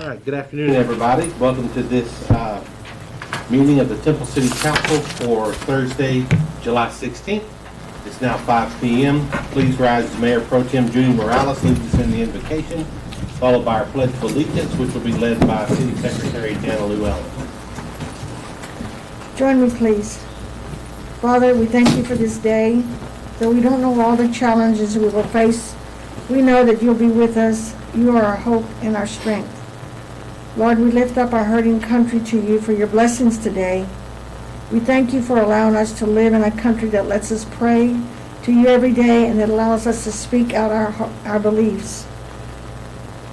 All right, good afternoon, everybody. Welcome to this meeting of the Temple City Council for Thursday, July 16th. It's now 5 p.m. Please rise as Mayor Pro Tem Judy Morales leads us in the invocation, followed by our Pledge of Allegiance, which will be led by City Secretary Jana Llewellyn. Join me, please. Father, we thank you for this day. Though we don't know all the challenges we will face, we know that you'll be with us. You are our hope and our strength. Lord, we lift up our hurting country to you for your blessings today. We thank you for allowing us to live in a country that lets us pray to you every day and that allows us to speak out our beliefs.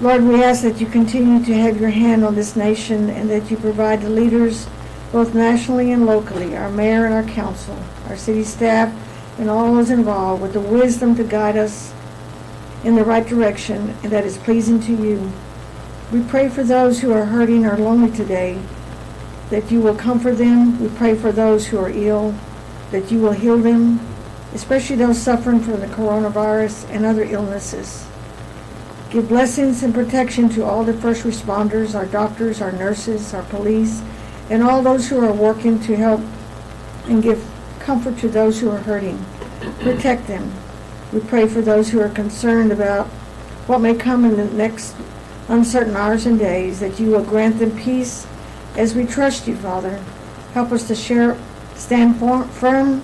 Lord, we ask that you continue to have your hand on this nation and that you provide the leaders both nationally and locally, our mayor and our council, our city staff, and all those involved with the wisdom to guide us in the right direction and that is pleasing to you. We pray for those who are hurting or lonely today, that you will comfort them. We pray for those who are ill, that you will heal them, especially those suffering from the coronavirus and other illnesses. Give blessings and protection to all the first responders, our doctors, our nurses, our police, and all those who are working to help and give comfort to those who are hurting. Protect them. We pray for those who are concerned about what may come in the next uncertain hours and days, that you will grant them peace as we trust you, Father. Help us to stand firm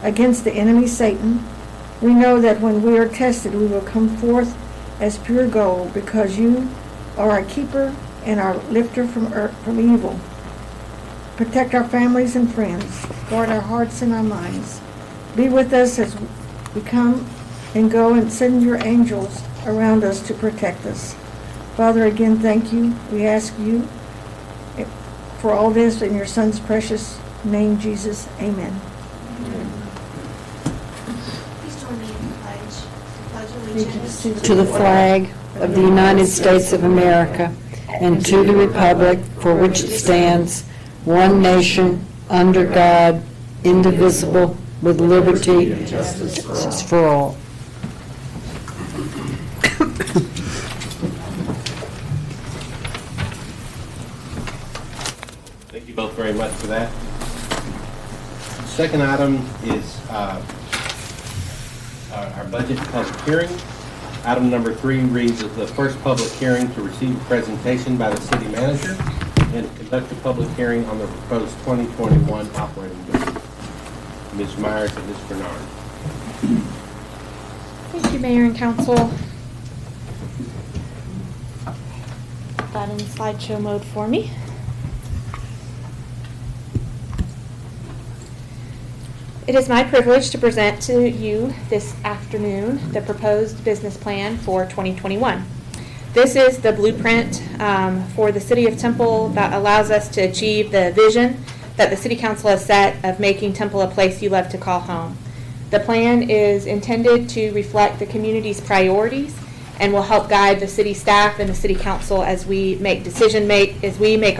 against the enemy, Satan. We know that when we are tested, we will come forth as pure gold because you are our keeper and our lifter from evil. Protect our families and friends. Guard our hearts and our minds. Be with us as we come and go, and send your angels around us to protect us. Father, again, thank you. We ask you for all this in your Son's precious name, Jesus. Amen. Please join me in the pledge allegiance to the flag of the United States of America and to the republic for which it stands, one nation, under God, indivisible, with liberty and justice for all. Thank you both very much for that. Second item is our budget public hearing. Item number 3 reads as the first public hearing to receive a presentation by the city manager and conduct a public hearing on the proposed 2021 operating budget. Ms. Myers and Ms. Bernard. Thank you, Mayor and Council. Put that in slideshow mode for me. It is my privilege to present to you this afternoon the proposed business plan for 2021. This is the blueprint for the City of Temple that allows us to achieve the vision that the City Council has set of making Temple a place you love to call home. The plan is intended to reflect the community's priorities and will help guide the city staff and the City Council as we make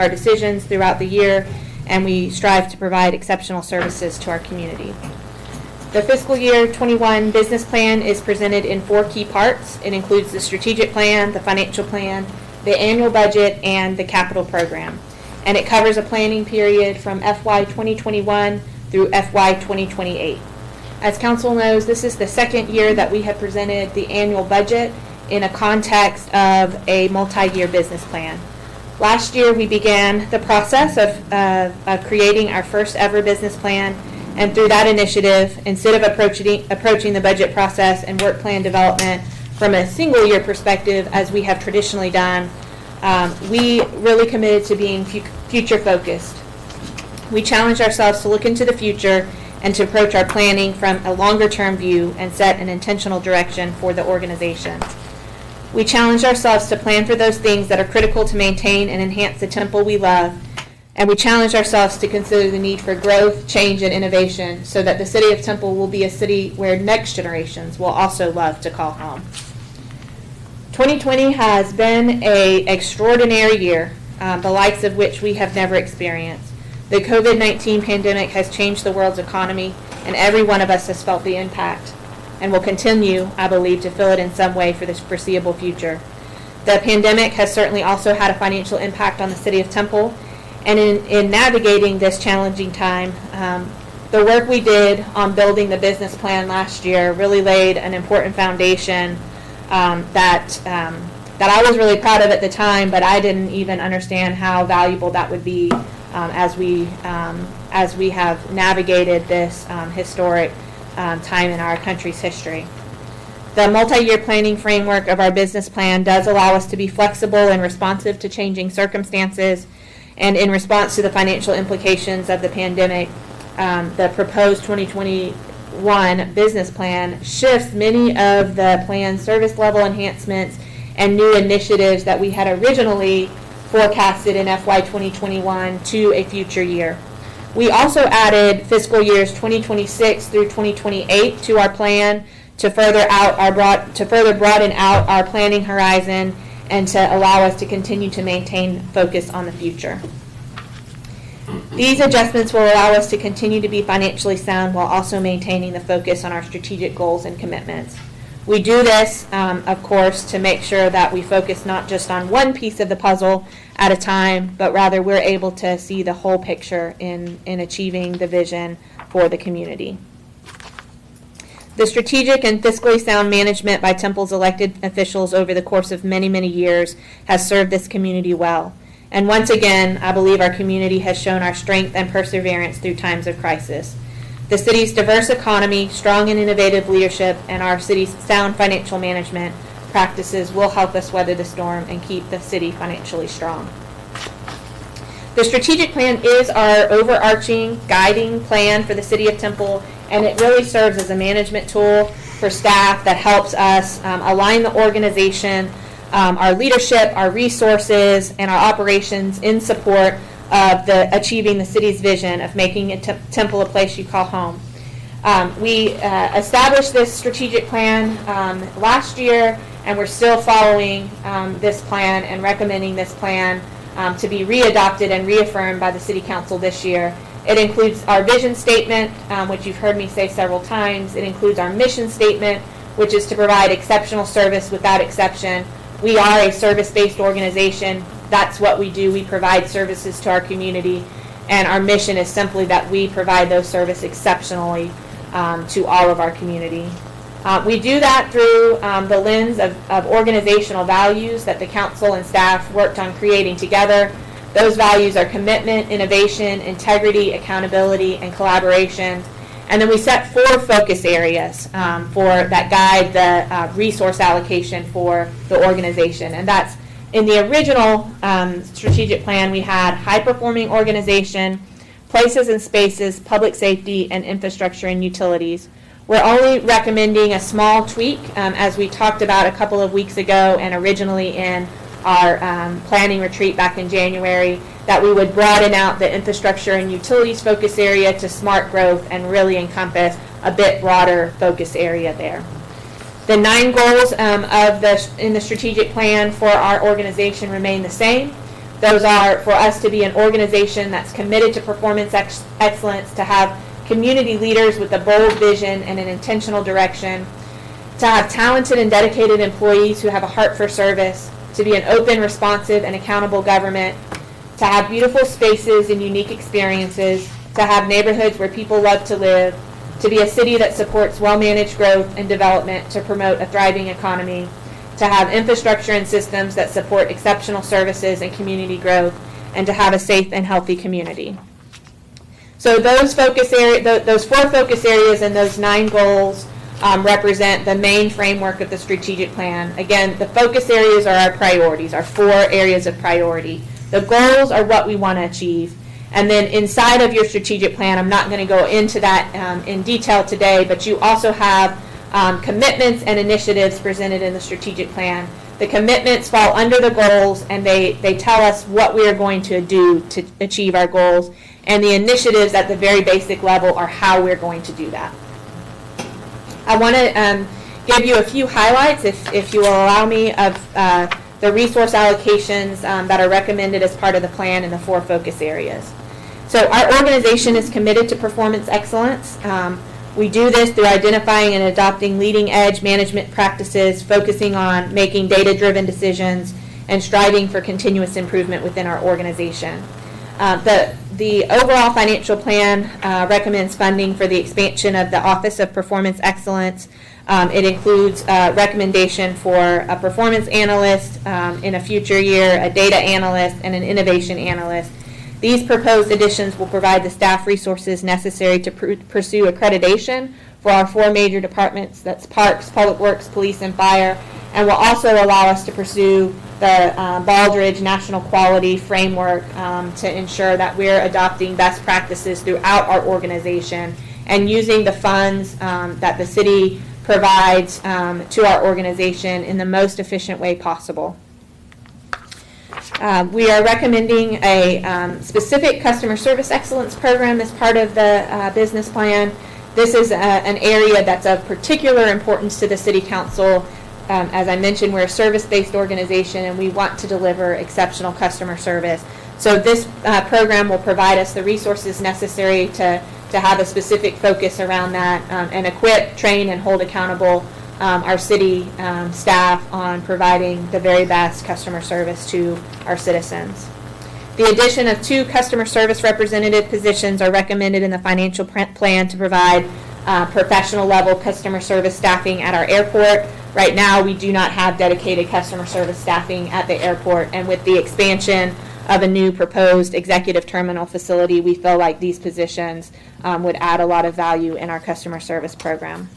our decisions throughout the year and we strive to provide exceptional services to our community. The fiscal year 21 business plan is presented in 4 key parts. It includes the strategic plan, the financial plan, the annual budget, and the capital program. And it covers a planning period from FY 2021 through FY 2028. As Council knows, this is the second year that we have presented the annual budget in a context of a multi-year business plan. Last year, we began the process of creating our first ever business plan, and through that initiative, instead of approaching the budget process and work plan development from a single year perspective, as we have traditionally done, we really committed to being future focused. We challenged ourselves to look into the future and to approach our planning from a longer term view and set an intentional direction for the organization. We challenged ourselves to plan for those things that are critical to maintain and enhance the Temple we love, and we challenged ourselves to consider the need for growth, change, and innovation so that the City of Temple will be a city where next generations will also love to call home. 2020 has been an extraordinary year, the likes of which we have never experienced. The COVID-19 pandemic has changed the world's economy, and every one of us has felt the impact and will continue, I believe, to feel it in some way for the foreseeable future. The pandemic has certainly also had a financial impact on the city of Temple, and in navigating this challenging time, the work we did on building the business plan last year really laid an important foundation that I was really proud of at the time, but I didn't even understand how valuable that would be as we have navigated this historic time in our country's history. The multi-year planning framework of our business plan does allow us to be flexible and responsive to changing circumstances, and in response to the financial implications of the pandemic, the proposed 2021 business plan shifts many of the plan's service level enhancements and new initiatives that we had originally forecasted in FY 2021 to a future year. We also added fiscal years 2026 through 2028 to our plan to further broaden out our planning horizon and to allow us to continue to maintain focus on the future. These adjustments will allow us to continue to be financially sound while also maintaining the focus on our strategic goals and commitments. We do this, of course, to make sure that we focus not just on one piece of the puzzle at a time, but rather we're able to see the whole picture in achieving the vision for the community. The strategic and fiscally sound management by Temple's elected officials over the course of many, many years has served this community well. And once again, I believe our community has shown our strength and perseverance through times of crisis. The city's diverse economy, strong and innovative leadership, and our city's sound financial management practices will help us weather the storm and keep the city financially strong. The strategic plan is our overarching guiding plan for the city of Temple, and it really serves as a management tool for staff that helps us align the organization, our leadership, our resources, and our operations in support of achieving the city's vision of making Temple a place you call home. We established this strategic plan last year, and we're still following this plan and recommending this plan to be readopted and reaffirmed by the City Council this year. It includes our vision statement, which you've heard me say several times. It includes our mission statement, which is to provide exceptional service without exception. We are a service-based organization. That's what we do. We provide services to our community, and our mission is simply that we provide those services exceptionally to all of our community. We do that through the lens of organizational values that the council and staff worked on creating together. Those values are commitment, innovation, integrity, accountability, and collaboration. And then we set 4 focus areas that guide the resource allocation for the organization. And that's in the original strategic plan, we had high-performing organization, places and spaces, public safety, and infrastructure and utilities. We're only recommending a small tweak, as we talked about a couple of weeks ago and originally in our planning retreat back in January, that we would broaden out the infrastructure and utilities focus area to smart growth and really encompass a bit broader focus area there. The 9 goals in the strategic plan for our organization remain the same. Those are for us to be an organization that's committed to performance excellence, to have community leaders with a bold vision and an intentional direction, to have talented and dedicated employees who have a heart for service, to be an open, responsive, and accountable government, to have beautiful spaces and unique experiences, to have neighborhoods where people love to live, to be a city that supports well-managed growth and development to promote a thriving economy, to have infrastructure and systems that support exceptional services and community growth, and to have a safe and healthy community. So those 4 focus areas and those 9 goals represent the main framework of the strategic plan. Again, the focus areas are our priorities, our 4 areas of priority. The goals are what we want to achieve. And then inside of your strategic plan, I'm not going to go into that in detail today, but you also have commitments and initiatives presented in the strategic plan. The commitments fall under the goals, and they tell us what we are going to do to achieve our goals. And the initiatives at the very basic level are how we're going to do that. I want to give you a few highlights, if you will allow me, of the resource allocations that are recommended as part of the plan in the 4 focus areas. So our organization is committed to performance excellence. We do this through identifying and adopting leading edge management practices, focusing on making data-driven decisions, and striving for continuous improvement within our organization. The overall financial plan recommends funding for the expansion of the Office of Performance Excellence. It includes a recommendation for a performance analyst in a future year, a data analyst, and an innovation analyst. These proposed additions will provide the staff resources necessary to pursue accreditation for our 4 major departments, that's Parks, Public Works, Police, and Fire, and will also allow us to pursue the Baldrige National Quality Framework to ensure that we're adopting best practices throughout our organization and using the funds that the city provides to our organization in the most efficient way possible. We are recommending a specific customer service excellence program as part of the business plan. This is an area that's of particular importance to the City Council. As I mentioned, we're a service-based organization and we want to deliver exceptional customer service. So this program will provide us the resources necessary to have a specific focus around that and equip, train, and hold accountable our city staff on providing the very best customer service to our citizens. The addition of 2 customer service representative positions are recommended in the financial plan to provide professional level customer service staffing at our airport. Right now, we do not have dedicated customer service staffing at the airport, and with the expansion of a new proposed executive terminal facility, we feel like these positions would add a lot of value in our customer service program.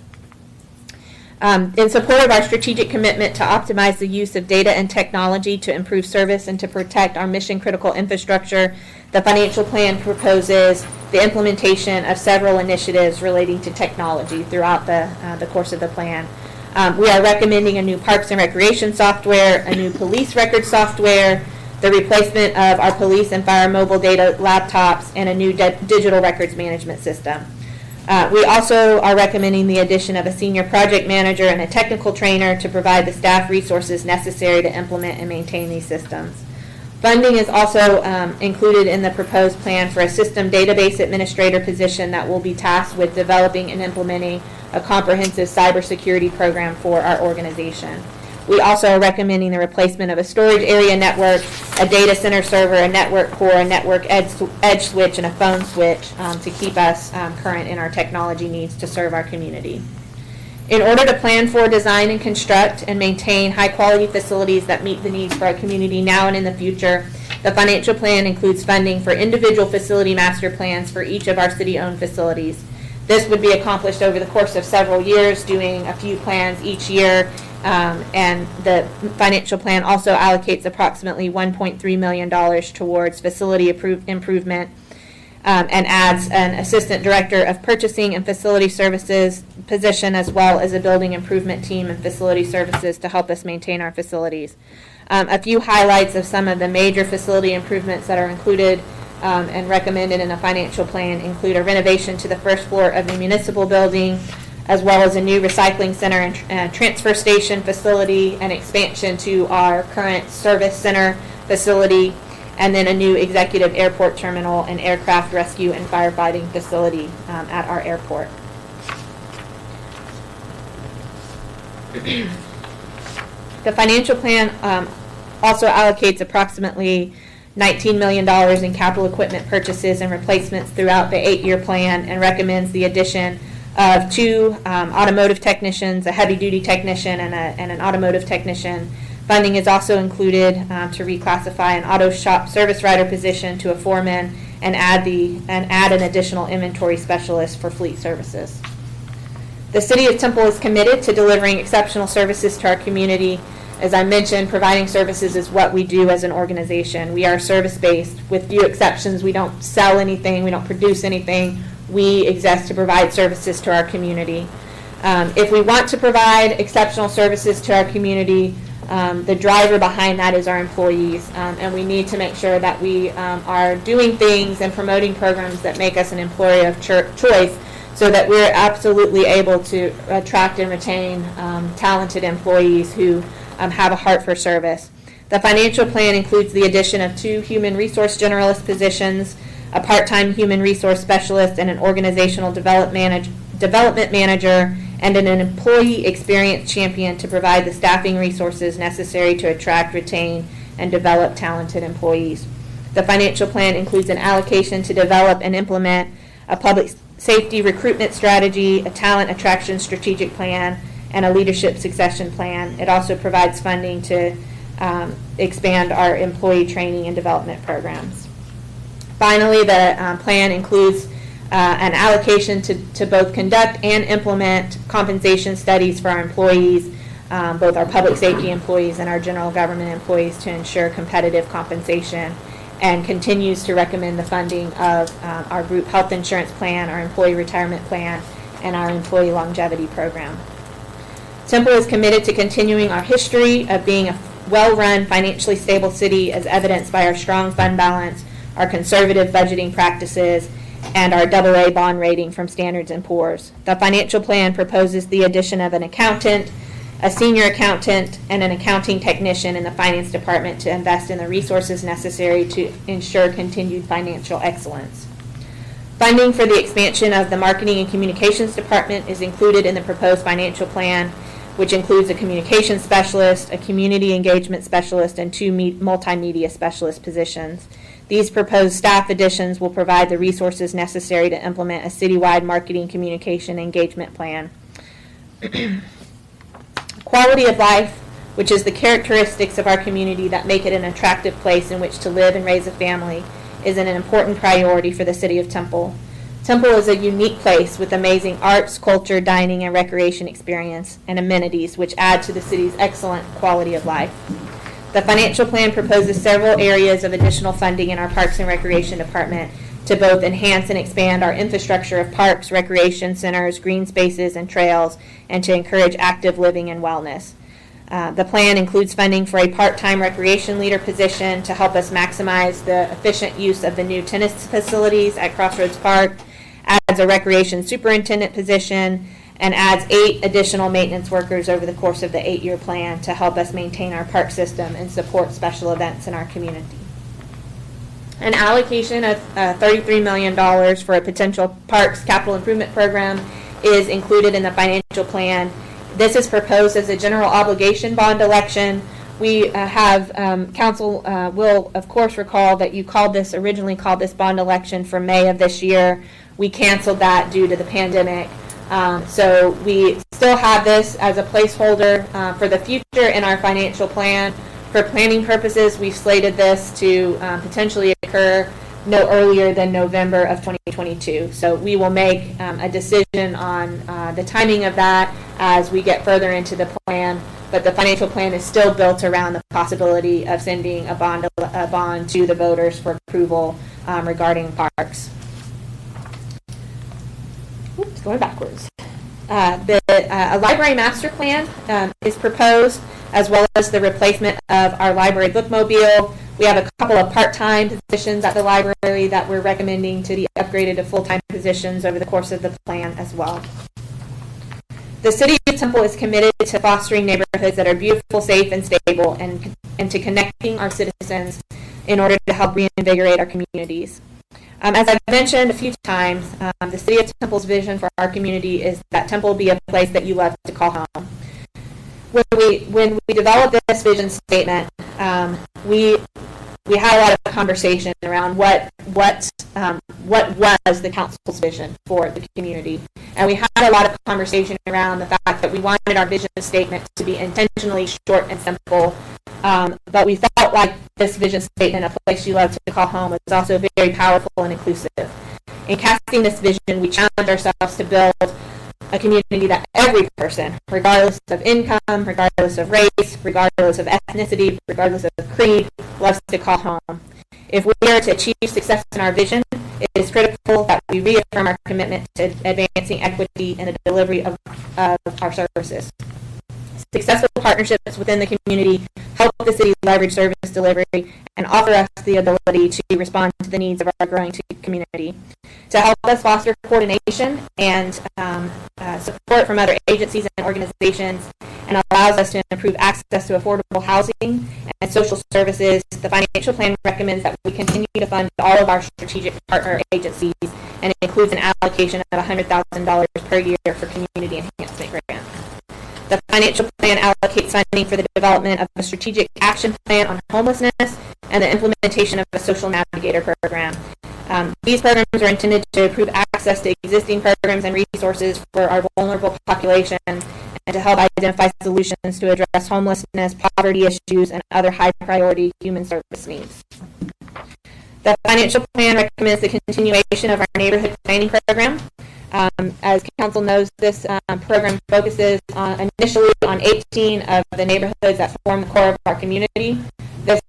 In support of our strategic commitment to optimize the use of data and technology to improve service and to protect our mission-critical infrastructure, the financial plan proposes the implementation of several initiatives relating to technology throughout the course of the plan. We are recommending a new Parks and Recreation software, a new police record software, the replacement of our police and fire mobile data laptops, and a new digital records management system. We also are recommending the addition of a senior project manager and a technical trainer to provide the staff resources necessary to implement and maintain these systems. Funding is also included in the proposed plan for a system database administrator position that will be tasked with developing and implementing a comprehensive cybersecurity program for our organization. We also are recommending the replacement of a storage area network, a data center server, a network core, a network edge switch, and a phone switch to keep us current in our technology needs to serve our community. In order to plan for, design, and construct and maintain high-quality facilities that meet the needs for our community now and in the future, the financial plan includes funding for individual facility master plans for each of our city-owned facilities. This would be accomplished over the course of several years, doing a few plans each year, and the financial plan also allocates approximately $1.3 million towards facility improvement and adds an assistant director of purchasing and facility services position, as well as a building improvement team and facility services to help us maintain our facilities. A few highlights of some of the major facility improvements that are included and recommended in the financial plan include a renovation to the first floor of the municipal building, as well as a new recycling center and transfer station facility, and expansion to our current service center facility, and then a new executive airport terminal and aircraft rescue and firefighting facility at our airport. The financial plan also allocates approximately $19 million in capital equipment purchases and replacements throughout the 8-year plan, and recommends the addition of 2 automotive technicians, a heavy-duty technician, and an automotive technician. Funding is also included to reclassify an auto shop service rider position to a foreman and add an additional inventory specialist for fleet services. The City of Temple is committed to delivering exceptional services to our community. As I mentioned, providing services is what we do as an organization. We are service-based. With few exceptions, we don't sell anything, we don't produce anything. We exist to provide services to our community. If we want to provide exceptional services to our community, the driver behind that is our employees, and we need to make sure that we are doing things and promoting programs that make us an employer of choice, so that we're absolutely able to attract and retain talented employees who have a heart for service. The financial plan includes the addition of 2 human resource generalist positions, a part-time human resource specialist, and an organizational development manager, and an employee experience champion to provide the staffing resources necessary to attract, retain, and develop talented employees. The financial plan includes an allocation to develop and implement a public safety recruitment strategy, a talent attraction strategic plan, and a leadership succession plan. It also provides funding to expand our employee training and development programs. Finally, the plan includes an allocation to both conduct and implement compensation studies for our employees, both our public safety employees and our general government employees, to ensure competitive compensation, and continues to recommend the funding of our group health insurance plan, our employee retirement plan, and our employee longevity program. Temple is committed to continuing our history of being a well-run, financially stable city, as evidenced by our strong fund balance, our conservative budgeting practices, and our AA bond rating from Standards & Poor's. The financial plan proposes the addition of an accountant, a senior accountant, and an accounting technician in the finance department to invest in the resources necessary to ensure continued financial excellence. Funding for the expansion of the marketing and communications department is included in the proposed financial plan, which includes a communications specialist, a community engagement specialist, and 2 multimedia specialist positions. These proposed staff additions will provide the resources necessary to implement a citywide marketing, communication, engagement plan. Quality of life, which is the characteristics of our community that make it an attractive place in which to live and raise a family, is an important priority for the City of Temple. Temple is a unique place with amazing arts, culture, dining, and recreation experience and amenities, which add to the city's excellent quality of life. The financial plan proposes several areas of additional funding in our Parks and Recreation Department to both enhance and expand our infrastructure of parks, recreation centers, green spaces, and trails, and to encourage active living and wellness. The plan includes funding for a part-time recreation leader position to help us maximize the efficient use of the new tennis facilities at Crossroads Park, adds a recreation superintendent position, and adds 8 additional maintenance workers over the course of the 8-year plan to help us maintain our park system and support special events in our community. An allocation of $33 million for a potential parks capital improvement program is included in the financial plan. This is proposed as a general obligation bond election. We council will, of course, recall that you originally called this bond election for May of this year. We canceled that due to the pandemic. So we still have this as a placeholder for the future in our financial plan. For planning purposes, we've slated this to potentially occur no earlier than November of 2022. So we will make a decision on the timing of that as we get further into the plan. But the financial plan is still built around the possibility of sending a bond to the voters for approval regarding parks. Oops, going backwards. A library master plan is proposed, as well as the replacement of our library bookmobile. We have a couple of part-time positions at the library that we're recommending to be upgraded to full-time positions over the course of the plan as well. The City of Temple is committed to fostering neighborhoods that are beautiful, safe, and stable, and to connecting our citizens in order to help reinvigorate our communities. As I've mentioned a few times, the City of Temple's vision for our community is that Temple be a place that you love to call home. When we developed this vision statement, we had a lot of conversation around what was the council's vision for the community, and we had a lot of conversation around the fact that we wanted our vision statement to be intentionally short and simple. But we felt like this vision statement, a place you love to call home, was also very powerful and inclusive. In casting this vision, we challenged ourselves to build a community that every person, regardless of income, regardless of race, regardless of ethnicity, regardless of creed, loves to call home. If we are to achieve success in our vision, it is critical that we reaffirm our commitment to advancing equity in the delivery of our services. Successful partnerships within the community help the city's library service delivery and offer us the ability to respond to the needs of our growing community. To help us foster coordination and support from other agencies and organizations, and allows us to improve access to affordable housing and social services, the financial plan recommends that we continue to fund all of our strategic partner agencies, and it includes an allocation of $100,000 per year for community enhancement grants. The financial plan allocates funding for the development of a strategic action plan on homelessness and the implementation of a social navigator program. These programs are intended to improve access to existing programs and resources for our vulnerable population and to help identify solutions to address homelessness, poverty issues, and other high-priority human service needs. The financial plan recommends the continuation of our neighborhood planning program. As council knows, this program focuses initially on 18 of the neighborhoods that form the core of our community. This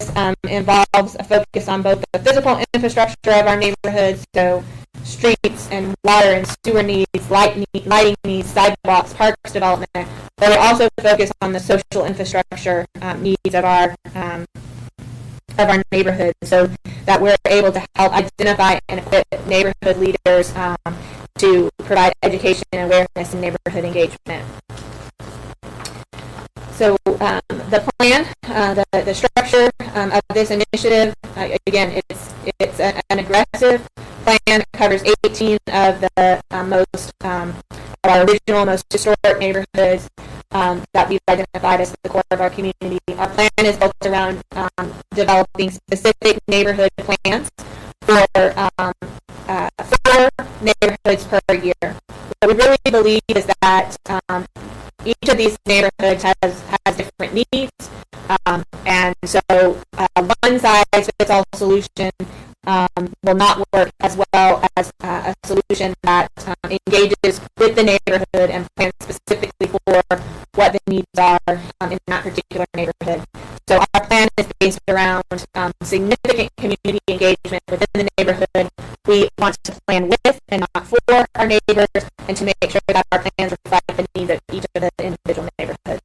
involves a focus on both the physical infrastructure of our neighborhoods, so streets and water and sewer needs, lighting needs, sidewalks, parks development, but we also focus on the social infrastructure needs of our neighborhoods, so that we're able to help identify and equip neighborhood leaders to provide education and awareness and neighborhood engagement. So the plan, the structure of this initiative, again, it's an aggressive plan. It covers 18 of the our original, most historic neighborhoods that we've identified as the core of our community. Our plan is built around developing specific neighborhood plans for 4 neighborhoods per year. What we really believe is that each of these neighborhoods has different needs, and so one size fits all solution will not work as well as a solution that engages with the neighborhood and plans specifically for what the needs are in that particular neighborhood. So our plan is based around significant community engagement within the neighborhood. We want to plan with and not for our neighbors, and to make sure that our plans reflect the needs of each of the individual neighborhoods.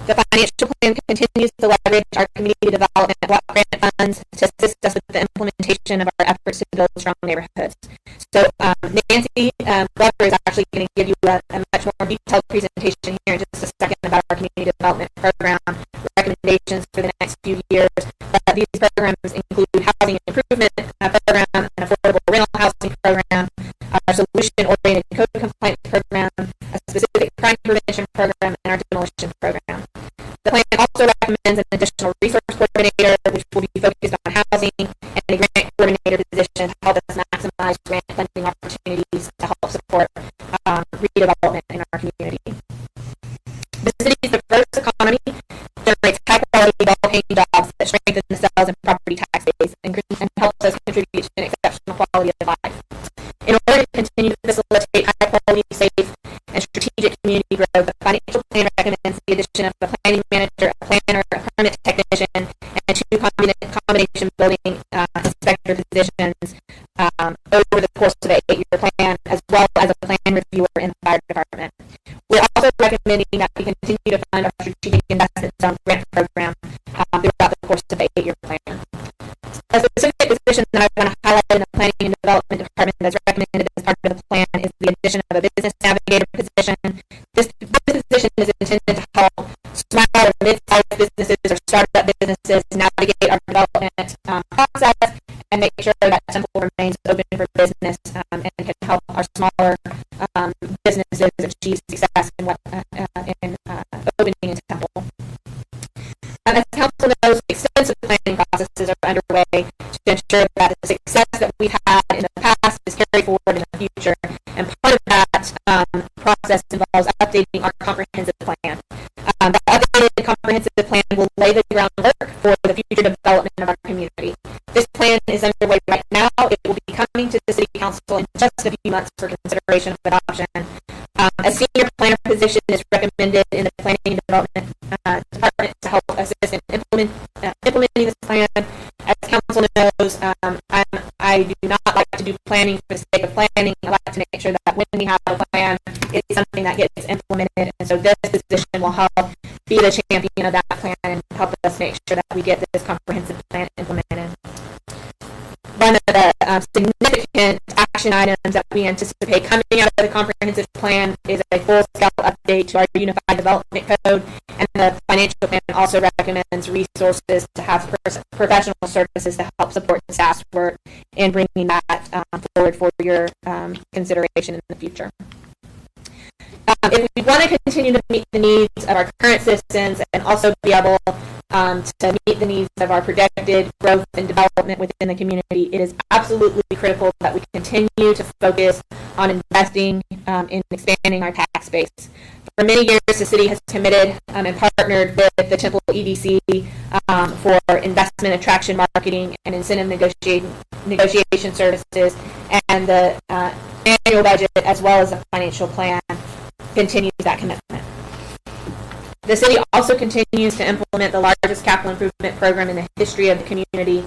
The financial plan continues to leverage our community development block grant funds to assist us with the implementation of our efforts to build strong neighborhoods. So Nancy Glover is actually going to give you a much more detailed presentation here in just a second about our community development program recommendations for the next few years. But these programs include housing improvement program, an affordable rental housing program, our solution-oriented code compliance program, a specific crime prevention program, and our demolition program. The plan also recommends an additional resource coordinator, which will be focused on housing, and a grant coordinator position to help us maximize grant funding opportunities to help support redevelopment in our community. The city's diverse economy generates high-quality, well-paying jobs that strengthen the sales and property tax base and helps us contribute to an exceptional quality of life. In order to continue to facilitate high-quality, safe, and strategic community growth, the financial plan recommends the addition of a planning manager, a planner, a permit technician, and 2 combination building inspector positions over the course of the 8-year plan, as well as a plan reviewer in the fire department. We're also recommending that we continue to fund our strategic investment zone grant program throughout the course of the 8-year plan. A specific position that I want to highlight in the Planning and Development Department that's recommended as part of the plan is the addition of a business navigator position. This position is intended to help small or mid-sized businesses or startup businesses navigate our development process and make sure that Temple remains open for business and can help our smaller businesses achieve success in opening in Temple. As council knows, extensive planning processes are underway to ensure that the success that we've had in the past is carried forward in the future. And part of that process involves updating our comprehensive plan. The updated comprehensive plan will lay the groundwork for the future development of our community. This plan is underway right now. It will be coming to the City Council in just a few months for consideration of adoption. A senior planner position is recommended in the Planning and Development Department to help assist in implementing this plan. As council knows, I do not like to do planning for the sake of planning. I like to make sure that when we have a plan, it's something that gets implemented. And so this position will help be the champion of that plan and help us make sure that we get this comprehensive plan implemented. One of the significant action items that we anticipate coming out of the comprehensive plan is a full-scale update to our Unified Development Code, and the financial plan also recommends resources to have professional services to help support the staff's work in bringing that forward for your consideration in the future. If we want to continue to meet the needs of our current citizens and also be able to meet the needs of our projected growth and development within the community, it is absolutely critical that we continue to focus on investing in expanding our tax base. For many years, the city has committed and partnered with the Temple EDC for investment attraction marketing and incentive negotiation services, and the annual budget as well as the financial plan continues that commitment. The city also continues to implement the largest capital improvement program in the history of the community.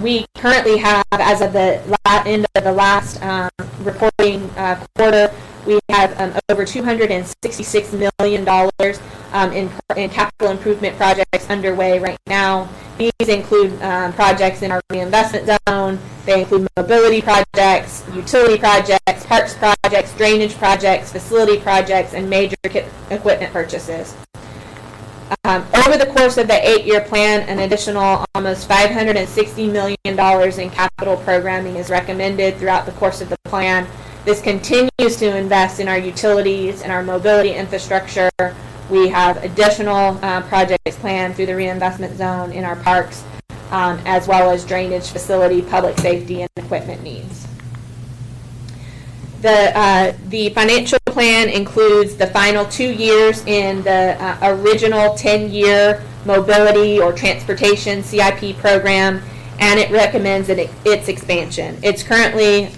We currently have, as of the end of the last reporting quarter, we have over $266 million in capital improvement projects underway right now. These include projects in our reinvestment zone. They include mobility projects, utility projects, parks projects, drainage projects, facility projects, and major equipment purchases. Over the course of the 8-year plan, an additional almost $560 million in capital programming is recommended throughout the course of the plan. This continues to invest in our utilities and our mobility infrastructure. We have additional projects planned through the reinvestment zone in our parks, as well as drainage, facility, public safety, and equipment needs. The financial plan includes the final 2 years in the original 10-year mobility or transportation CIP program, and it recommends its expansion. It's currently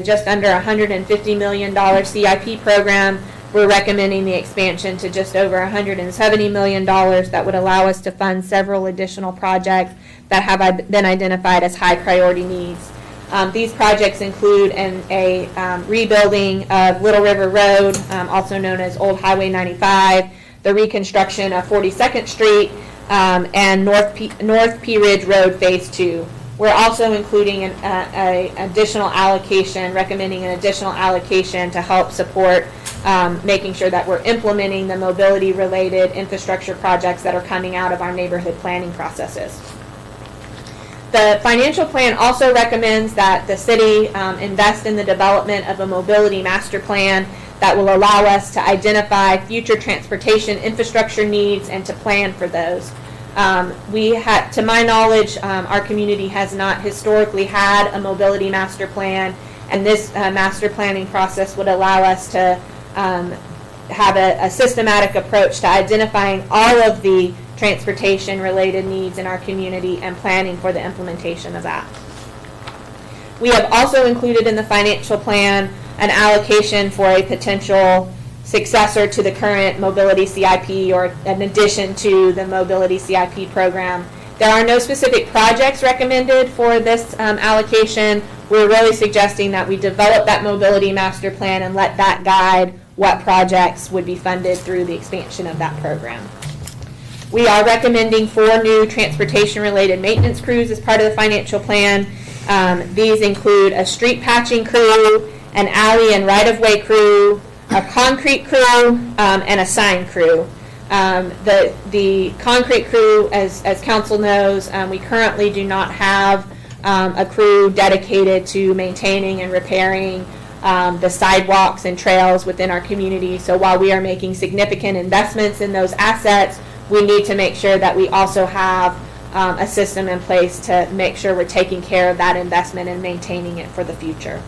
just under $150 million CIP program. We're recommending the expansion to just over $170 million that would allow us to fund several additional projects that have been identified as high priority needs. These projects include a rebuilding of Little River Road, also known as Old Highway 95, the reconstruction of 42nd Street, and North Pea Ridge Road Phase 2. We're also including recommending an additional allocation to help support making sure that we're implementing the mobility-related infrastructure projects that are coming out of our neighborhood planning processes. The financial plan also recommends that the city invest in the development of a mobility master plan that will allow us to identify future transportation infrastructure needs and to plan for those. To my knowledge, our community has not historically had a mobility master plan, and this master planning process would allow us to have a systematic approach to identifying all of the transportation related needs in our community and planning for the implementation of that. We have also included in the financial plan an allocation for a potential successor to the current mobility CIP or an addition to the mobility CIP program. There are no specific projects recommended for this allocation. We're really suggesting that we develop that mobility master plan and let that guide what projects would be funded through the expansion of that program. We are recommending 4 new transportation-related maintenance crews as part of the financial plan. These include a street patching crew, an alley and right-of-way crew, a concrete crew, and a sign crew. The concrete crew, as council knows, we currently do not have a crew dedicated to maintaining and repairing the sidewalks and trails within our community. So while we are making significant investments in those assets, we need to make sure that we also have a system in place to make sure we're taking care of that investment and maintaining it for the future.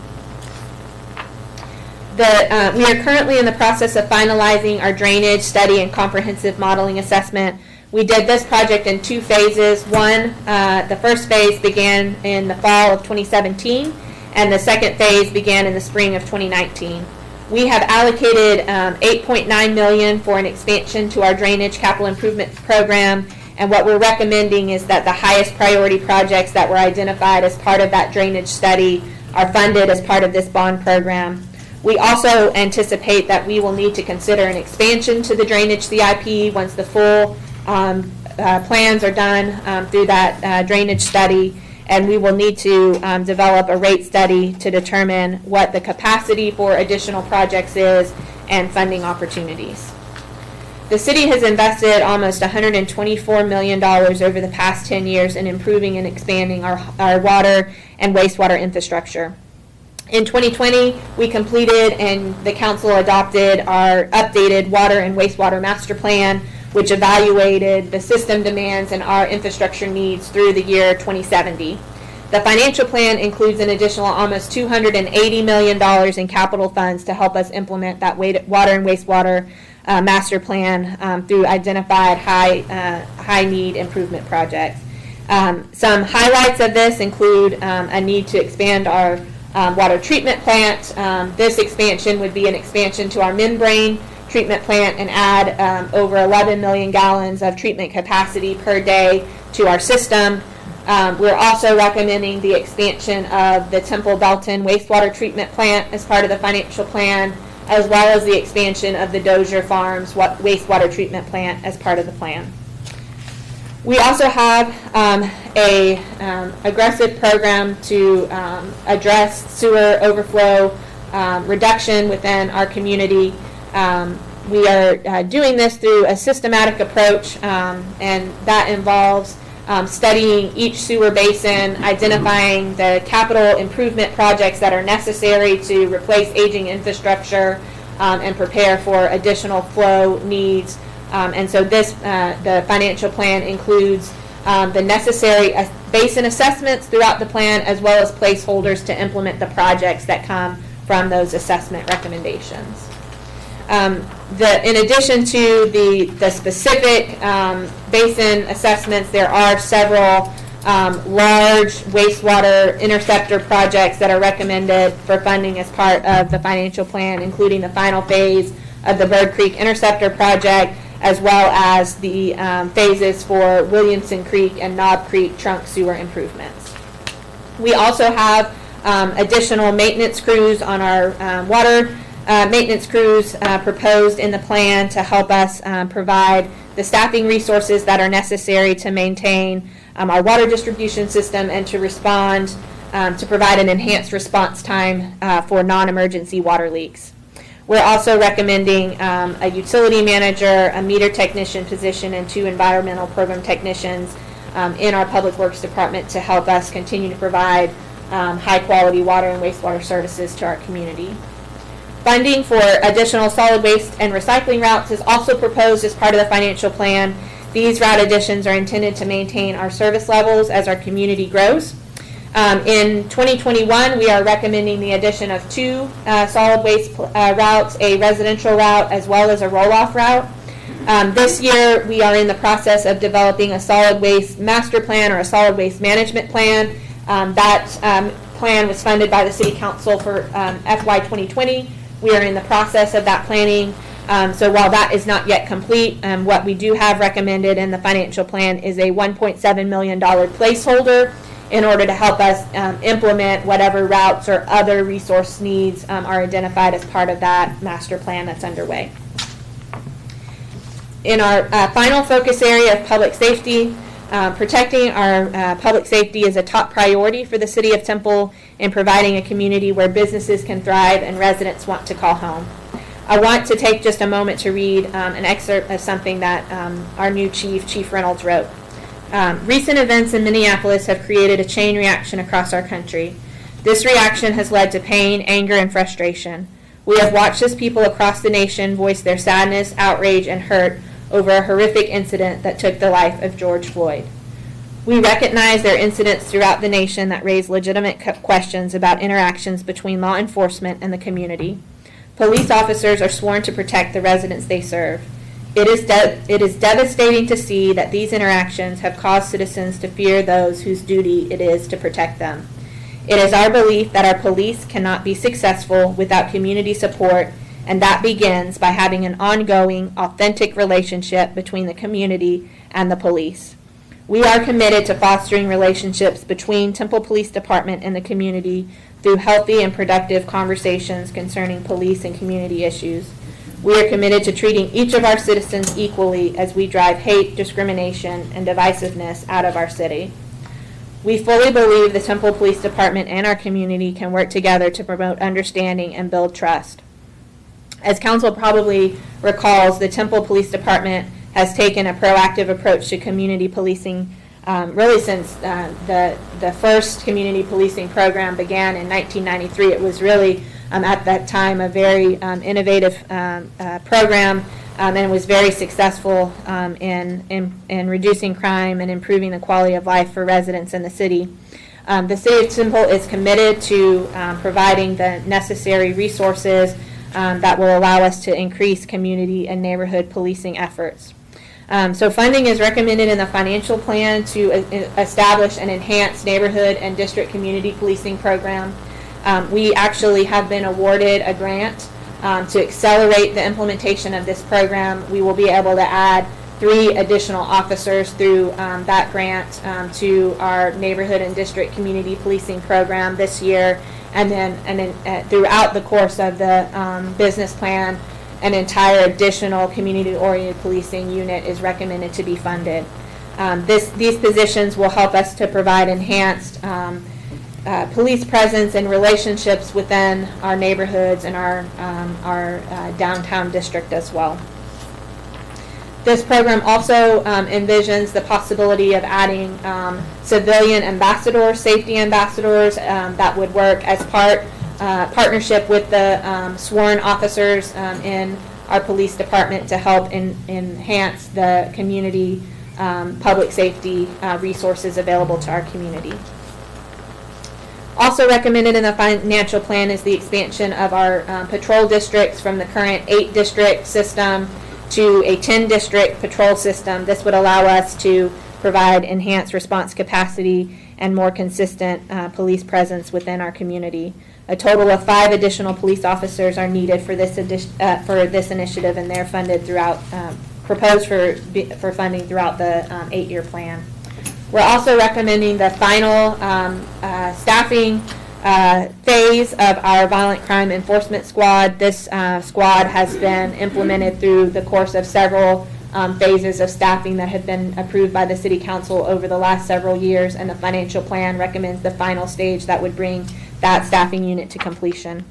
We are currently in the process of finalizing our drainage study and comprehensive modeling assessment. We did this project in 2 phases. The first phase began in the fall of 2017, and the second phase began in the spring of 2019. We have allocated $8.9 million for an expansion to our drainage capital improvement program, and what we're recommending is that the highest priority projects that were identified as part of that drainage study are funded as part of this bond program. We also anticipate that we will need to consider an expansion to the drainage CIP once the full plans are done through that drainage study, and we will need to develop a rate study to determine what the capacity for additional projects is and funding opportunities. The city has invested almost $124 million over the past 10 years in improving and expanding our water and wastewater infrastructure. In 2020, we completed and the council adopted our updated water and wastewater master plan, which evaluated the system demands and our infrastructure needs through the year 2070. The financial plan includes an additional almost $280 million in capital funds to help us implement that water and wastewater master plan through identified high need improvement projects. Some highlights of this include a need to expand our water treatment plant. This expansion would be an expansion to our membrane treatment plant and add over 11 million gallons of treatment capacity per day to our system. We're also recommending the expansion of the Temple Belton wastewater treatment plant as part of the financial plan, as well as the expansion of the Dozier Farms wastewater treatment plant as part of the plan. We also have a aggressive program to address sewer overflow reduction within our community. We are doing this through a systematic approach, and that involves studying each sewer basin, identifying the capital improvement projects that are necessary to replace aging infrastructure and prepare for additional flow needs. And so the financial plan includes the necessary basin assessments throughout the plan, as well as placeholders to implement the projects that come from those assessment recommendations. In addition to the specific basin assessments, there are several large wastewater interceptor projects that are recommended for funding as part of the financial plan, including the final phase of the Bird Creek Interceptor project, as well as the phases for Williamson Creek and Knob Creek trunk sewer improvements. We also have additional maintenance crews on our water maintenance crews proposed in the plan to help us provide the staffing resources that are necessary to maintain our water distribution system and to respond to provide an enhanced response time for non-emergency water leaks. We're also recommending a utility manager, a meter technician position, and 2 environmental program technicians in our Public Works Department to help us continue to provide high-quality water and wastewater services to our community. Funding for additional solid waste and recycling routes is also proposed as part of the financial plan. These route additions are intended to maintain our service levels as our community grows. In 2021, we are recommending the addition of 2 solid waste routes, a residential route as well as a roll-off route. This year, we are in the process of developing a solid waste master plan or a solid waste management plan. That plan was funded by the City Council for FY 2020. We are in the process of that planning. So while that is not yet complete, what we do have recommended in the financial plan is a $1.7 million placeholder in order to help us implement whatever routes or other resource needs are identified as part of that master plan that's underway. In our final focus area of public safety, protecting our public safety is a top priority for the City of Temple in providing a community where businesses can thrive and residents want to call home. I want to take just a moment to read an excerpt of something that our new Chief Reynolds, wrote. Recent events in Minneapolis have created a chain reaction across our country. This reaction has led to pain, anger, and frustration. We have watched as people across the nation voice their sadness, outrage, and hurt over a horrific incident that took the life of George Floyd. We recognize there are incidents throughout the nation that raise legitimate questions about interactions between law enforcement and the community. Police officers are sworn to protect the residents they serve. It is devastating to see that these interactions have caused citizens to fear those whose duty it is to protect them. It is our belief that our police cannot be successful without community support, and that begins by having an ongoing, authentic relationship between the community and the police. We are committed to fostering relationships between Temple Police Department and the community through healthy and productive conversations concerning police and community issues. We are committed to treating each of our citizens equally as we drive hate, discrimination, and divisiveness out of our city. We fully believe the Temple Police Department and our community can work together to promote understanding and build trust. As Council probably recalls, the Temple Police Department has taken a proactive approach to community policing really since the first community policing program began in 1993. It was really at that time a very innovative program, and was very successful in reducing crime and improving the quality of life for residents in the city. The City of Temple is committed to providing the necessary resources that will allow us to increase community and neighborhood policing efforts. So funding is recommended in the financial plan to establish an enhanced neighborhood and district community policing program. We actually have been awarded a grant to accelerate the implementation of this program. We will be able to add 3 additional officers through that grant to our neighborhood and district community policing program this year, and then throughout the course of the business plan, an entire additional community-oriented policing unit is recommended to be funded. These positions will help us to provide enhanced police presence and relationships within our neighborhoods and our downtown district as well. This program also envisions the possibility of adding civilian ambassadors, safety ambassadors that would work as partnership with the sworn officers in our police department to help enhance the community public safety resources available to our community. Also recommended in the financial plan is the expansion of our patrol districts from the current 8-district system to a 10-district patrol system. This would allow us to provide enhanced response capacity and more consistent police presence within our community. A total of 5 additional police officers are needed for this initiative, and they're funded throughout, proposed for funding throughout the 8-year plan. We're also recommending the final staffing phase of our violent crime enforcement squad. This squad has been implemented through the course of several phases of staffing that have been approved by the City Council over the last several years, and the financial plan recommends the final stage that would bring that staffing unit to completion.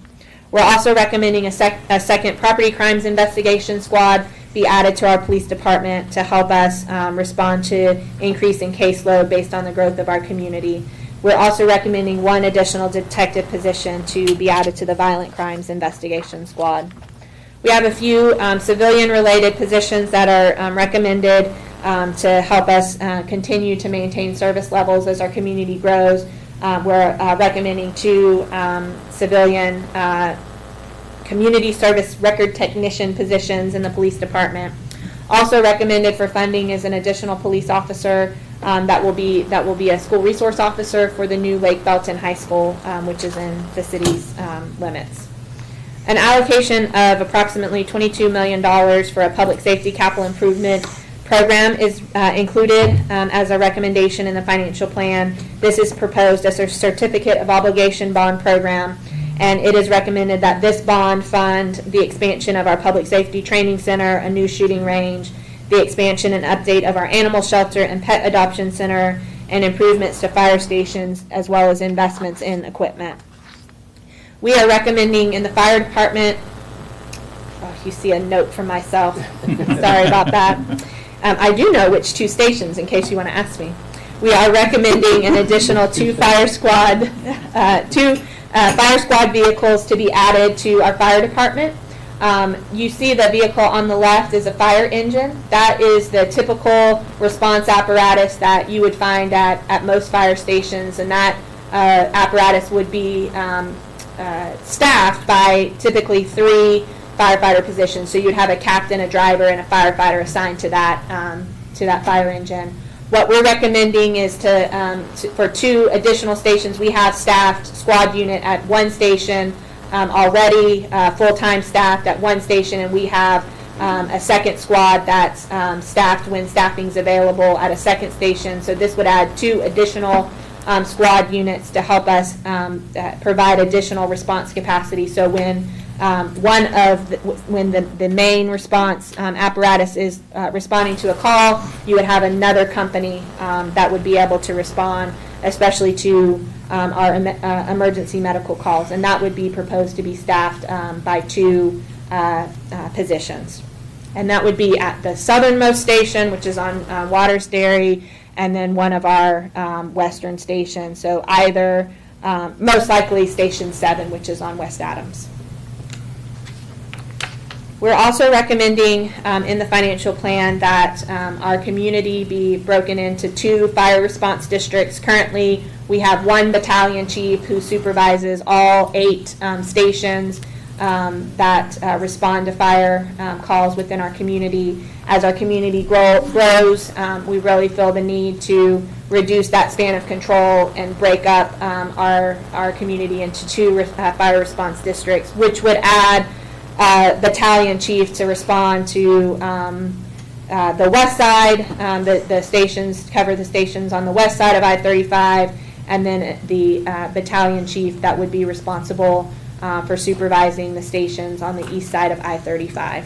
We're also recommending a second property crimes investigation squad be added to our police department to help us respond to increasing caseload based on the growth of our community. We're also recommending 1 additional detective position to be added to the violent crimes investigation squad. We have a few civilian-related positions that are recommended to help us continue to maintain service levels as our community grows. We're recommending 2 civilian community service record technician positions in the police department. Also recommended for funding is an additional police officer that will be a school resource officer for the new Lake Belton High School, which is in the city's limits. An allocation of approximately $22 million for a public safety capital improvement program is included as a recommendation in the financial plan. This is proposed as a certificate of obligation bond program, and it is recommended that this bond fund the expansion of our public safety training center, a new shooting range, the expansion and update of our animal shelter and pet adoption center, and improvements to fire stations, as well as investments in equipment. We are recommending in the fire department, you see a note from myself, sorry about that. I do know which 2 stations, in case you want to ask me. We are recommending an additional 2 fire squad vehicles to be added to our fire department. You see the vehicle on the left is a fire engine. That is the typical response apparatus that you would find at most fire stations, and that apparatus would be staffed by typically 3 firefighter positions. So you'd have a captain, a driver, and a firefighter assigned to that fire engine. What we're recommending is for 2 additional stations. We have staffed squad unit at 1 station already, full-time staffed at 1 station, and we have a second squad that's staffed when staffing's available at a second station. So this would add 2 additional squad units to help us provide additional response capacity. So when the main response apparatus is responding to a call, you would have another company that would be able to respond, especially to our emergency medical calls, and that would be proposed to be staffed by 2 positions. And that would be at the southernmost station, which is on Waters Dairy, and then one of our western stations. So either, most likely Station 7, which is on West Adams. We're also recommending in the financial plan that our community be broken into 2 fire response districts. Currently, we have 1 battalion chief who supervises all 8 stations that respond to fire calls within our community. As our community grows, we really feel the need to reduce that span of control and break up our community into 2 fire response districts, which would add battalion chief to respond to the west side. The stations cover the stations on the west side of I-35, and then the battalion chief that would be responsible for supervising the stations on the east side of I-35.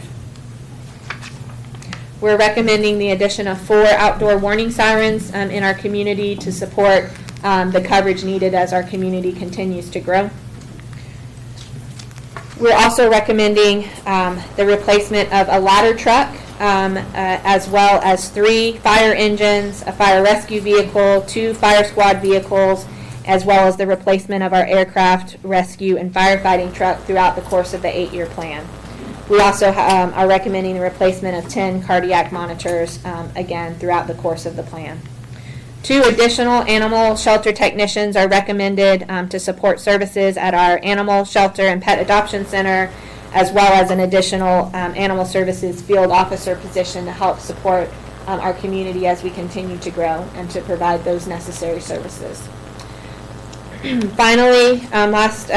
We're recommending the addition of 4 outdoor warning sirens in our community to support the coverage needed as our community continues to grow. We're also recommending the replacement of a ladder truck, as well as 3 fire engines, a fire rescue vehicle, 2 fire squad vehicles, as well as the replacement of our aircraft rescue and firefighting truck throughout the course of the 8-year plan. We also are recommending the replacement of 10 cardiac monitors, again, throughout the course of the plan. 2 additional animal shelter technicians are recommended to support services at our animal shelter and pet adoption center, as well as an additional animal services field officer position to help support our community as we continue to grow and to provide those necessary services. Finally, last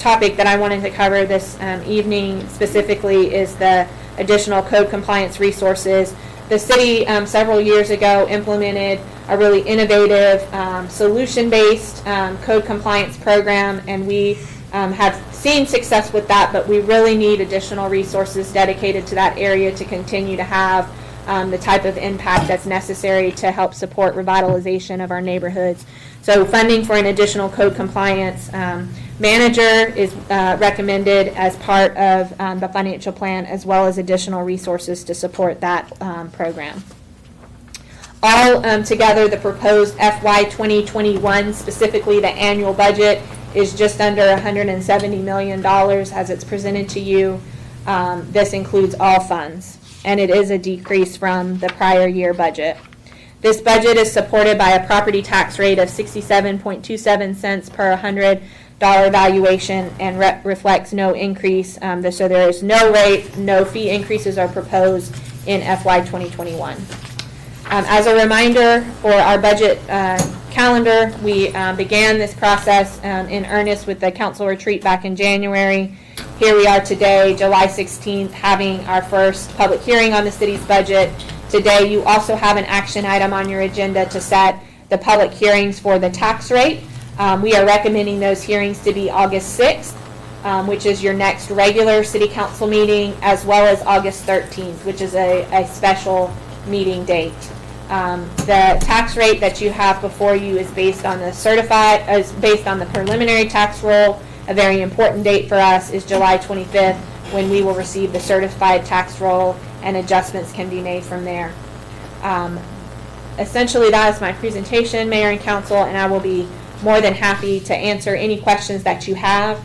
topic that I wanted to cover this evening specifically is the additional code compliance resources. The city several years ago implemented a really innovative solution-based code compliance program, and we have seen success with that, but we really need additional resources dedicated to that area to continue to have the type of impact that's necessary to help support revitalization of our neighborhoods. So funding for an additional code compliance manager is recommended as part of the financial plan, as well as additional resources to support that program. All together, the proposed FY 2021, specifically the annual budget, is just under $170 million as it's presented to you. This includes all funds, and it is a decrease from the prior year budget. This budget is supported by a property tax rate of 67.27 cents per $100 valuation and reflects no increase. So there is no fee increases are proposed in FY 2021. As a reminder for our budget calendar, we began this process in earnest with the council retreat back in January. Here we are today, July 16th, having our first public hearing on the city's budget. Today, you also have an action item on your agenda to set the public hearings for the tax rate. We are recommending those hearings to be August 6th, which is your next regular city council meeting, as well as August 13th, which is a special meeting date. The tax rate that you have before you is based on the preliminary tax roll. A very important date for us is July 25th, when we will receive the certified tax roll, and adjustments can be made from there. Essentially, that is my presentation, Mayor and Council, and I will be more than happy to answer any questions that you have.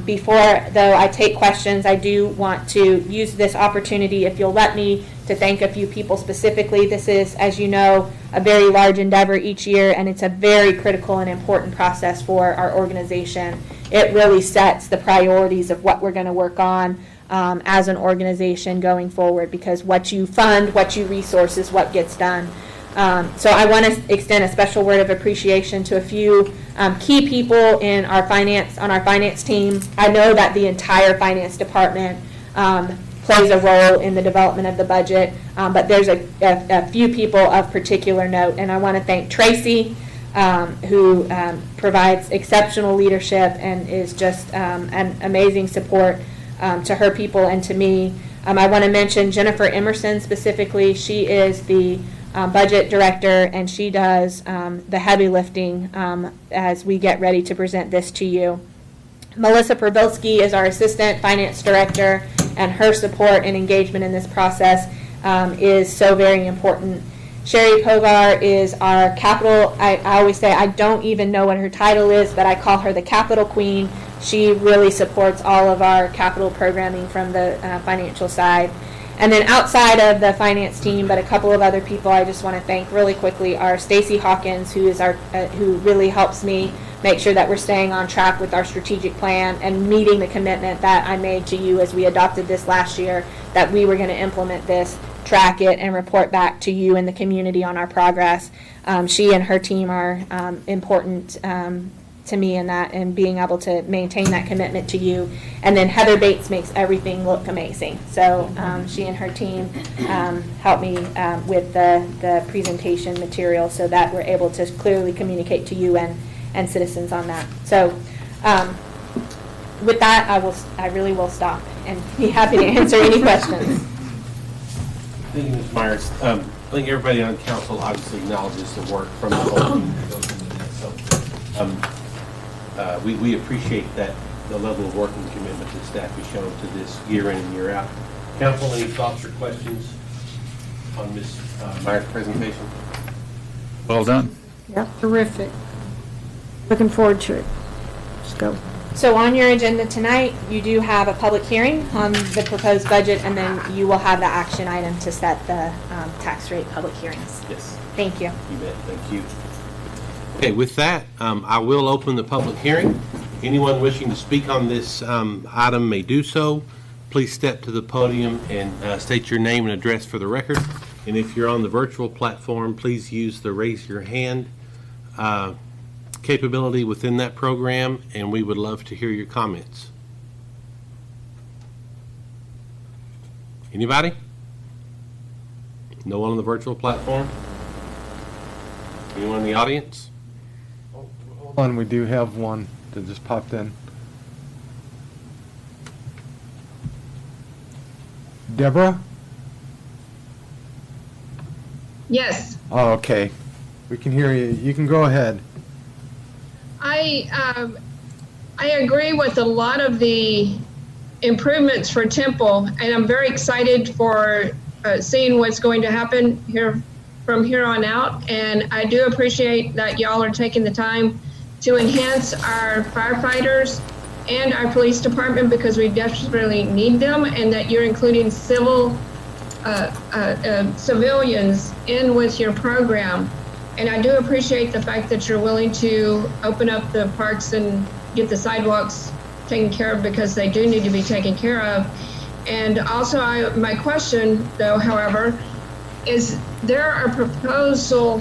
Before, though, I take questions, I do want to use this opportunity, if you'll let me, to thank a few people specifically. This is, as you know, a very large endeavor each year, and it's a very critical and important process for our organization. It really sets the priorities of what we're going to work on as an organization going forward, because what you fund, what you resource is what gets done. So I want to extend a special word of appreciation to a few key people on our finance team. I know that the entire finance department plays a role in the development of the budget, but there's a few people of particular note, and I want to thank Tracy, who provides exceptional leadership and is just an amazing support to her people and to me. I want to mention Jennifer Emerson specifically. She is the budget director, and she does the heavy lifting as we get ready to present this to you. Melissa Pravilsky is our assistant finance director, and her support and engagement in this process is so very important. Sherry Pogar is our capital, I always say I don't even know what her title is, but I call her the capital queen. She really supports all of our capital programming from the financial side. And then outside of the finance team, but a couple of other people I just want to thank really quickly are Stacy Hawkins, who is our who really helps me make sure that we're staying on track with our strategic plan and meeting the commitment that I made to you as we adopted this last year, that we were going to implement this, track it, and report back to you and the community on our progress. She and her team are important to me in that, and being able to maintain that commitment to you. And then Heather Bates makes everything look amazing. So she and her team help me with the presentation material so that we're able to clearly communicate to you and citizens on that. So with that, I really will stop and be happy to answer any questions. Thank you, Ms. Myers. I think everybody on council obviously acknowledges the work from the whole team that goes into this. So we appreciate that, the level of work and commitment that staff has shown to this year in and year out. Council, any thoughts or questions on Ms. Myers' presentation? Well done. Yep, terrific. Looking forward to it. Let's go. So on your agenda tonight, you do have a public hearing on the proposed budget, and then you will have the action item to set the tax rate public hearings. Yes. Thank you. You bet. Thank you. Okay, with that, I will open the public hearing. Anyone wishing to speak on this item may do so. Please step to the podium and state your name and address for the record. And if you're on the virtual platform, please use the raise your hand capability within that program, and we would love to hear your comments. Anybody? No one on the virtual platform? Anyone in the audience? Hold on, we do have one that just popped in. Deborah? Yes, Oh, okay. We can hear you. You can go ahead. I agree with a lot of the improvements for Temple, and I'm very excited for seeing what's going to happen here from here on out. And I do appreciate that y'all are taking the time to enhance our firefighters and our police department, because we desperately need them, and that you're including civilians in with your program. And I do appreciate the fact that you're willing to open up the parks and get the sidewalks taken care of, because they do need to be taken care of. And also, my question, though, however, is there a proposal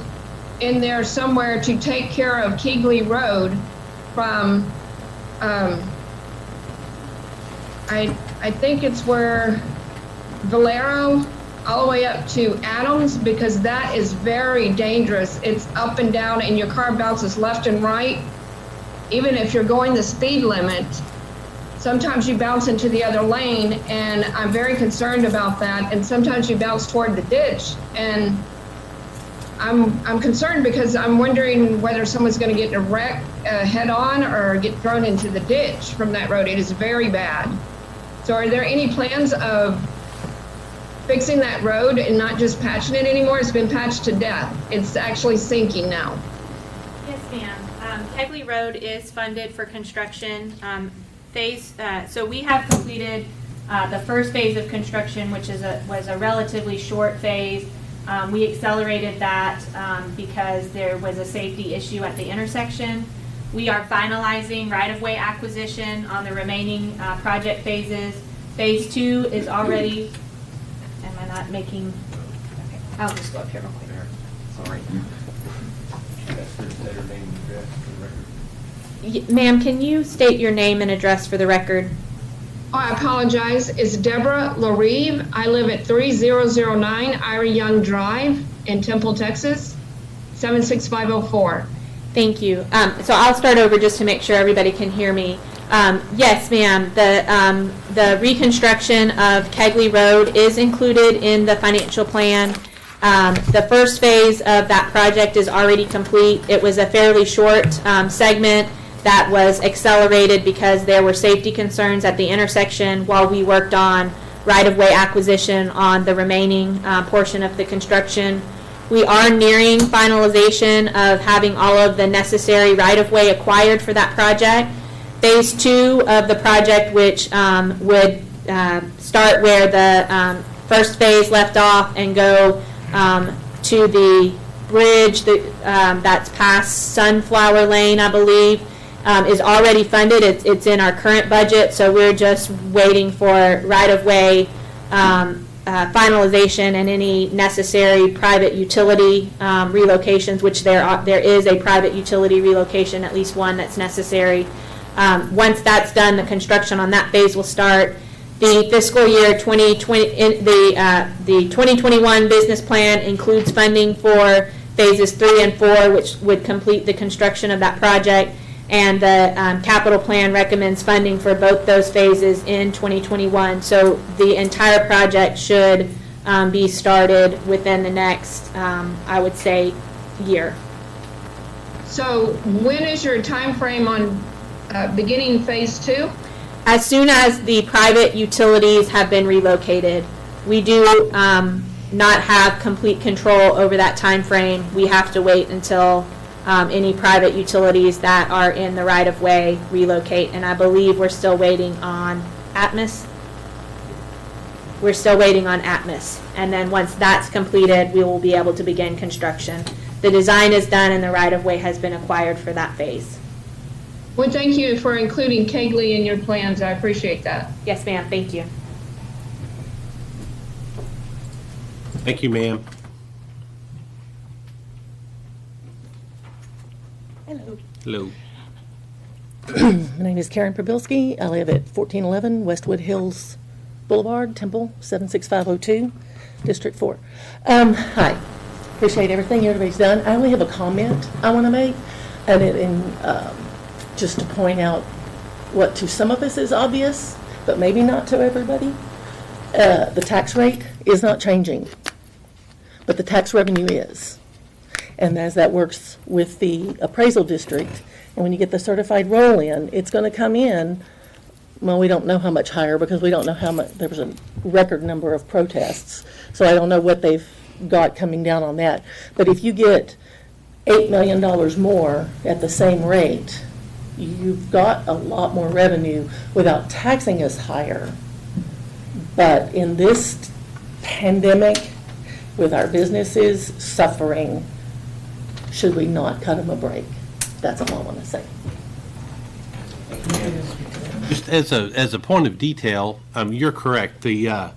in there somewhere to take care of Keegley Road from, I think it's where Valero all the way up to Adams, because that is very dangerous. It's up and down, and your car bounces left and right. Even if you're going the speed limit, sometimes you bounce into the other lane, and I'm very concerned about that. And sometimes you bounce toward the ditch, and I'm concerned because I'm wondering whether someone's going to get in a wreck head on or get thrown into the ditch from that road. It is very bad. So are there any plans of fixing that road and not just patching it anymore? It's been patched to death. It's actually sinking now. Yes, ma'am. Kegley Road is funded for construction. So we have completed the first phase of construction, which was a relatively short phase. We accelerated that because there was a safety issue at the intersection. We are finalizing right-of-way acquisition on the remaining project phases. Phase 2 is already, am I not making, okay, I'll just go up here real quick. Sorry. Ma'am, can you state your name and address for the record? Oh, I apologize. It's Deborah LaRive. I live at 3009 Ira Young Drive in Temple, Texas, 76504. Thank you. So I'll start over just to make sure everybody can hear me. Yes, ma'am. The reconstruction of Kegley Road is included in the financial plan. The first phase of that project is already complete. It was a fairly short segment that was accelerated because there were safety concerns at the intersection while we worked on right-of-way acquisition on the remaining portion of the construction. We are nearing finalization of having all of the necessary right-of-way acquired for that project. Phase 2 of the project, which would start where the first phase left off and go to the bridge that's past Sunflower Lane, I believe, is already funded. It's in our current budget, so we're just waiting for right-of-way finalization and any necessary private utility relocations, which there is a private utility relocation, at least one that's necessary. Once that's done, the construction on that phase will start. The fiscal year 2020, the 2021 business plan includes funding for phases 3 and 4, which would complete the construction of that project. And the capital plan recommends funding for both those phases in 2021. So the entire project should be started within the next, I would say, year. So when is your time frame on beginning phase 2? As soon as the private utilities have been relocated. We do not have complete control over that time frame. We have to wait until any private utilities that are in the right-of-way relocate, and I believe we're still waiting on Atmos. We're still waiting on Atmos, and then once that's completed, we will be able to begin construction. The design is done and the right-of-way has been acquired for that phase. Well, thank you for including Kegley in your plans. I appreciate that. Yes, ma'am, thank you. Thank you, ma'am. Hello. Hello. My name is Karen Probilski. I live at 1411 Westwood Hills Boulevard, Temple, 76502, District 4. Hi. Appreciate everything everybody's done. I only have a comment I want to make, and just to point out what to some of us is obvious, but maybe not to everybody. The tax rate is not changing, but the tax revenue is. And as that works with the appraisal district, and when you get the certified roll-in, it's going to come in, well, we don't know how much higher because we don't know how much, there was a record number of protests. So I don't know what they've got coming down on that. But if you get $8 million more at the same rate, you've got a lot more revenue without taxing us higher. But in this pandemic, with our businesses suffering, should we not cut them a break? That's all I want to say. Just as a point of detail, you're correct. The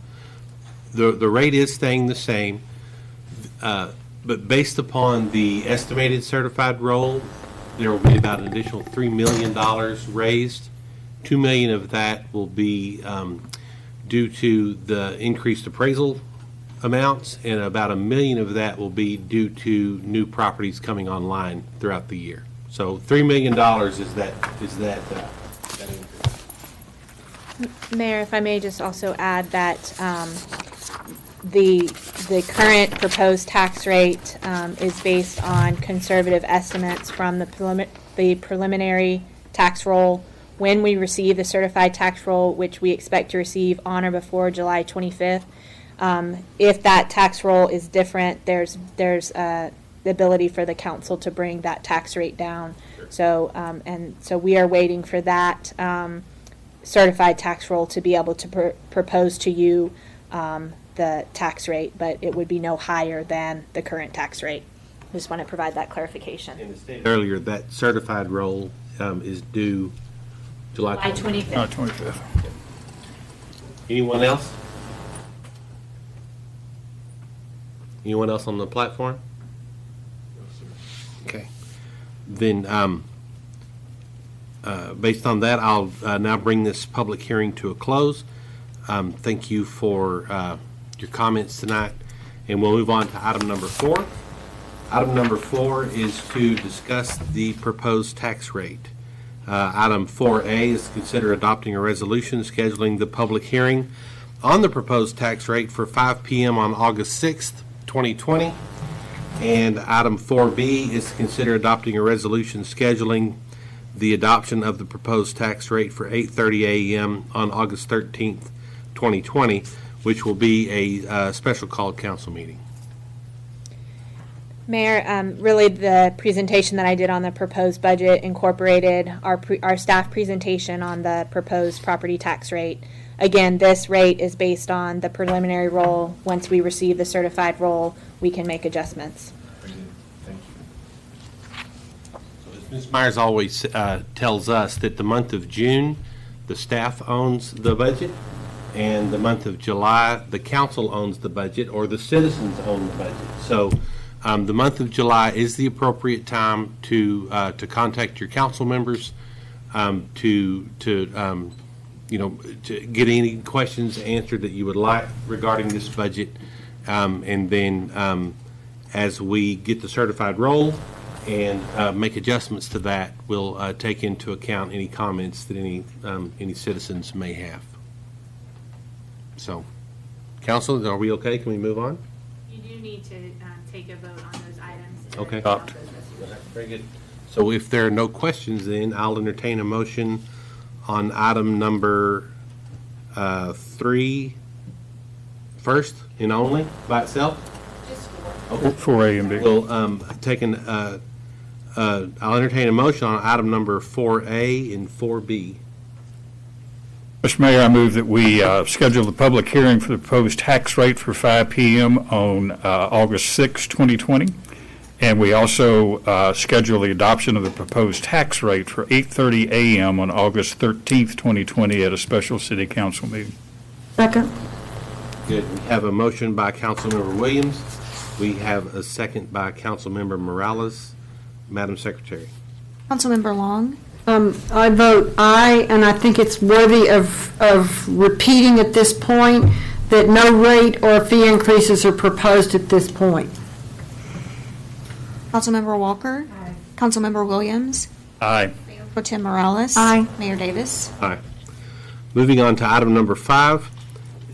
rate is staying the same, but based upon the estimated certified roll, there will be about an additional $3 million raised. $2 million of that will be due to the increased appraisal amounts, and about $1 million of that will be due to new properties coming online throughout the year. So $3 million is that increase. Mayor, if I may just also add that the current proposed tax rate is based on conservative estimates from the preliminary tax roll. When we receive the certified tax roll, which we expect to receive on or before July 25th, if that tax roll is different, there's the ability for the council to bring that tax rate down. So so we are waiting for that certified tax roll to be able to propose to you the tax rate, but it would be no higher than the current tax rate. Just want to provide that clarification. And as stated earlier, that certified roll is due July 25th. Oh, 25th. Anyone else? Anyone else on the platform? Okay. Then, based on that, I'll now bring this public hearing to a close. Thank you for your comments tonight, and we'll move on to item number 4. Item number 4 is to discuss the proposed tax rate. Item 4A is to consider adopting a resolution scheduling the public hearing on the proposed tax rate for 5 p.m. on August 6th, 2020. And item 4B is to consider adopting a resolution scheduling the adoption of the proposed tax rate for 8:30 a.m. on August 13th, 2020, which will be a special called council meeting. Mayor, really the presentation that I did on the proposed budget incorporated our staff presentation on the proposed property tax rate. Again, this rate is based on the preliminary roll. Once we receive the certified roll, we can make adjustments. Thank you. So as Ms. Myers always tells us that the month of June, the staff owns the budget, and the month of July, the council owns the budget, or the citizens own the budget. So the month of July is the appropriate time to contact your council members, to get any questions answered that you would like regarding this budget. And then as we get the certified roll and make adjustments to that, we'll take into account any comments that any citizens may have. So, council, are we okay? Can we move on? You do need to take a vote on those items. Okay. Adopt. Very good. So if there are no questions, then I'll entertain a motion on item number 3 first and only by itself. Okay. 4A and B. We'll I'll entertain a motion on item number 4A and 4B. Mr. Mayor, I move that we schedule the public hearing for the proposed tax rate for 5 p.m. on August 6, 2020. And we also schedule the adoption of the proposed tax rate for 8:30 a.m. on August 13th, 2020 at a special city council meeting. Second. Good. We have a motion by Councilmember Williams. We have a second by Councilmember Morales. Madam Secretary. Councilmember Long? I vote aye, and I think it's worthy of repeating at this point that no rate or fee increases are proposed at this point. Councilmember Walker? Aye. Councilmember Williams? Aye. Mayor Pro Tem Morales? Aye. Mayor Davis? Aye. Moving on to item number 5.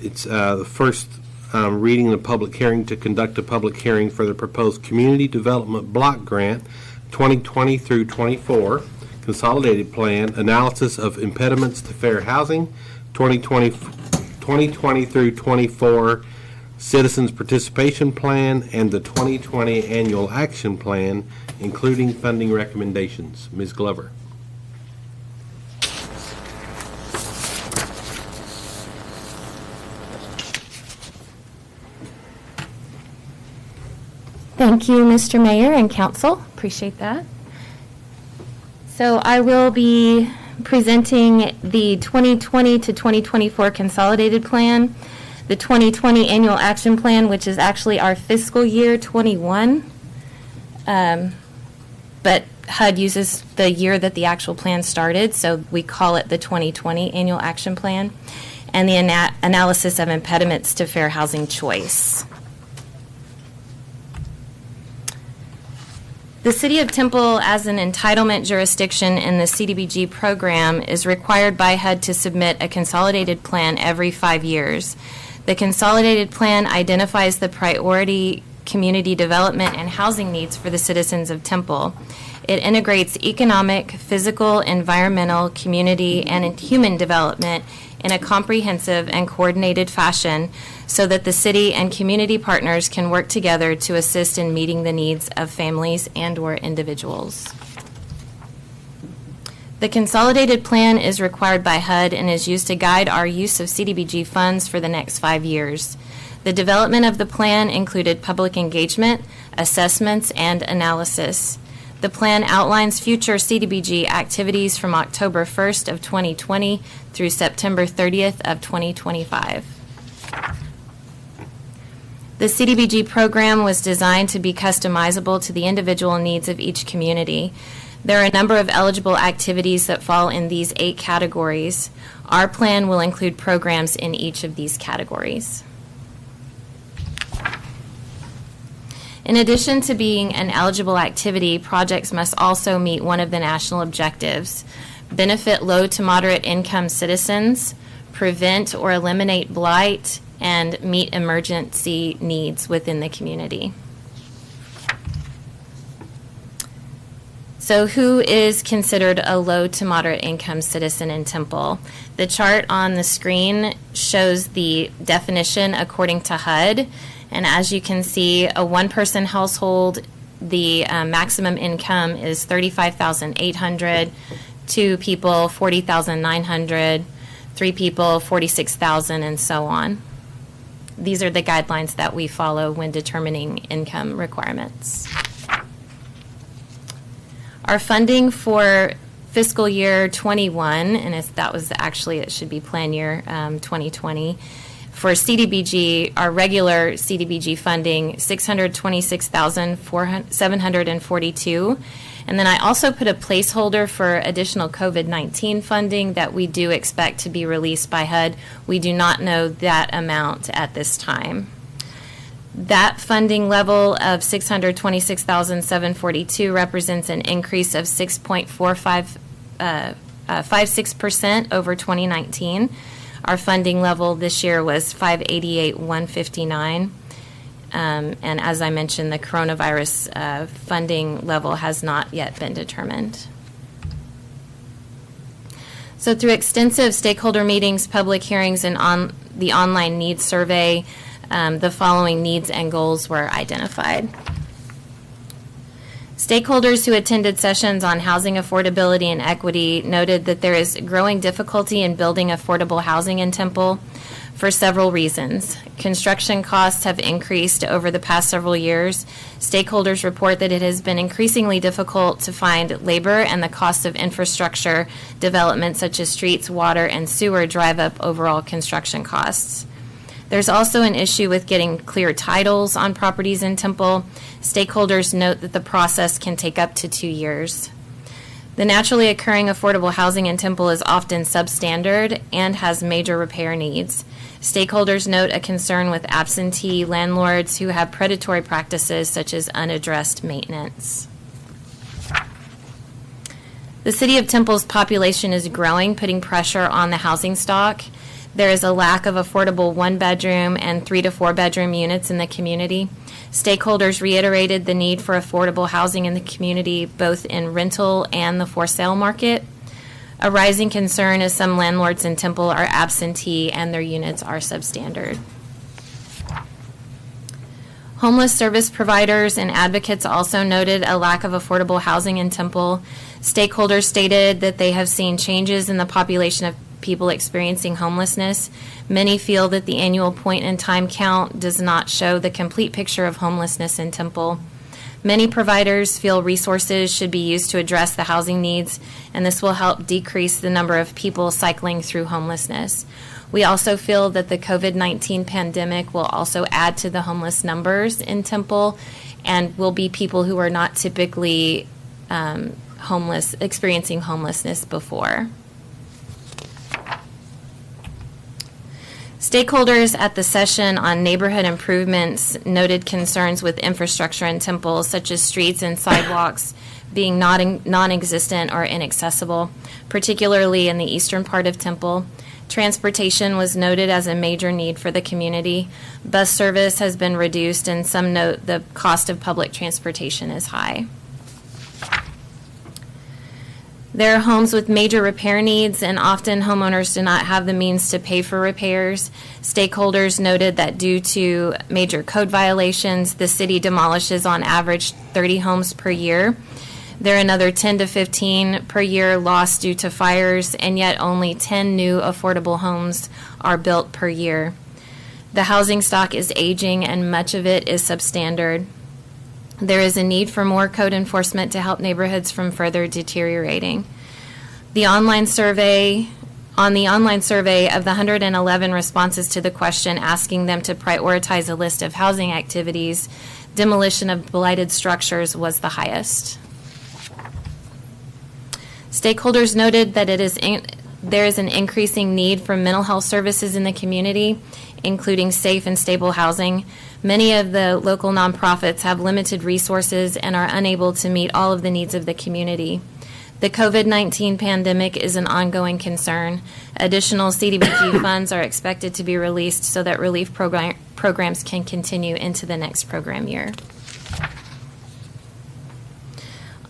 It's the first reading of the public hearing to conduct a public hearing for the proposed Community Development Block Grant 2020 through 24. Consolidated Plan, Analysis of Impediments to Fair Housing, 2020 through 24, Citizens Participation Plan, and the 2020 Annual Action Plan, including funding recommendations. Ms. Glover. Thank you, Mr. Mayor and Council. Appreciate that. So I will be presenting the 2020 to 2024 Consolidated Plan, the 2020 Annual Action Plan, which is actually our fiscal year 21, but HUD uses the year that the actual plan started, so we call it the 2020 Annual Action Plan, and the analysis of impediments to fair housing choice. The City of Temple, as an entitlement jurisdiction in the CDBG program, is required by HUD to submit a consolidated plan every 5 years. The consolidated plan identifies the priority community development and housing needs for the citizens of Temple. It integrates economic, physical, environmental, community, and human development in a comprehensive and coordinated fashion so that the city and community partners can work together to assist in meeting the needs of families and/or individuals. The consolidated plan is required by HUD and is used to guide our use of CDBG funds for the next 5 years. The development of the plan included public engagement, assessments, and analysis. The plan outlines future CDBG activities from October 1st of 2020 through September 30th of 2025. The CDBG program was designed to be customizable to the individual needs of each community. There are a number of eligible activities that fall in these 8 categories. Our plan will include programs in each of these categories. In addition to being an eligible activity, projects must also meet one of the national objectives: benefit low to moderate income citizens, prevent or eliminate blight, and meet emergency needs within the community. So who is considered a low to moderate income citizen in Temple? The chart on the screen shows the definition according to HUD. And as you can see, a one-person household the maximum income is $35,800, 2 people $40,900, 3 people $46,000, and so on. These are the guidelines that we follow when determining income requirements. Our funding for fiscal year 21, and it should be plan year 2020, for CDBG, our regular CDBG funding, $626,742. And then I also put a placeholder for additional COVID-19 funding that we do expect to be released by HUD. We do not know that amount at this time. That funding level of $626,742 represents an increase of 6.56% over 2019. Our funding level this year was $588,159. And as I mentioned, the coronavirus funding level has not yet been determined. So through extensive stakeholder meetings, public hearings, and on the online needs survey, the following needs and goals were identified. Stakeholders who attended sessions on housing affordability and equity noted that there is growing difficulty in building affordable housing in Temple for several reasons. Construction costs have increased over the past several years. Stakeholders report that it has been increasingly difficult to find labor, and the cost of infrastructure development such as streets, water, and sewer drive up overall construction costs. There's also an issue with getting clear titles on properties in Temple. Stakeholders note that the process can take up to 2 years. The naturally occurring affordable housing in Temple is often substandard and has major repair needs. Stakeholders note a concern with absentee landlords who have predatory practices such as unaddressed maintenance. The City of Temple's population is growing, putting pressure on the housing stock. There is a lack of affordable 1-bedroom and 3 to 4-bedroom units in the community. Stakeholders reiterated the need for affordable housing in the community, both in rental and the for-sale market. A rising concern is some landlords in Temple are absentee and their units are substandard. Homeless service providers and advocates also noted a lack of affordable housing in Temple. Stakeholders stated that they have seen changes in the population of people experiencing homelessness. Many feel that the annual point-in-time count does not show the complete picture of homelessness in Temple. Many providers feel resources should be used to address the housing needs, and this will help decrease the number of people cycling through homelessness. We also feel that the COVID-19 pandemic will also add to the homeless numbers in Temple, and will be people who are not typically experiencing homelessness before. Stakeholders at the session on neighborhood improvements noted concerns with infrastructure in Temple, such as streets and sidewalks being non-existent or inaccessible, particularly in the eastern part of Temple. Transportation was noted as a major need for the community. Bus service has been reduced, and some note the cost of public transportation is high. There are homes with major repair needs, and often homeowners do not have the means to pay for repairs. Stakeholders noted that due to major code violations, the city demolishes on average 30 homes per year. There are another 10 to 15 per year lost due to fires, and yet only 10 new affordable homes are built per year. The housing stock is aging, and much of it is substandard. There is a need for more code enforcement to help neighborhoods from further deteriorating. On the online survey of the 111 responses to the question asking them to prioritize a list of housing activities, demolition of blighted structures was the highest. Stakeholders noted that there is an increasing need for mental health services in the community, including safe and stable housing. Many of the local nonprofits have limited resources and are unable to meet all of the needs of the community. The COVID-19 pandemic is an ongoing concern. Additional CDBG funds are expected to be released so that relief programs can continue into the next program year.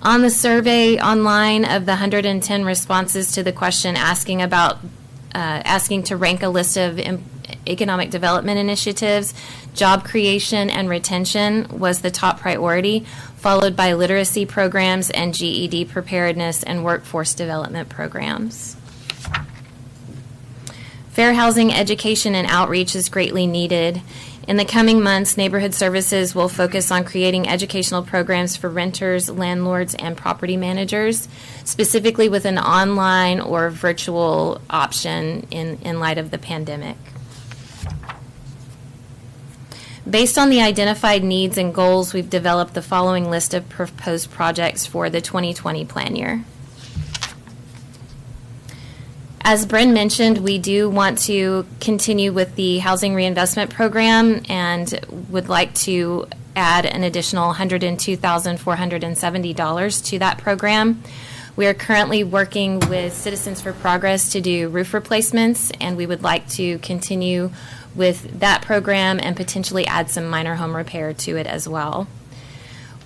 On the survey online of the 110 responses to the question asking to rank a list of economic development initiatives, Job creation and retention was the top priority, followed by literacy programs and GED preparedness and workforce development programs. Fair housing education and outreach is greatly needed. In the coming months, Neighborhood Services will focus on creating educational programs for renters, landlords, and property managers, specifically with an online or virtual option in light of the pandemic. Based on the identified needs and goals, we've developed the following list of proposed projects for the 2020 plan year. As Bryn mentioned, we do want to continue with the housing reinvestment program and would like to add an additional $102,470 to that program. We are currently working with Citizens for Progress to do roof replacements, and we would like to continue with that program and potentially add some minor home repair to it as well.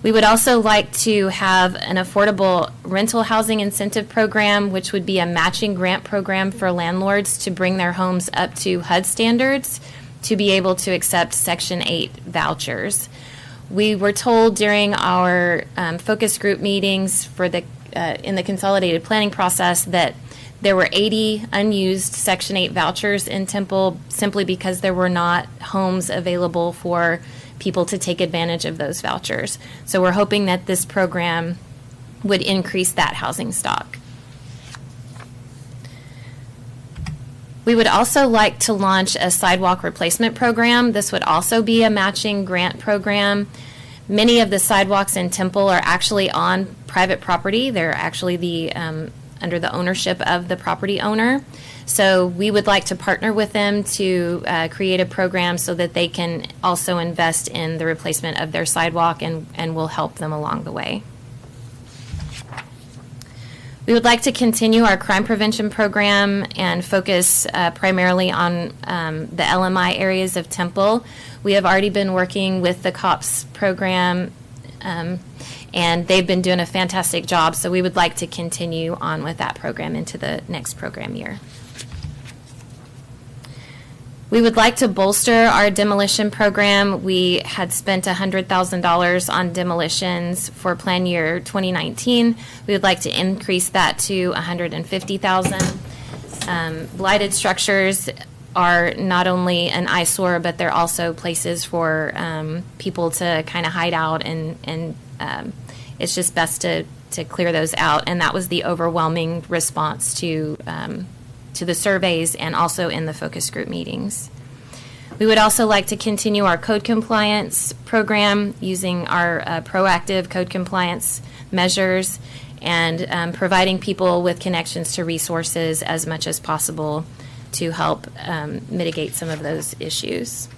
We would also like to have an affordable rental housing incentive program, which would be a matching grant program for landlords to bring their homes up to HUD standards to be able to accept Section 8 vouchers. We were told during our focus group meetings for the in the consolidated planning process that there were 80 unused Section 8 vouchers in Temple simply because there were not homes available for people to take advantage of those vouchers. So we're hoping that this program would increase that housing stock. We would also like to launch a sidewalk replacement program. This would also be a matching grant program. Many of the sidewalks in Temple are actually on private property. They're actually under the ownership of the property owner. So we would like to partner with them to create a program so that they can also invest in the replacement of their sidewalk and will help them along the way. We would like to continue our crime prevention program and focus primarily on the LMI areas of Temple. We have already been working with the COPS program and they've been doing a fantastic job, so we would like to continue on with that program into the next program year. We would like to bolster our demolition program. We had spent $100,000 on demolitions for plan year 2019. We would like to increase that to $150,000. Blighted structures are not only an eyesore, but they're also places for people to kind of hide out, and it's just best to clear those out. And that was the overwhelming response to the surveys and also in the focus group meetings. We would also like to continue our code compliance program using our proactive code compliance measures and providing people with connections to resources as much as possible to help mitigate some of those issues.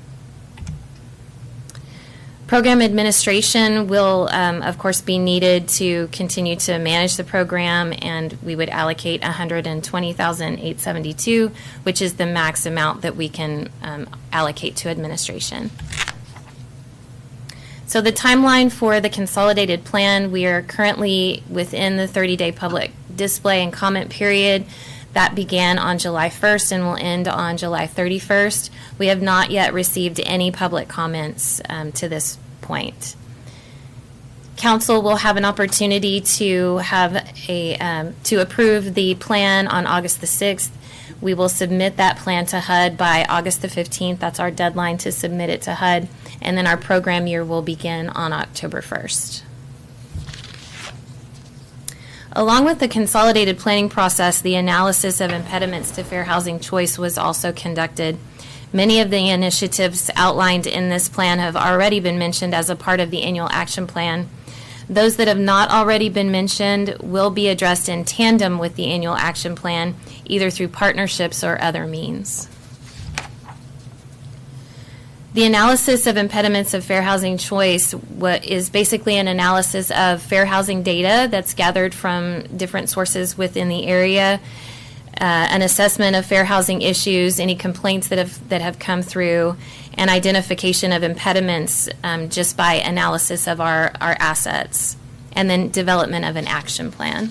Program administration will, of course, be needed to continue to manage the program, and we would allocate $120,872, which is the max amount that we can allocate to administration. So the timeline for the consolidated plan, we are currently within the 30-day public display and comment period. That began on July 1st and will end on July 31st. We have not yet received any public comments to this point. Council will have an opportunity to have to approve the plan on August the 6th. We will submit that plan to HUD by August the 15th. That's our deadline to submit it to HUD. And then our program year will begin on October 1st. Along with the consolidated planning process, the analysis of impediments to fair housing choice was also conducted. Many of the initiatives outlined in this plan have already been mentioned as a part of the annual action plan. Those that have not already been mentioned will be addressed in tandem with the annual action plan, either through partnerships or other means. The analysis of impediments of fair housing choice is basically an analysis of fair housing data that's gathered from different sources within the area, an assessment of fair housing issues, any complaints that have come through, and identification of impediments just by analysis of our assets, and then development of an action plan.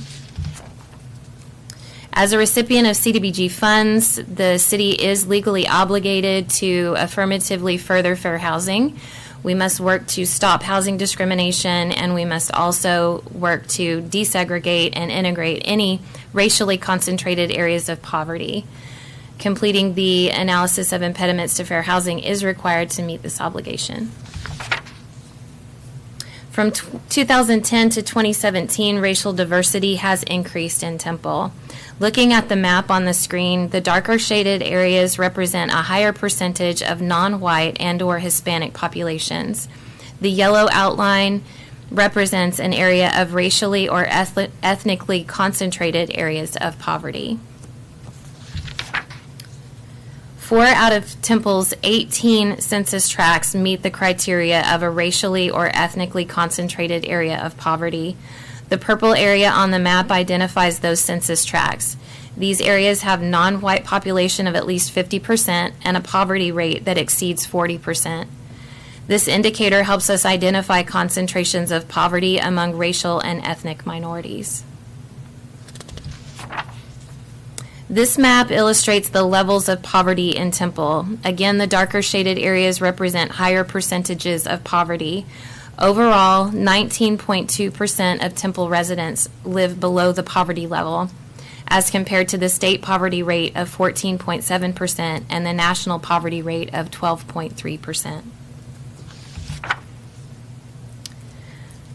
As a recipient of CDBG funds, the city is legally obligated to affirmatively further fair housing. We must work to stop housing discrimination, and we must also work to desegregate and integrate any racially concentrated areas of poverty. Completing the analysis of impediments to fair housing is required to meet this obligation. From 2010 to 2017, racial diversity has increased in Temple. Looking at the map on the screen, the darker shaded areas represent a higher percentage of non-white and/or Hispanic populations. The yellow outline represents an area of racially or ethnically concentrated areas of poverty. 4 out of Temple's 18 census tracts meet the criteria of a racially or ethnically concentrated area of poverty. The purple area on the map identifies those census tracts. These areas have non-white population of at least 50% and a poverty rate that exceeds 40%. This indicator helps us identify concentrations of poverty among racial and ethnic minorities. This map illustrates the levels of poverty in Temple. Again, the darker shaded areas represent higher percentages of poverty. Overall, 19.2% of Temple residents live below the poverty level, as compared to the state poverty rate of 14.7% and the national poverty rate of 12.3%.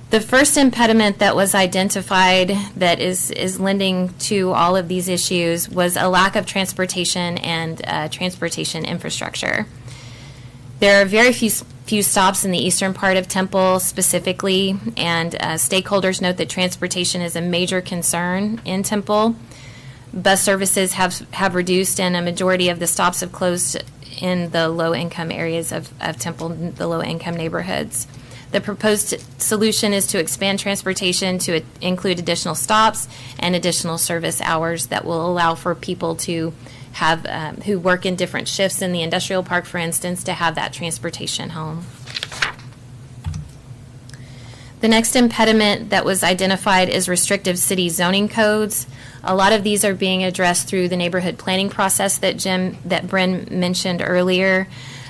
The first impediment that was identified that is lending to all of these issues was a lack of transportation and transportation infrastructure. There are very few stops in the eastern part of Temple specifically, and stakeholders note that transportation is a major concern in Temple. Bus services have reduced, and a majority of the stops have closed in the low-income areas of Temple, the low-income neighborhoods. The proposed solution is to expand transportation to include additional stops and additional service hours that will allow for people to have, who work in different shifts in the industrial park, for instance, to have that transportation home. The next impediment that was identified is restrictive city zoning codes. A lot of these are being addressed through the neighborhood planning process that Bren mentioned earlier.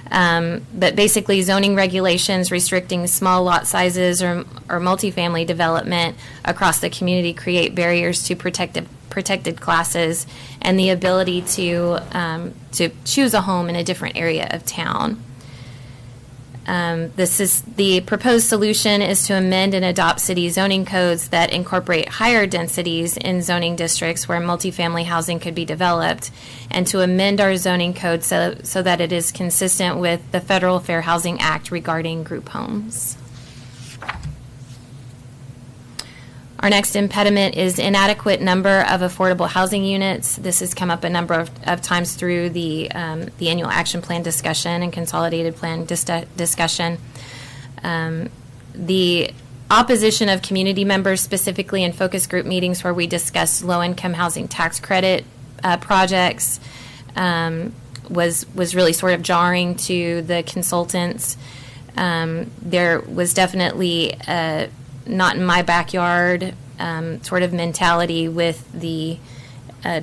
But basically zoning regulations restricting small lot sizes or multifamily development across the community create barriers to protected classes and the ability to choose a home in a different area of town. The proposed solution is to amend and adopt city zoning codes that incorporate higher densities in zoning districts where multifamily housing could be developed, and to amend our zoning code so that it is consistent with the Federal Fair Housing Act regarding group homes. Our next impediment is inadequate number of affordable housing units. This has come up a number of times through the annual action plan discussion and consolidated plan discussion. The opposition of community members, specifically in focus group meetings where we discussed low-income housing tax credit projects, was really sort of jarring to the consultants. There was definitely not in my backyard sort of mentality with the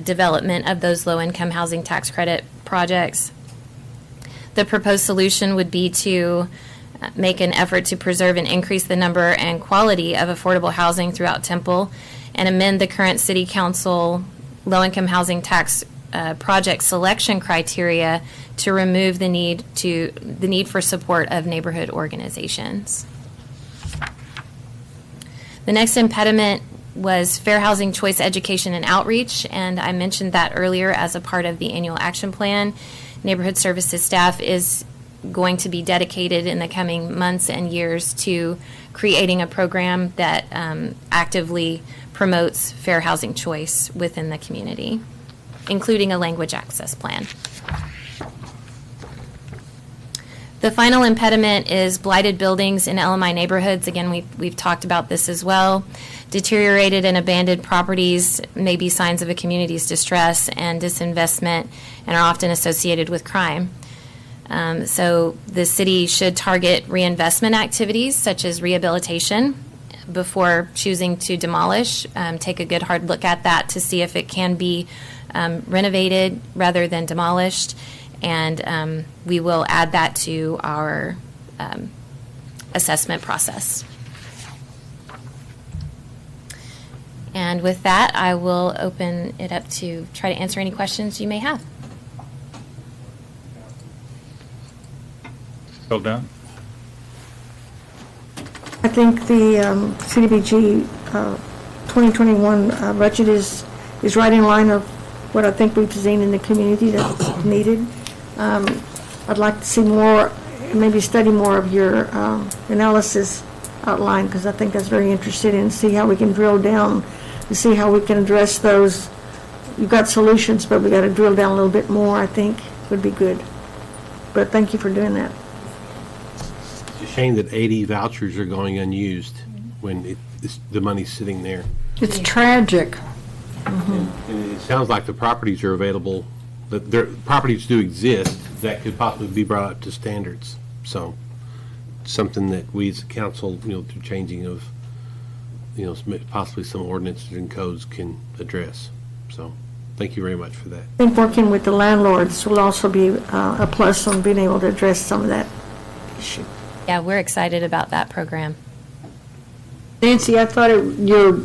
development of those low-income housing tax credit projects. The proposed solution would be to make an effort to preserve and increase the number and quality of affordable housing throughout Temple and amend the current City Council low-income housing tax project selection criteria to remove the need for support of neighborhood organizations. The next impediment was fair housing choice education and outreach, and I mentioned that earlier as a part of the annual action plan. Neighborhood services staff is going to be dedicated in the coming months and years to creating a program that actively promotes fair housing choice within the community, including a language access plan. The final impediment is blighted buildings in LMI neighborhoods. Again, we've talked about this as well. Deteriorated and abandoned properties may be signs of a community's distress and disinvestment and are often associated with crime. So the city should target reinvestment activities such as rehabilitation before choosing to demolish. Take a good hard look at that to see if it can be renovated rather than demolished. And we will add that to our assessment process. And with that, I will open it up to try to answer any questions you may have. Bill Dunn? I think the CDBG 2021 budget is right in line of what I think we've seen in the community that's needed. I'd like to see more, maybe study more of your analysis outline, because I think that's very interesting, and see how we can drill down to see how we can address those. You've got solutions, but we got to drill down a little bit more, I think would be good. But thank you for doing that. It's a shame that 80 vouchers are going unused when the money's sitting there. It's tragic. And it sounds like the properties are available, that their properties do exist that could possibly be brought up to standards. So something that we as a council, through changing of, possibly some ordinances and codes can address. So thank you very much for that. I think working with the landlords will also be a plus on being able to address some of that issue. Yeah, we're excited about that program. Nancy, I thought your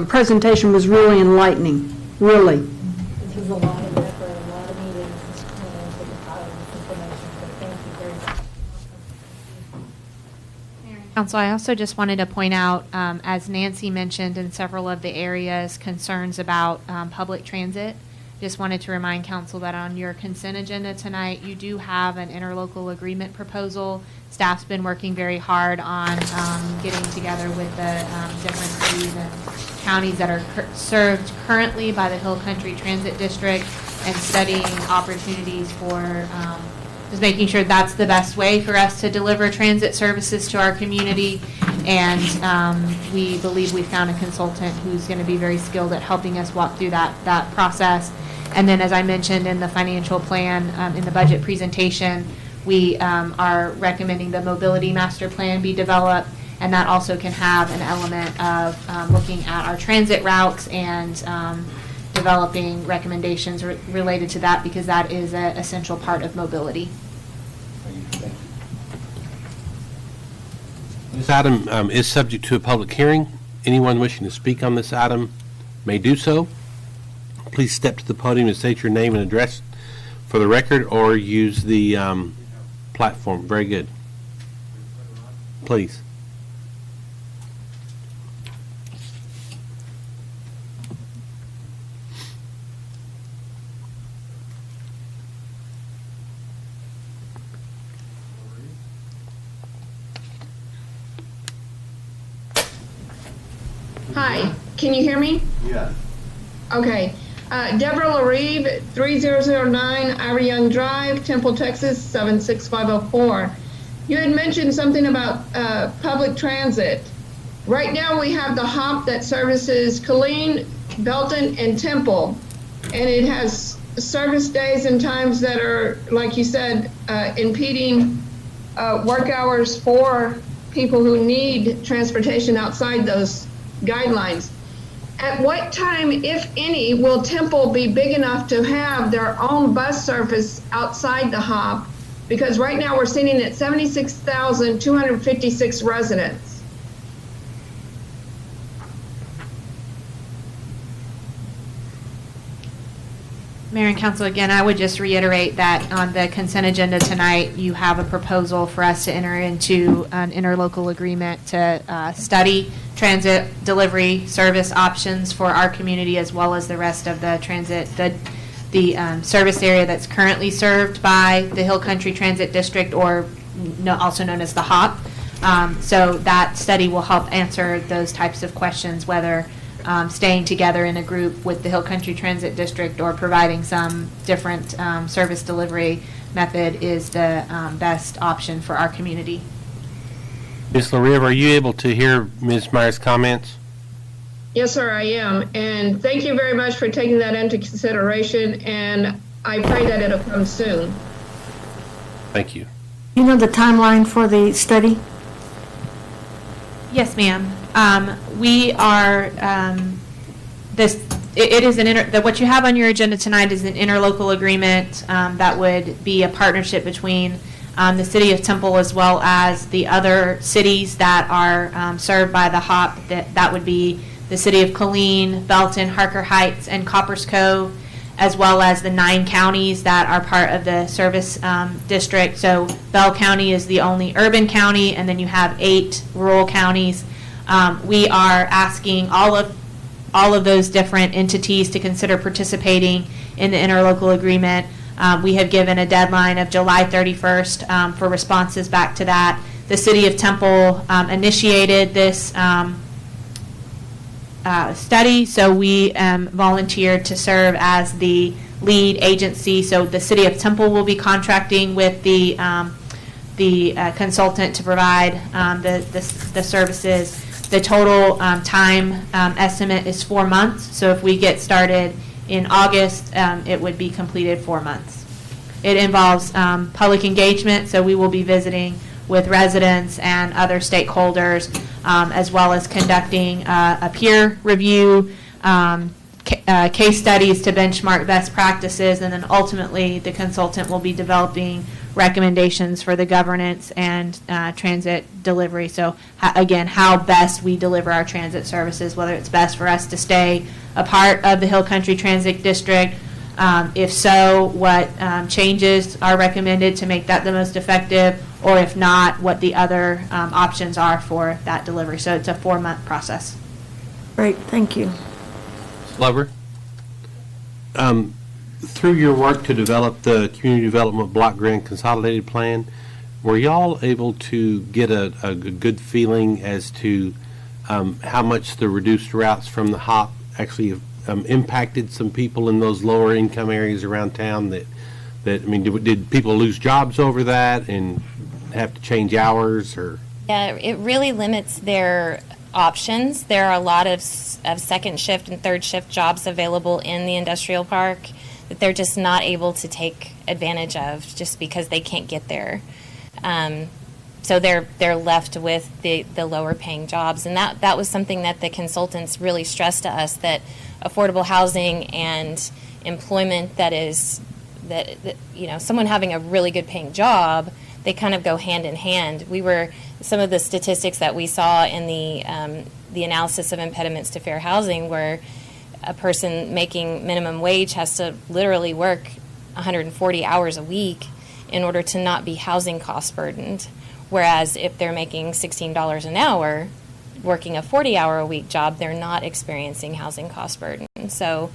presentation was really enlightening, really. This was a lot of effort, a lot of meetings, to compile this information, so thank you very much. Council, I also just wanted to point out, as Nancy mentioned in several of the areas, concerns about public transit. Just wanted to remind council that on your consent agenda tonight, you do have an interlocal agreement proposal. Staff's been working very hard on getting together with the different cities and counties that are served currently by the Hill Country Transit District, and studying opportunities for just making sure that's the best way for us to deliver transit services to our community. And we believe we found a consultant who's going to be very skilled at helping us walk through that process. And then, as I mentioned in the financial plan, in the budget presentation, we are recommending the mobility master plan be developed, and that also can have an element of looking at our transit routes and developing recommendations related to that, because that is an essential part of mobility. This item is subject to a public hearing. Anyone wishing to speak on this item may do so. Please step to the podium and state your name and address for the record, or use the platform. Very good. Please. Hi, can you hear me? Yeah. Okay. Deborah LaRive, 3009 Ira Young Drive, Temple, Texas, 76504. You had mentioned something about public transit. Right now we have the HOP that services Killeen, Belton, and Temple. And it has service days and times that are, like you said, impeding work hours for people who need transportation outside those guidelines. At what time, if any, will Temple be big enough to have their own bus service outside the HOP? Because right now we're sitting at 76,256 residents. Mayor and Council, again, I would just reiterate that on the consent agenda tonight, you have a proposal for us to enter into an interlocal agreement to study transit delivery service options for our community, as well as the rest of the transit, the service area that's currently served by the Hill Country Transit District, or also known as the HOP. So that study will help answer those types of questions, whether staying together in a group with the Hill Country Transit District or providing some different service delivery method is the best option for our community. Ms. LaRive, are you able to hear Ms. Meyer's comments? Yes, sir, I am. And thank you very much for taking that into consideration. And I pray that it'll come soon. Thank you. You know the timeline for the study? Yes, ma'am. We are, it is what you have on your agenda tonight is an interlocal agreement that would be a partnership between the city of Temple as well as the other cities that are served by the HOP. That would be the city of Colleen, Belton, Harker Heights, and Coppers Cove, as well as the 9 counties that are part of the service district. So Bell County is the only urban county, and then you have 8 rural counties. We are asking all of those different entities to consider participating in the interlocal agreement. We have given a deadline of July 31st for responses back to that. The city of Temple initiated this study, so we volunteered to serve as the lead agency. So the city of Temple will be contracting with the consultant to provide the services. The total time estimate is 4 months. So if we get started in August, it would be completed 4 months. It involves public engagement, so we will be visiting with residents and other stakeholders, as well as conducting a peer review, case studies to benchmark best practices, and then ultimately the consultant will be developing recommendations for the governance and transit delivery. So again, how best we deliver our transit services, whether it's best for us to stay a part of the Hill Country Transit District. If so, what changes are recommended to make that the most effective, or if not, what the other options are for that delivery. So it's a 4-month process. Great, thank you. Glover? Through your work to develop the Community Development Block Grant Consolidated Plan, were y'all able to get a good feeling as to how much the reduced routes from the HOP actually have impacted some people in those lower income areas around town? Did people lose jobs over that and have to change hours, or? Yeah, it really limits their options. There are a lot of second shift and third shift jobs available in the industrial park that they're just not able to take advantage of just because they can't get there. So they're left with the lower paying jobs, and that was something that the consultants really stressed to us, that affordable housing and employment that someone having a really good paying job, they kind of go hand in hand. Some of the statistics that we saw in the analysis of impediments to fair housing, where a person making minimum wage has to literally work 140 hours a week in order to not be housing cost burdened. Whereas if they're making $16 an hour, working a 40-hour-a-week job, they're not experiencing housing cost burden. So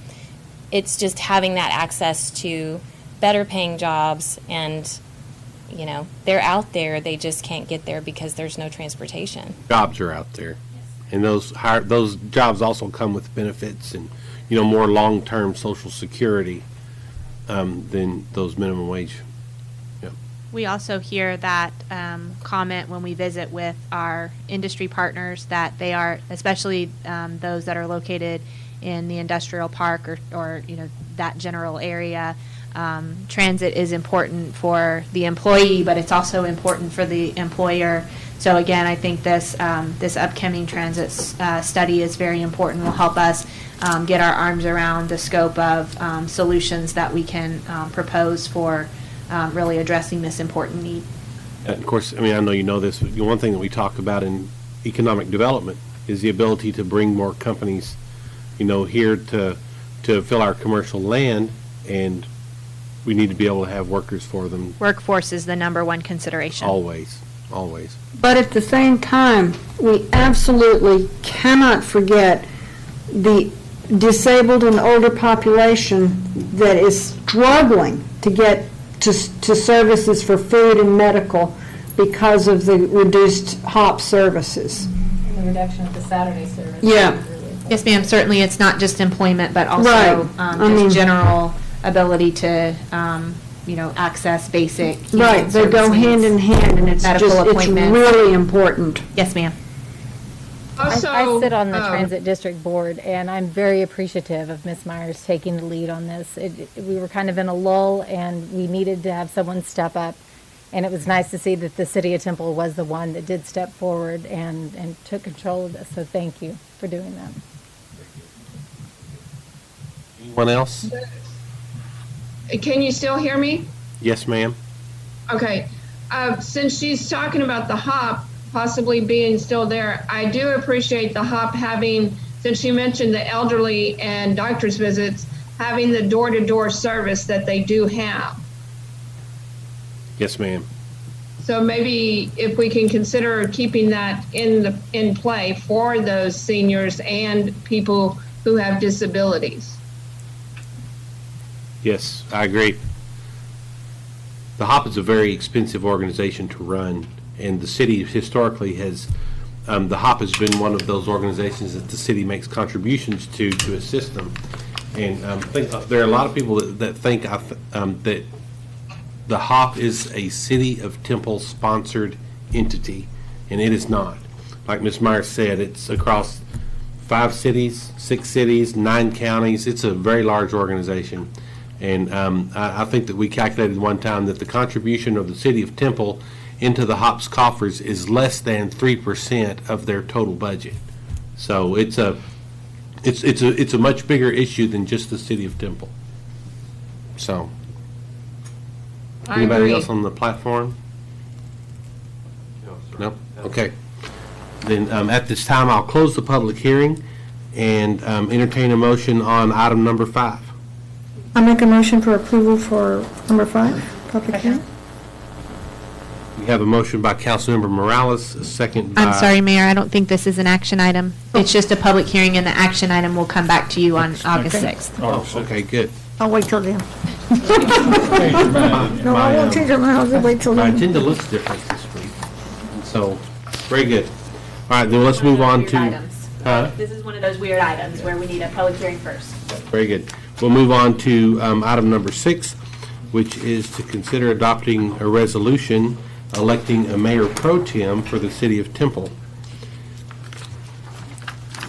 it's just having that access to better paying jobs, and they're out there, they just can't get there because there's no transportation. Jobs are out there. And those jobs also come with benefits and, more long-term Social Security than those minimum wage. Yeah. We also hear that comment when we visit with our industry partners, that they are, especially those that are located in the industrial park or that general area. Transit is important for the employee, but it's also important for the employer. So again, I think this upcoming transit study is very important. Will help us get our arms around the scope of solutions that we can propose for really addressing this important need. And of course, I know you know this, but one thing that we talk about in economic development is the ability to bring more companies, here to fill our commercial land, and we need to be able to have workers for them. Workforce is the #1 consideration. Always. But at the same time, we absolutely cannot forget the disabled and older population that is struggling to get to services for food and medical because of the reduced HOP services. And the reduction of the Saturday service. Yeah. Yes, ma'am. Certainly, it's not just employment, but also Right. general ability to, access basic human Right, they go service hand needs. in hand, and it's Medical appointments. really important. Yes, ma'am. Also, I sit on the Transit District Board, and I'm very appreciative of Ms. Myers taking the lead on this. We were kind of in a lull, and we needed to have someone step up And it was nice to see that the city of Temple was the one that did step forward and took control of this. So thank you for doing that. Anyone else? Can you still hear me? Yes, ma'am. Okay. Since she's talking about the HOP possibly being still there, I do appreciate the HOP having, since she mentioned the elderly and doctor's visits, having the door-to-door service that they do have. Yes, ma'am. So maybe if we can consider keeping that in play for those seniors and people who have disabilities. Yes, I agree. The HOP is a very expensive organization to run, and the city historically has, the HOP has been one of those organizations that the city makes contributions to assist them. And there are a lot of people that think that the HOP is a City of Temple sponsored entity, and it is not. Like Ms. Myers said, it's across 5 cities, 6 cities, 9 counties. It's a very large organization. And I think that we calculated one time that the contribution of the City of Temple into the HOP's coffers is less than 3% of their total budget. So it's a much bigger issue than just the City of Temple. So, I anybody agree. else on the platform? No? Okay. Then at this time, I'll close the public hearing and entertain a motion on item number 5. I make a motion for approval for number 5, public hearing. We have a motion by Councilmember Morales, a second by... I'm sorry, Mayor, I don't think this is an action item. It's just a public hearing, and the action item will come back to you on August 6th. Oh, okay, good. I'll wait till then. No, I won't change my house, I'll wait till My then. agenda looks different this week, and so, very good. All right, then let's move on to... Huh? This is one of those weird items where we need a public hearing first. Very good. We'll move on to item number 6, which is to consider adopting a resolution electing a mayor pro tem for the city of Temple.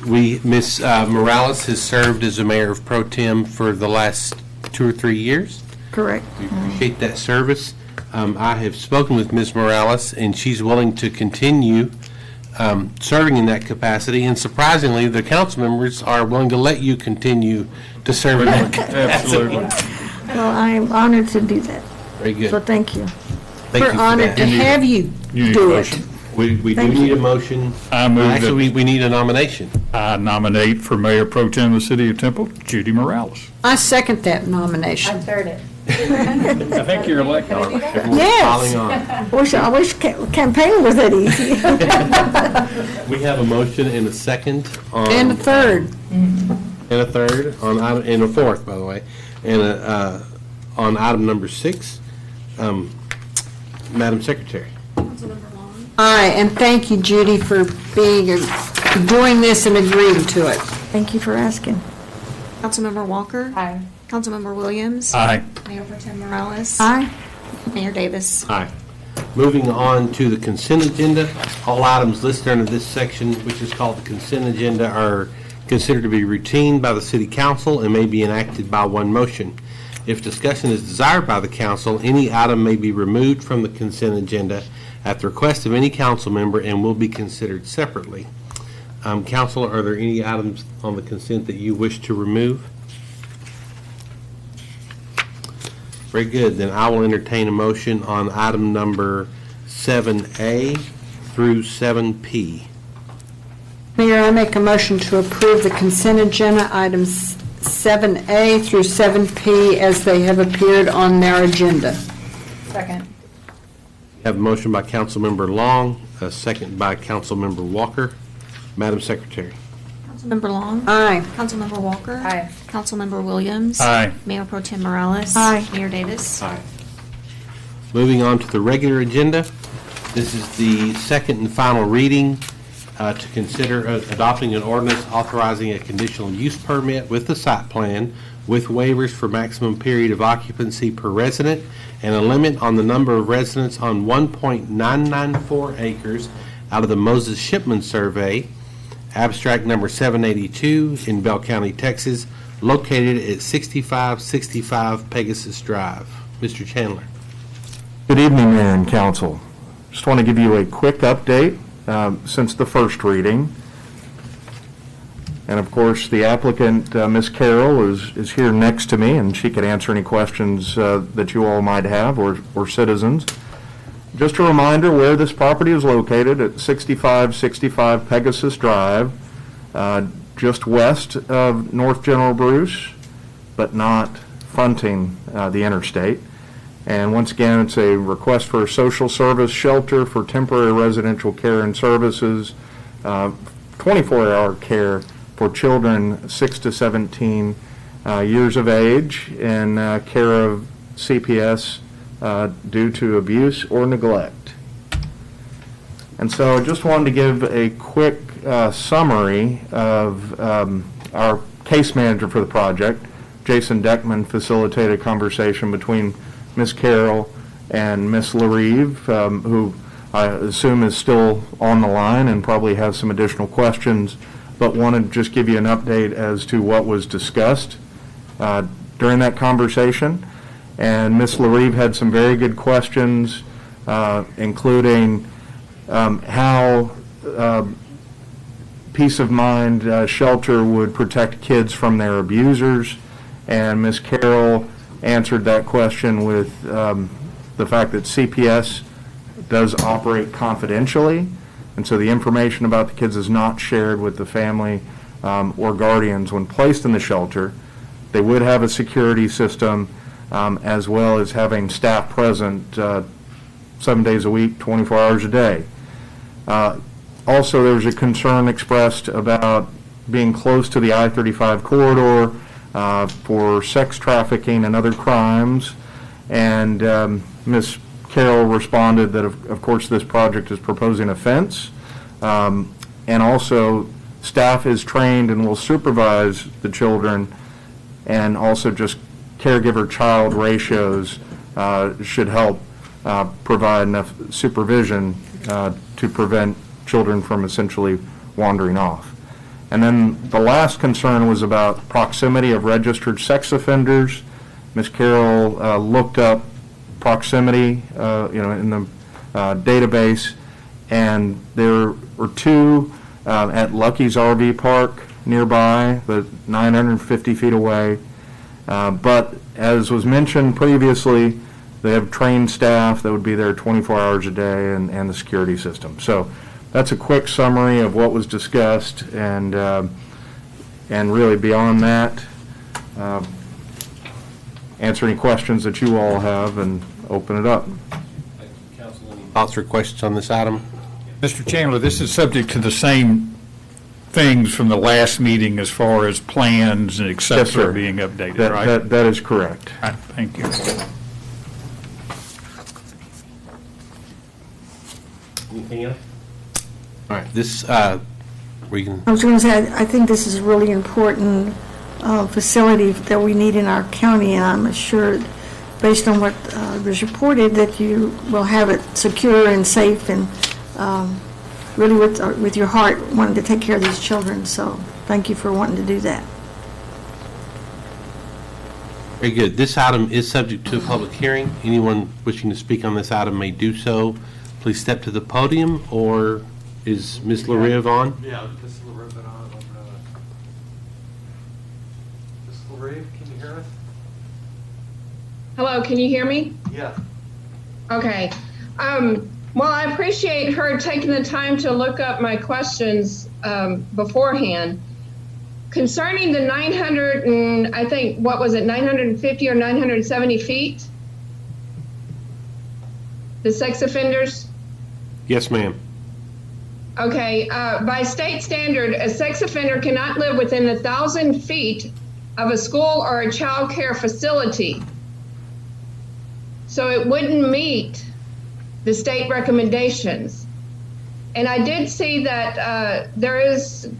Ms. Morales has served as a mayor of pro tem for the last 2 or 3 years. Correct. We appreciate that service. I have spoken with Ms. Morales, and she's willing to continue serving in that capacity, and surprisingly, the council members are willing to let you continue to serve in that capacity. Absolutely. Well, I'm honored to do that, Very good. so thank you. Thank you We're for honored that. to have you You need a do it. motion. We do Thank need you. a motion. I move Actually, that we need a nomination. I nominate for Mayor Pro Tem of the City of Temple, Judy Morales. I second that nomination. Third it. I think you're elected. Everyone's Yes. piling on. I wish campaigning was that easy. We have a motion and a second on. And a third. And a third on item, and a fourth, by the way, and on item number 6. Madam Secretary. Aye, and thank you, Judy, for doing this and agreeing to it. Thank you for asking. Councilmember Walker? Aye. Councilmember Williams? Aye. Mayor Pro Tem Morales? Aye. Mayor Davis? Aye. Moving on to the consent agenda, all items listed under this section, which is called the consent agenda, are considered to be routine by the city council and may be enacted by one motion. If discussion is desired by the council, any item may be removed from the consent agenda at the request of any council member and will be considered separately. Council, are there any items on the consent that you wish to remove? Very good. Then I will entertain a motion on item number 7A through 7P. Mayor, I make a motion to approve the consent agenda items 7A through 7P as they have appeared on their agenda. Second. We have a motion by Councilmember Long, a second by Councilmember Walker. Madam Secretary. Councilmember Long? Aye. Councilmember Walker? Aye. Councilmember Williams? Aye. Mayor Pro Tem Morales? Aye. Mayor Davis? Aye. Moving on to the regular agenda. This is the second and final reading to consider adopting an ordinance authorizing a conditional use permit with the site plan with waivers for maximum period of occupancy per resident and a limit on the number of residents on 1.994 acres out of the Moses Shipman Survey, abstract number 782 in Bell County, Texas, located at 6565 Pegasus Drive. Mr. Chandler. Good evening, Mayor and Council. Just want to give you a quick update since the first reading. And of course, the applicant, Ms. Carroll, is here next to me, and she could answer any questions that you all might have, or citizens. Just a reminder where this property is located at 6565 Pegasus Drive, just west of North General Bruce, but not fronting the interstate. And once again, it's a request for a social service shelter for temporary residential care and services, 24-hour care for children 6 to 17 years of age, and care of CPS due to abuse or neglect. And so I just wanted to give a quick summary of our case manager for the project. Jason Deckman facilitated a conversation between Ms. Carroll and Ms. LaRive, who I assume is still on the line and probably has some additional questions, but wanted to just give you an update as to what was discussed during that conversation. And Ms. LaRive had some very good questions, including how Peace of Mind shelter would protect kids from their abusers. And Ms. Carroll answered that question with the fact that CPS does operate confidentially, and so the information about the kids is not shared with the family or guardians when placed in the shelter. They would have a security system, as well as having staff present 7 days a week, 24 hours a day. Also, there was a concern expressed about being close to the I-35 corridor for sex trafficking and other crimes, and Ms. Carroll responded that of course this project is proposing a fence, and also staff is trained and will supervise the children, and also just caregiver-child ratios should help provide enough supervision to prevent children from essentially wandering off. And then the last concern was about proximity of registered sex offenders. Ms. Carroll looked up proximity, in the database, and there were two at Lucky's RV Park nearby, but 950 feet away. But as was mentioned previously, they have trained staff that would be there 24 hours a day, and the security system. So that's a quick summary of what was discussed, and really beyond that, answer any questions that you all have and open it up. Thoughts or questions on this item? Mr. Chandler, this is subject to the same things from the last meeting as far as plans and et cetera Yes, sir. being updated, right? That is correct. All right, thank you. Anything else? All right, this, we can, I was going to say, I think this is a really important facility that we need in our county, and I'm assured, based on what was reported, that you will have it secure and safe, and really with your heart wanting to take care of these children. So thank you for wanting to do that. very good. This item is subject to a public hearing. Anyone wishing to speak on this item may do so. Please step to the podium, or is Ms. LaRive on? Yeah, Ms. LaRive been on. Ms. LaRive, can you hear us? Hello, can you hear me? Yeah. Okay. Well, I appreciate her taking the time to look up my questions beforehand. Concerning the 900 and I think, what was it, 950 or 970 feet? The sex offenders? Yes, ma'am. Okay, by state standard, a sex offender cannot live within 1,000 feet of a school or a child care facility. So it wouldn't meet the state recommendations. And I did see that there is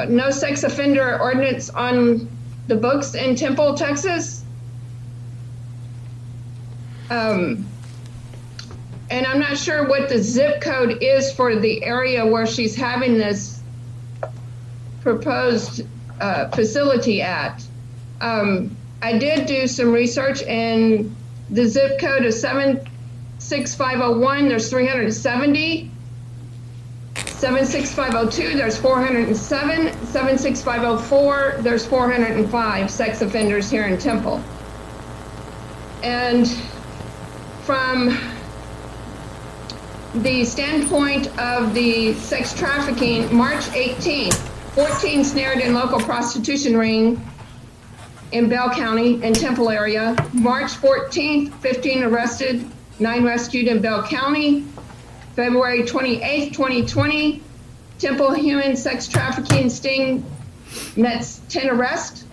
no sex offender ordinance on the books in Temple, Texas. And I'm not sure what the zip code is for the area where she's having this proposed facility at. I did do some research, and The zip code is 76501, there's 370. 76502, there's 407. 76504, there's 405 sex offenders here in Temple. And from the standpoint of the sex trafficking, March 18th, 14 snared in local prostitution ring in Bell County and Temple area. March 14th, 15 arrested, 9 rescued in Bell County. February 28th, 2020, Temple human sex trafficking sting nets 10 arrests.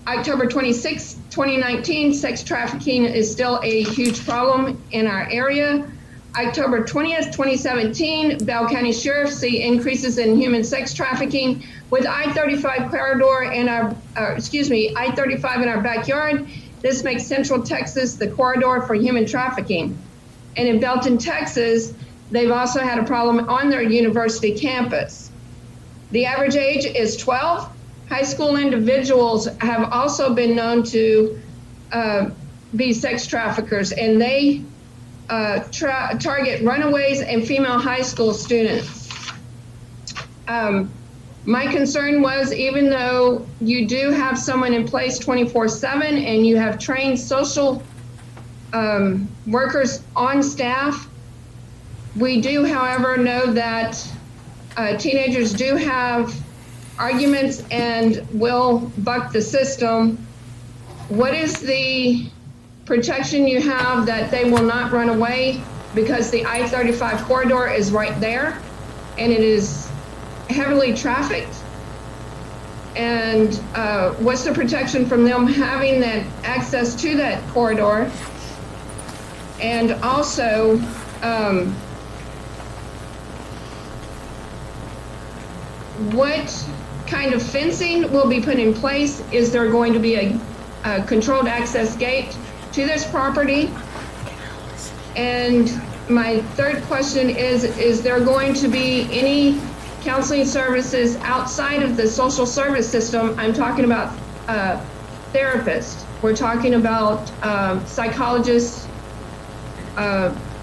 October 26th, 2019, sex trafficking is still a huge problem in our area. October 20th, 2017, Bell County Sheriff see increases in human sex trafficking with I-35 corridor in our, I-35 in our backyard. This makes Central Texas the corridor for human trafficking. And in Belton, Texas, they've also had a problem on their university campus. The average age is 12. High school individuals have also been known to be sex traffickers, and they target runaways and female high school students. My concern was, even though you do have someone in place 24/7 and you have trained social workers on staff, we do, however, know that teenagers do have arguments and will buck the system. What is the protection you have that they will not run away, because the I-35 corridor is right there and it is heavily trafficked? And what's the protection from them having that access to that corridor? And also, what kind of fencing will be put in place? Is there going to be a controlled access gate to this property? And my third question is there going to be any counseling services outside of the social service system? I'm talking about therapists. We're talking about psychologists,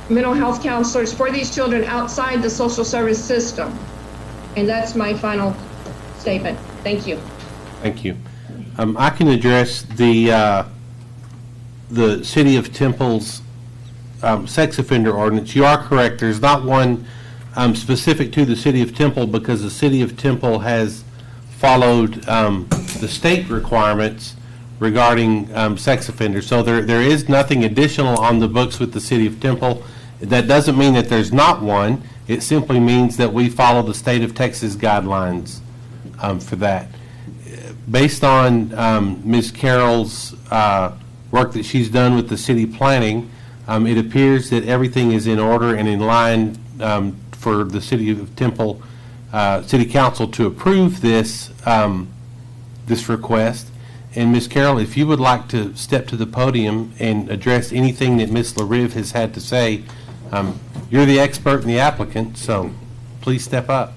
mental health counselors for these children outside the social service system. And that's my final statement. Thank you. Thank you. I can address the City of Temple's sex offender ordinance. You are correct. There's not one specific to the City of Temple, because the City of Temple has followed the state requirements regarding sex offenders. So there is nothing additional on the books with the City of Temple. That doesn't mean that there's not one. It simply means that we follow the state of Texas guidelines for that. Based on Ms. Carroll's work that she's done with the city planning, it appears that everything is in order and in line for the City of Temple City Council to approve this this request. And Ms. Carroll, if you would like to step to the podium and address anything that Ms. LaRive has had to say, you're the expert and the applicant, so please step up.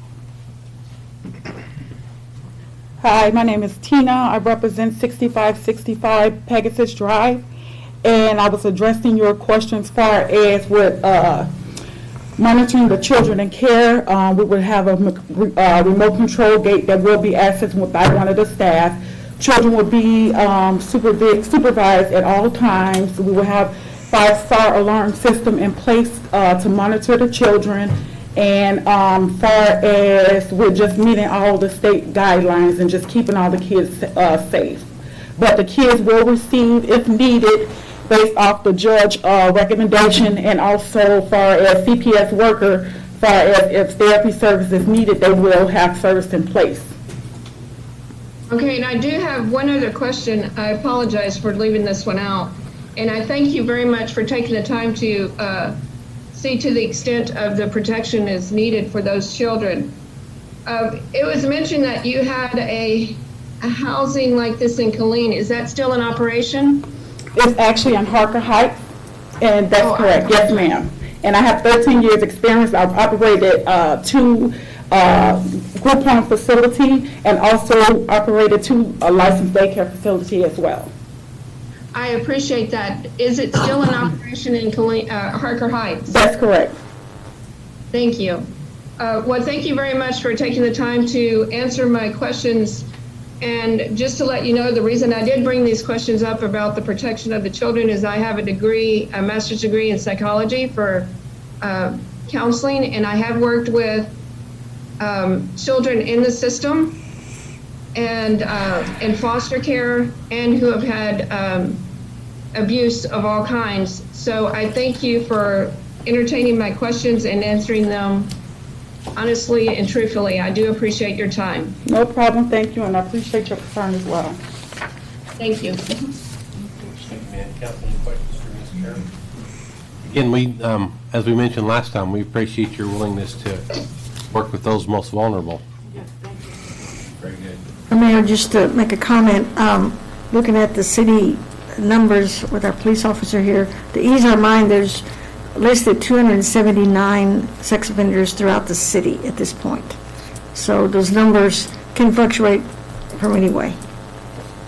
Hi, my name is Tina. I represent 6565 Pegasus Drive, and I was addressing your question as far as with monitoring the children in care. We would have a remote control gate that will be accessed by one of the staff. Children will be supervised at all times. We will have 5-star alarm system in place to monitor the children. And far as we're just meeting all the state guidelines and just keeping all the kids safe. But the kids will receive, if needed, based off the judge recommendation, and also far as CPS worker, far as if therapy service is needed, they will have service in place. Okay, and I do have one other question. I apologize for leaving this one out. And I thank you very much for taking the time to see to the extent of the protection is needed for those children. It was mentioned that you had a housing like this in Killeen. Is that still in operation? It's actually in Harker Heights, and that's correct. Yes, ma'am. And I have 13 years experience. I've operated 2 group home facility and also operated 2 licensed daycare facility as well. I appreciate that. Is it still in operation in Harker Heights? That's correct. Thank you. Well, thank you very much for taking the time to answer my questions. And just to let you know, the reason I did bring these questions up about the protection of the children is I have a master's degree in psychology for counseling, and I have worked with children in the system and in foster care and who have had abuse of all kinds. So I thank you for entertaining my questions and answering them honestly and truthfully. I do appreciate your time. No problem, thank you, and I appreciate your concern as well. Thank you. Thank you, ma'am. Council, any questions for Ms. Carroll? Again, we, as we mentioned last time, we appreciate your willingness to work with those most vulnerable. Very good. Mayor, just to make a comment, looking at the city numbers with our police officer here, to ease our mind, there's listed 279 sex offenders throughout the city at this point. So those numbers can fluctuate from any way.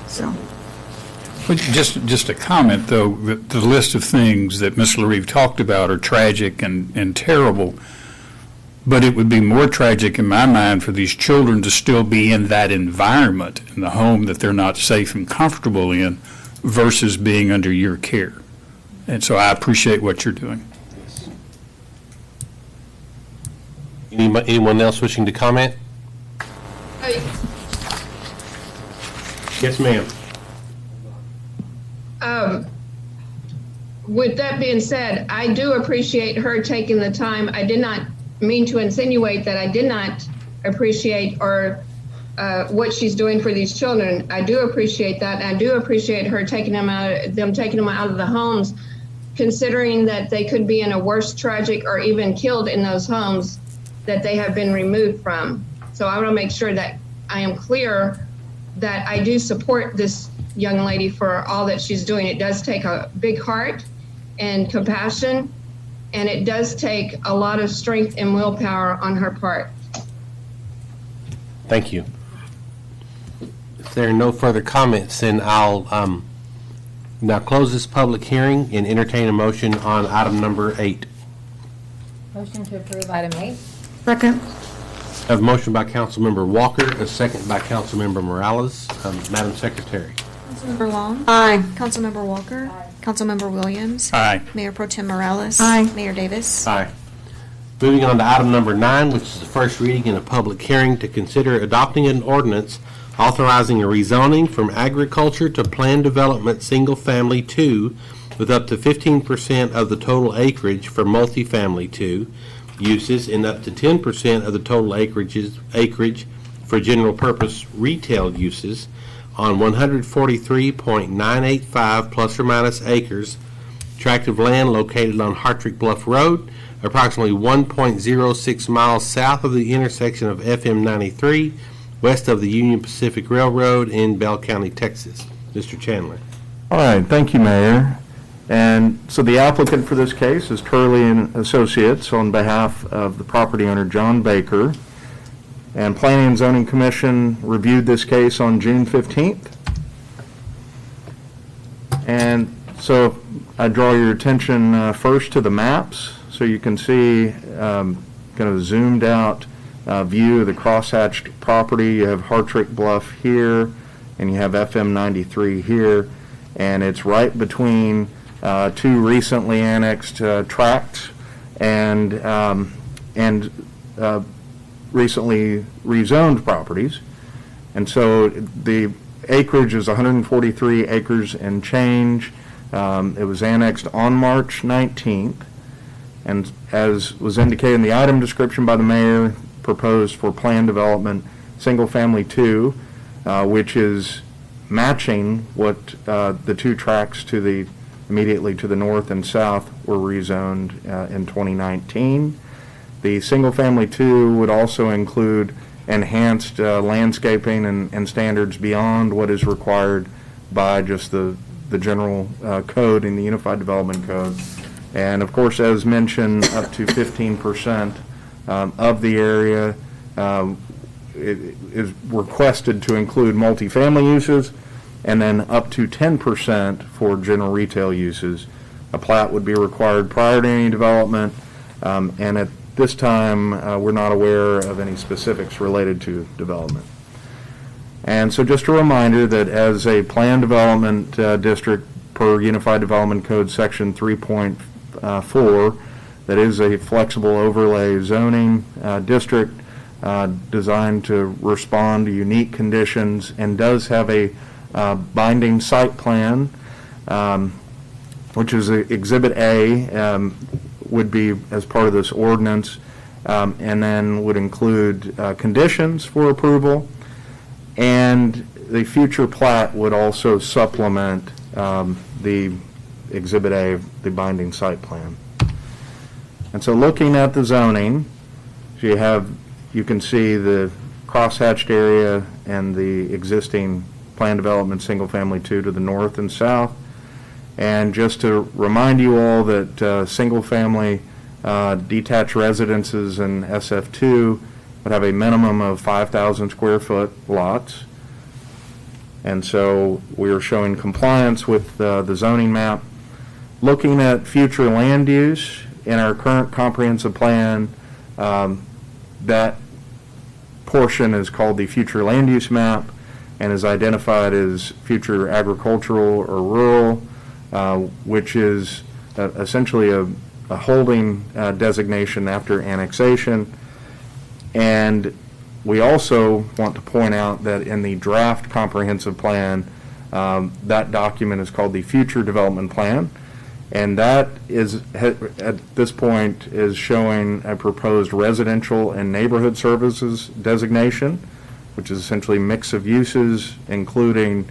So. But just a comment, though, the list of things that Ms. LaRive talked about are tragic and terrible, but it would be more tragic in my mind for these children to still be in that environment, in the home that they're not safe and comfortable in, versus being under your care. And so I appreciate what you're doing. Anyone else wishing to comment? Yes, ma'am. With that being said, I do appreciate her taking the time. I did not mean to insinuate that I did not appreciate or what she's doing for these children. I do appreciate that. And I do appreciate her taking them out of the homes, considering that they could be in a worse tragic or even killed in those homes that they have been removed from. So I want to make sure that I am clear that I do support this young lady for all that she's doing. It does take a big heart and compassion, and it does take a lot of strength and willpower on her part. Thank you. If there are no further comments, then I'll now close this public hearing and entertain a motion on item number 8. Motion to approve item 8. Second. I have a motion by Councilmember Walker, a second by Councilmember Morales. Madam Secretary. Councilmember Long? Aye. Councilmember Walker? Aye. Councilmember Williams? Aye. Mayor Pro Tem Morales? Aye. Mayor Davis? Aye. Moving on to item number 9, which is the first reading in a public hearing to consider adopting an ordinance authorizing a rezoning from agriculture to planned development single-family 2 with up to 15% of the total acreage for multifamily 2 uses and up to 10% of the total acreage for general purpose retail uses on 143.985 plus or minus acres tract of land located on Hartrick Bluff Road, approximately 1.06 miles south of the intersection of FM 93, west of the Union Pacific Railroad in Bell County, Texas. Mr. Chandler. All right, thank you, Mayor. And so the applicant for this case is Turley and Associates on behalf of the property owner John Baker. And Planning and Zoning Commission reviewed this case on June 15th. And so I draw your attention first to the maps so you can see kind of a zoomed out view of the crosshatched property. You have Hartrick Bluff here and you have FM 93 here, and it's right between two recently annexed tracts and recently rezoned properties. And so the acreage is 143 acres and change. It was annexed on March 19th, and as was indicated in the item description by the mayor, proposed for planned development single family 2, which is matching what the two tracts to the immediately to the north and south were rezoned in 2019. The single-family 2 would also include enhanced landscaping and standards beyond what is required by just the general code in the Unified Development Code. And of course, as mentioned, up to 15% of the area it is requested to include multifamily uses. and then up to 10% for general retail uses. A plat would be required prior to any development, and at this time, we're not aware of any specifics related to development. And so just a reminder that as a planned development district per Unified Development Code Section 3.4, that is a flexible overlay zoning district designed to respond to unique conditions and does have a binding site plan, which is Exhibit A, would be as part of this ordinance, and then would include conditions for approval, and the future plat would also supplement the Exhibit A, the binding site plan. And so looking at the zoning, you can see the crosshatched area and the existing planned development single-family 2 to the north and south. And just to remind you all that single-family detached residences in SF2 would have a minimum of 5,000 square foot lots. And so we are showing compliance with the zoning map. Looking at future land use in our current comprehensive plan, that portion is called the future land use map and is identified as future agricultural or rural, which is essentially a holding designation after annexation. And we also want to point out that in the draft comprehensive plan, that document is called the future development plan, and that is at this point is showing a proposed residential and neighborhood services designation, which is essentially a mix of uses, including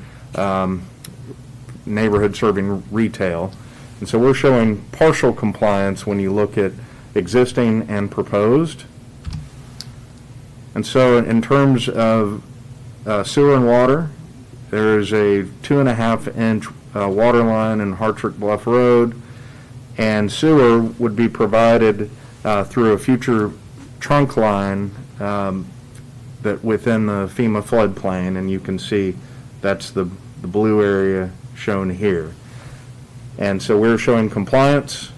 neighborhood serving retail. And so we're showing partial compliance when you look at existing and proposed. And so in terms of sewer and water, there's a 2.5-inch water line in Hartrick Bluff Road, and sewer would be provided through a future trunk line that within the FEMA floodplain, and you can see that's the blue area shown here. And so we're showing compliance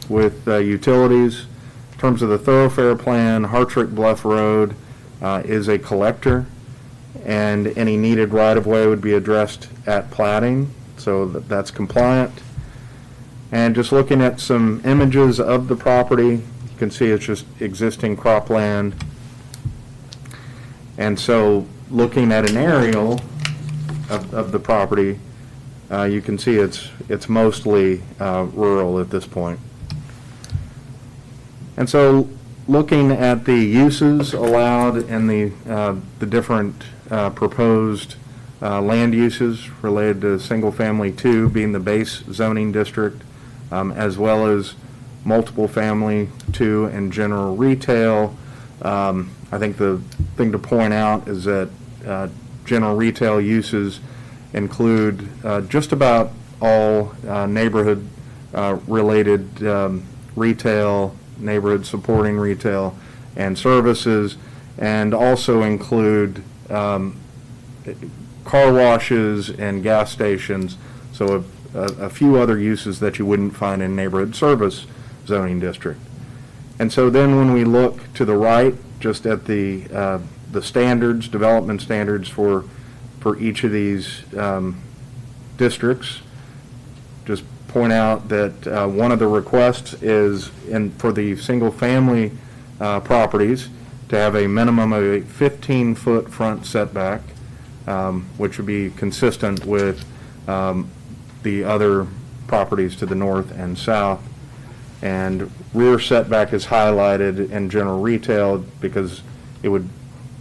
with utilities. In terms of the thoroughfare plan, Hartrick Bluff Road is a collector, and any needed right-of-way would be addressed at plating, so that's compliant. And just looking at some images of the property, you can see it's just existing cropland. And so looking at an aerial of the property, you can see it's mostly rural at this point. And so looking at the uses allowed and the different proposed land uses related to single-family 2 being the base zoning district, as well as multiple family 2 and general retail. I think the thing to point out is that general retail uses include just about all neighborhood related retail, neighborhood supporting retail and services, and also include car washes and gas stations, so a few other uses that you wouldn't find in neighborhood service zoning district. And so then when we look to the right, just at the standards, development standards for each of these districts, just point out that one of the requests is for the single-family properties to have a minimum of a 15-foot front setback, which would be consistent with the other properties to the north and south. And rear setback is highlighted in general retail because it would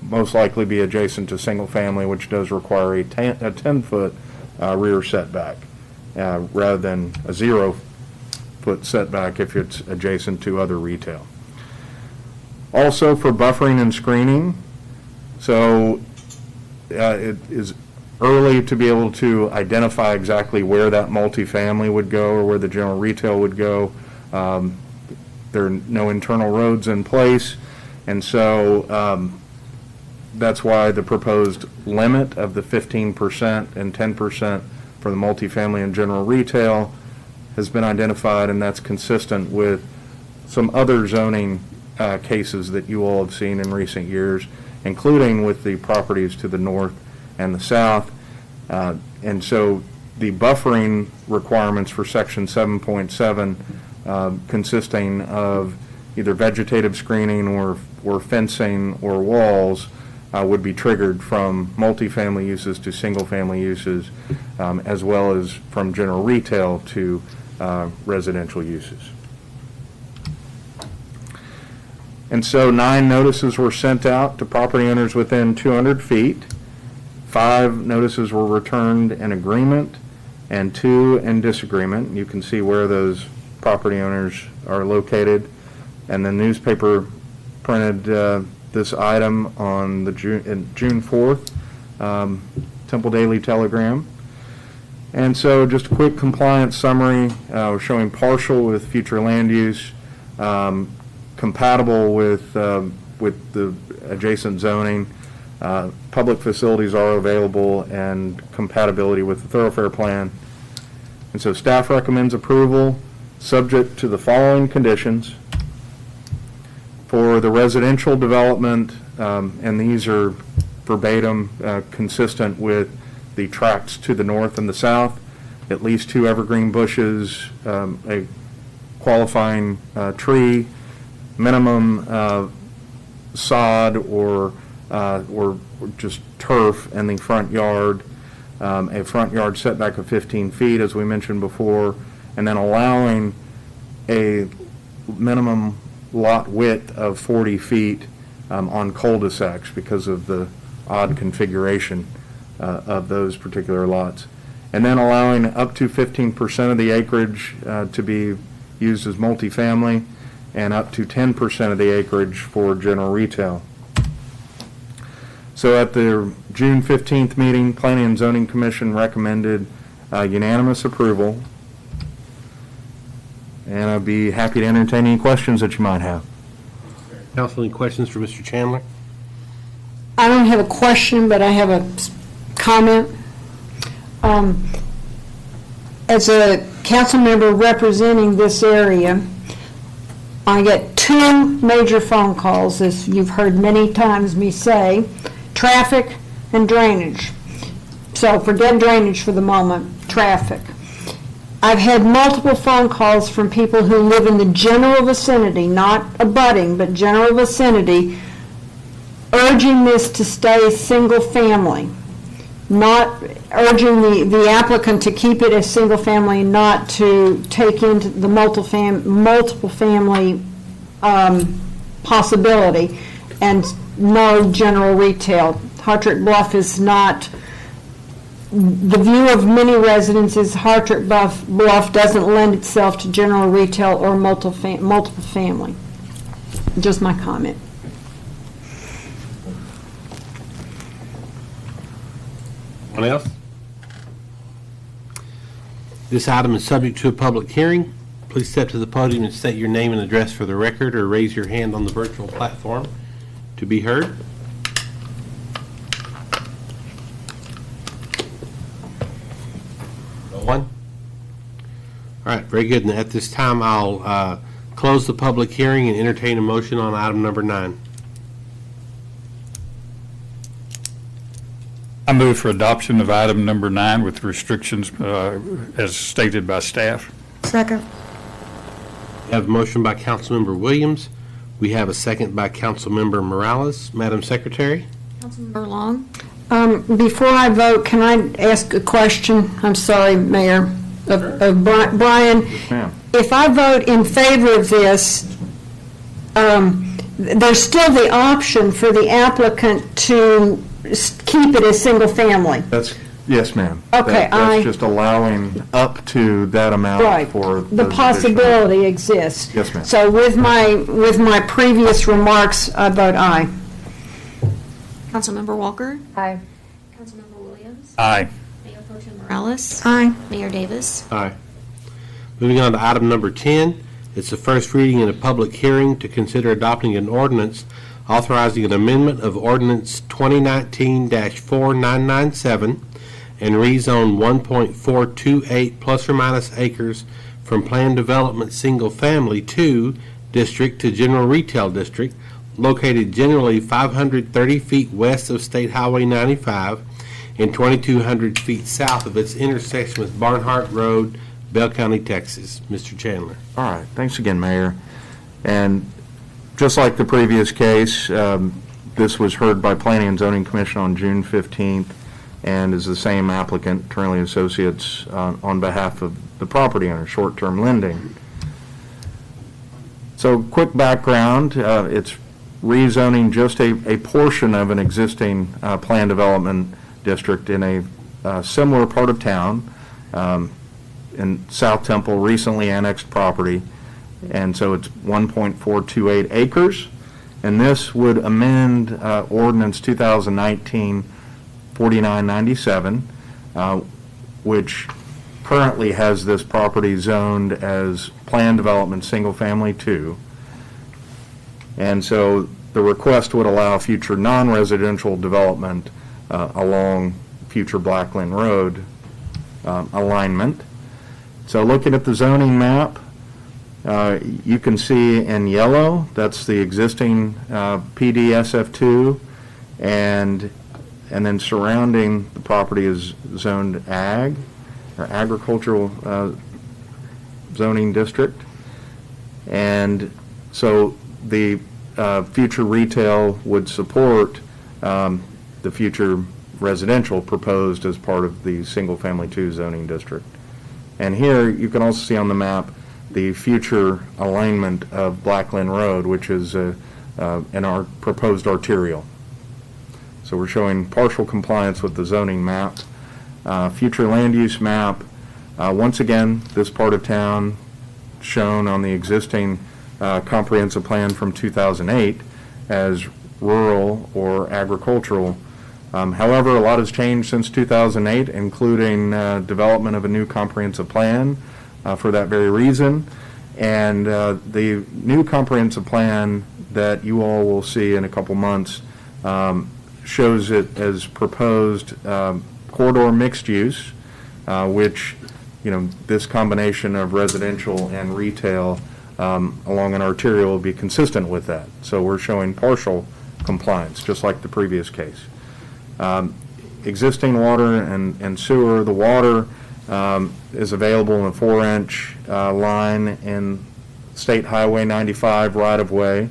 most likely be adjacent to single family, which does require a 10-foot rear setback rather than a 0-foot setback if it's adjacent to other retail. Also for buffering and screening, so it is early to be able to identify exactly where that multifamily would go or where the general retail would go. There are no internal roads in place, and so that's why the proposed limit of the 15% and 10% for the multifamily and general retail has been identified, and that's consistent with some other zoning cases that you all have seen in recent years, including with the properties to the north and the south. And so the buffering requirements for Section 7.7 consisting of either vegetative screening or fencing or walls would be triggered from multifamily uses to single-family uses, as well as from general retail to residential uses. And so 9 notices were sent out to property owners within 200 feet. 5 notices were returned in agreement and 2 in disagreement. You can see where those property owners are located. And the newspaper printed this item on the June 4th, Temple Daily Telegram. And so just a quick compliance summary. We're showing partial with future land use, compatible with the adjacent zoning. Public facilities are available, and compatibility with the thoroughfare plan. And so staff recommends approval subject to the following conditions. For the residential development, and these are verbatim consistent with the tracts to the north and the south, at least 2 evergreen bushes, a qualifying tree, minimum sod or just turf in the front yard, a front yard setback of 15 feet, as we mentioned before, and then allowing a minimum lot width of 40 feet on cul-de-sacs because of the odd configuration of those particular lots. And then allowing up to 15% of the acreage to be used as multifamily, and up to 10% of the acreage for general retail. So at the June 15th meeting, Planning and Zoning Commission recommended unanimous approval. And I'd be happy to entertain any questions that you might have. Council, any questions for Mr. Chandler? I don't have a question, but I have a comment. As a council member representing this area, I get 2 major phone calls, as you've heard many times me say, traffic and drainage. So forget drainage for the moment, traffic. I've had multiple phone calls from people who live in the general vicinity, not abutting, but general vicinity, urging this to stay single family, not urging the applicant to keep it as single family, not to take into the multiple family possibility, and no general retail. Hartrick Bluff is not, the view of many residents is Hartrick Bluff doesn't lend itself to general retail or multiple family. Just my comment. Anyone else? This item is subject to a public hearing. Please step to the podium and state your name and address for the record, or raise your hand on the virtual platform to be heard. No one? All right, very good. And at this time, I'll close the public hearing and entertain a motion on item number 9. I move for adoption of item number 9 with restrictions as stated by staff. Second. We have a motion by Councilmember Williams. We have a second by Councilmember Morales. Madam Secretary? Councilmember Long? Before I vote, can I ask a question? I'm sorry, Mayor, of Brian. Ma'am. If I vote in favor of this, there's still the option for the applicant to keep it as single family. Yes, ma'am. Okay, That's just allowing up to that amount Right. for The those possibility exists. Yes, ma'am. So with my previous remarks, I vote aye. Councilmember Walker? Aye. Councilmember Williams? Aye. Mayor Pro Tem Morales? Aye. Mayor Davis? Aye. Moving on to item number 10. It's the first reading in a public hearing to consider adopting an ordinance authorizing an amendment of ordinance 2019-4997 and rezone 1.428 plus or minus acres from planned development single-family 2 district to general retail district located generally 530 feet west of State Highway 95 and 2,200 feet south of its intersection with Barnhart Road, Bell County, Texas. Mr. Chandler. All right, thanks again, Mayor. And just like the previous case, this was heard by Planning and Zoning Commission on June 15th and is the same applicant, Trinley Associates, on behalf of the property owner, short-term lending. So quick background, it's rezoning just a portion of an existing planned development district in a similar part of town in South Temple, recently annexed property. And so it's 1.428 acres. And this would amend Ordinance 2019-4997, which currently has this property zoned as planned development single-family 2. And so the request would allow future non-residential development along future Blackland Road alignment. So looking at the zoning map, you can see in yellow, that's the existing PDSF2, and then surrounding the property is zoned ag, or agricultural zoning district. And so the future retail would support the future residential proposed as part of the single-family 2 zoning district. And here you can also see on the map the future alignment of Blackland Road, which is in our proposed arterial. So we're showing partial compliance with the zoning map. Future land use map, once again, this part of town shown on the existing comprehensive plan from 2008 as rural or agricultural. However, a lot has changed since 2008, including development of a new comprehensive plan for that very reason. And the new comprehensive plan that you all will see in a couple months shows it as proposed corridor mixed use, which, you know, this combination of residential and retail along an arterial will be consistent with that. So we're showing partial compliance, just like the previous case. Existing water and sewer, the water is available in a 4-inch line in State Highway 95 right-of-way,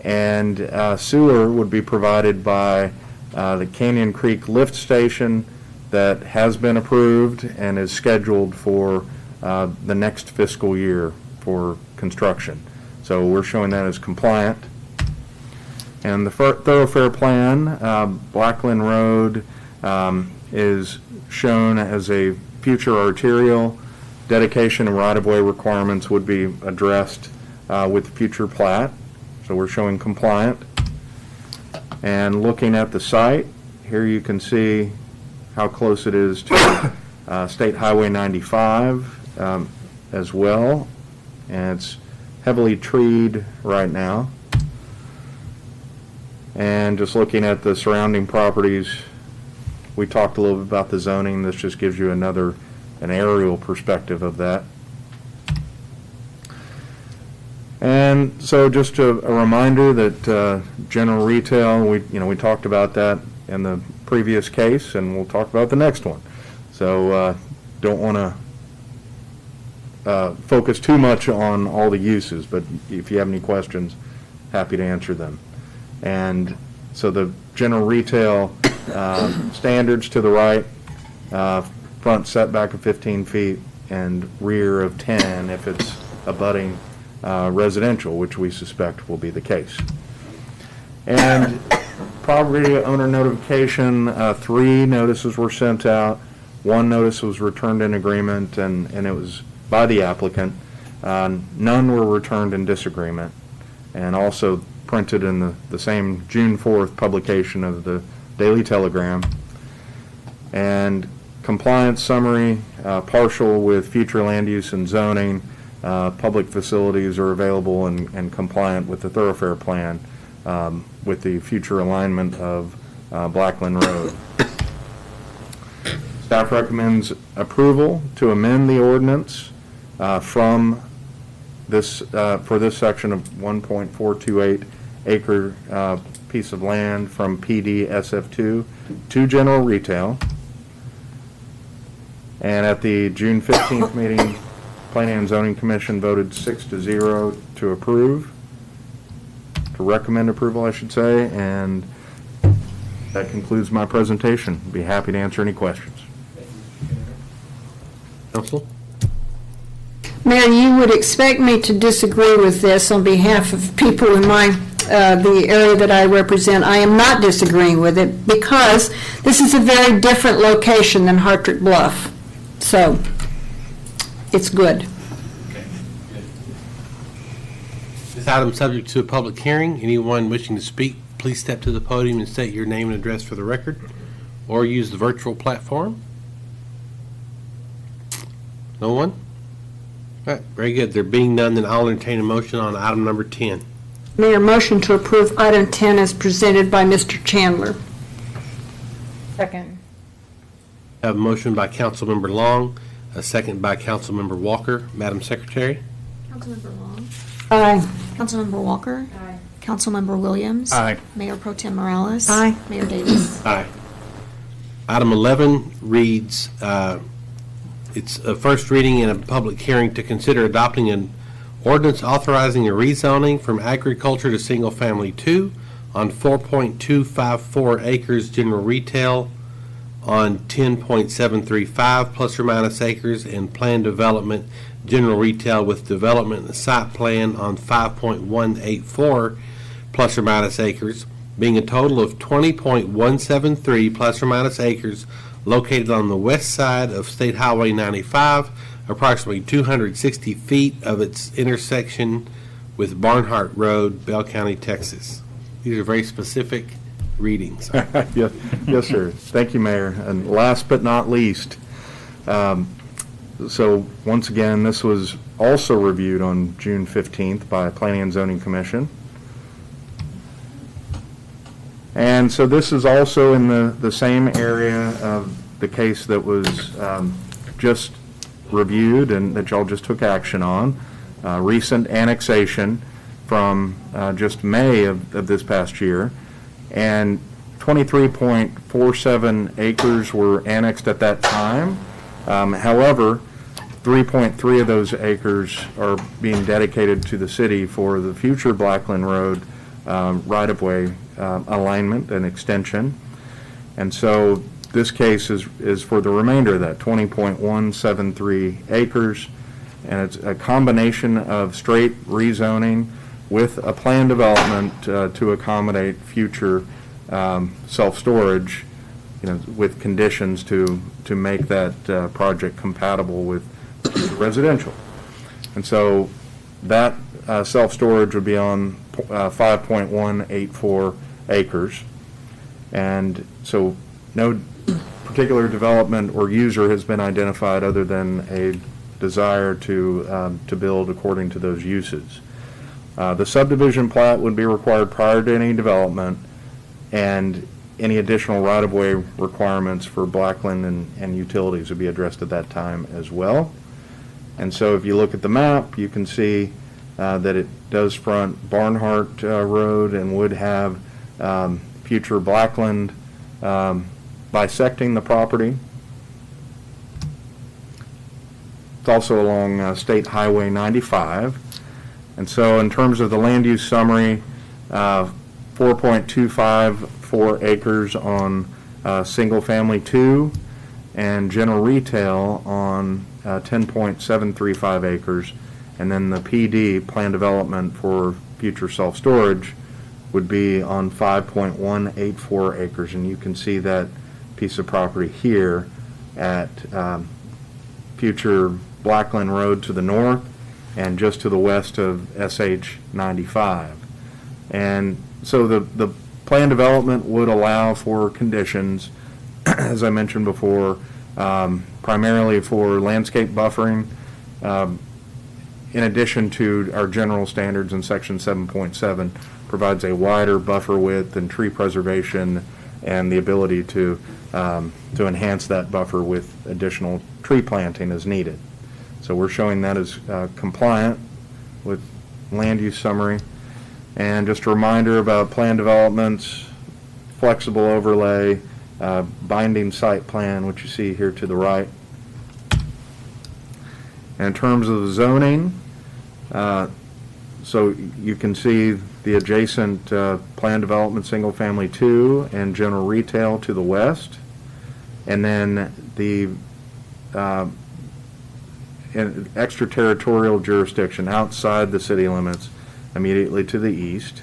and sewer would be provided by the Canyon Creek Lift Station that has been approved and is scheduled for the next fiscal year for construction. So we're showing that as compliant. And the thoroughfare plan, Blackland Road is shown as a future arterial. Dedication and right-of-way requirements would be addressed with future plat. So we're showing compliant. And looking at the site, here you can see how close it is to State Highway 95 as well. And it's heavily treed right now. And just looking at the surrounding properties, we talked a little bit about the zoning. This just gives you an aerial perspective of that. And so just a reminder that general retail, we talked about that in the previous case, and we'll talk about the next one. So don't want to focus too much on all the uses, but if you have any questions, happy to answer them. And so the general retail standards to the right, front setback of 15 feet and rear of 10 if it's abutting residential, which we suspect will be the case. And property owner notification, 3 notices were sent out. 1 notice was returned in agreement, and it was by the applicant. None were returned in disagreement, and also printed in the same June 4th publication of the Daily Telegram. And compliance summary, partial with future land use and zoning. Public facilities are available and compliant with the thoroughfare plan with the future alignment of Blackland Road. Staff recommends approval to amend the ordinance from this, for this section of 1.428 acre piece of land from PD SF2 to general retail. And at the June 15th meeting, Planning and Zoning Commission voted 6-0 to approve, to recommend approval, I should say, and that concludes my presentation. Be happy to answer any questions. Council? Mayor, you would expect me to disagree with this on behalf of people in my, the area that I represent. I am not disagreeing with it because this is a very different location than Hartrick Bluff. So, it's good. This item is subject to a public hearing. Anyone wishing to speak, please step to the podium and state your name and address for the record, or use the virtual platform. No one? All right, very good. There being none, then I'll entertain a motion on item number 10. Mayor, motion to approve item 10 as presented by Mr. Chandler. Second. I have a motion by Councilmember Long, a second by Councilmember Walker. Madam Secretary? Councilmember Long. Aye. Councilmember Walker. Aye. Councilmember Williams. Aye. Mayor Pro Tem Morales. Aye. Mayor Davis. Aye. Item 11 reads, it's a first reading and a public hearing to consider adopting an ordinance authorizing a rezoning from agriculture to single-family 2 on 4.254 acres general retail on 10.735 plus or minus acres and planned development general retail with development and site plan on 5.184 plus or minus acres, being a total of 20.173 plus or minus acres located on the west side of State Highway 95, approximately 260 feet of its intersection with Barnhart Road, Bell County, Texas. These are very specific readings. Yes, yes, sir. Thank you, Mayor. And last but not least, so once again, this was also reviewed on June 15th by Planning and Zoning Commission. And so this is also in the same area of the case that was just reviewed and that y'all just took action on, recent annexation from just May of this past year. And 23.47 acres were annexed at that time. However, 3.3 of those acres are being dedicated to the city for the future Blackland Road right-of-way alignment and extension. And so this case is for the remainder of that, 20.173 acres. And it's a combination of straight rezoning with a planned development to accommodate future self-storage, with conditions to make that project compatible with residential. And so that self-storage would be on 5.184 acres. And so no particular development or user has been identified other than a desire to build according to those uses. The subdivision plat would be required prior to any development, and any additional right-of-way requirements for Blackland and utilities would be addressed at that time as well. And so if you look at the map, you can see that it does front Barnhart Road and would have future Blackland bisecting the property. It's also along State Highway 95. And so in terms of the land use summary, 4.254 acres on single family 2 and general retail on 10.735 acres. And then the PD, planned development for future self-storage, would be on 5.184 acres. And you can see that piece of property here at future Blackland Road to the north and just to the west of SH 95. And so the planned development would allow for conditions, as I mentioned before, primarily for landscape buffering, in addition to our general standards in section 7.7 provides a wider buffer width and tree preservation and the ability to enhance that buffer with additional tree planting as needed. So we're showing that as compliant with land use summary. And just a reminder about plan developments, flexible overlay, binding site plan, which you see here to the right. And in terms of zoning, so you can see the adjacent plan development, single family 2 and general retail to the west. And then the extraterritorial jurisdiction outside the city limits immediately to the east.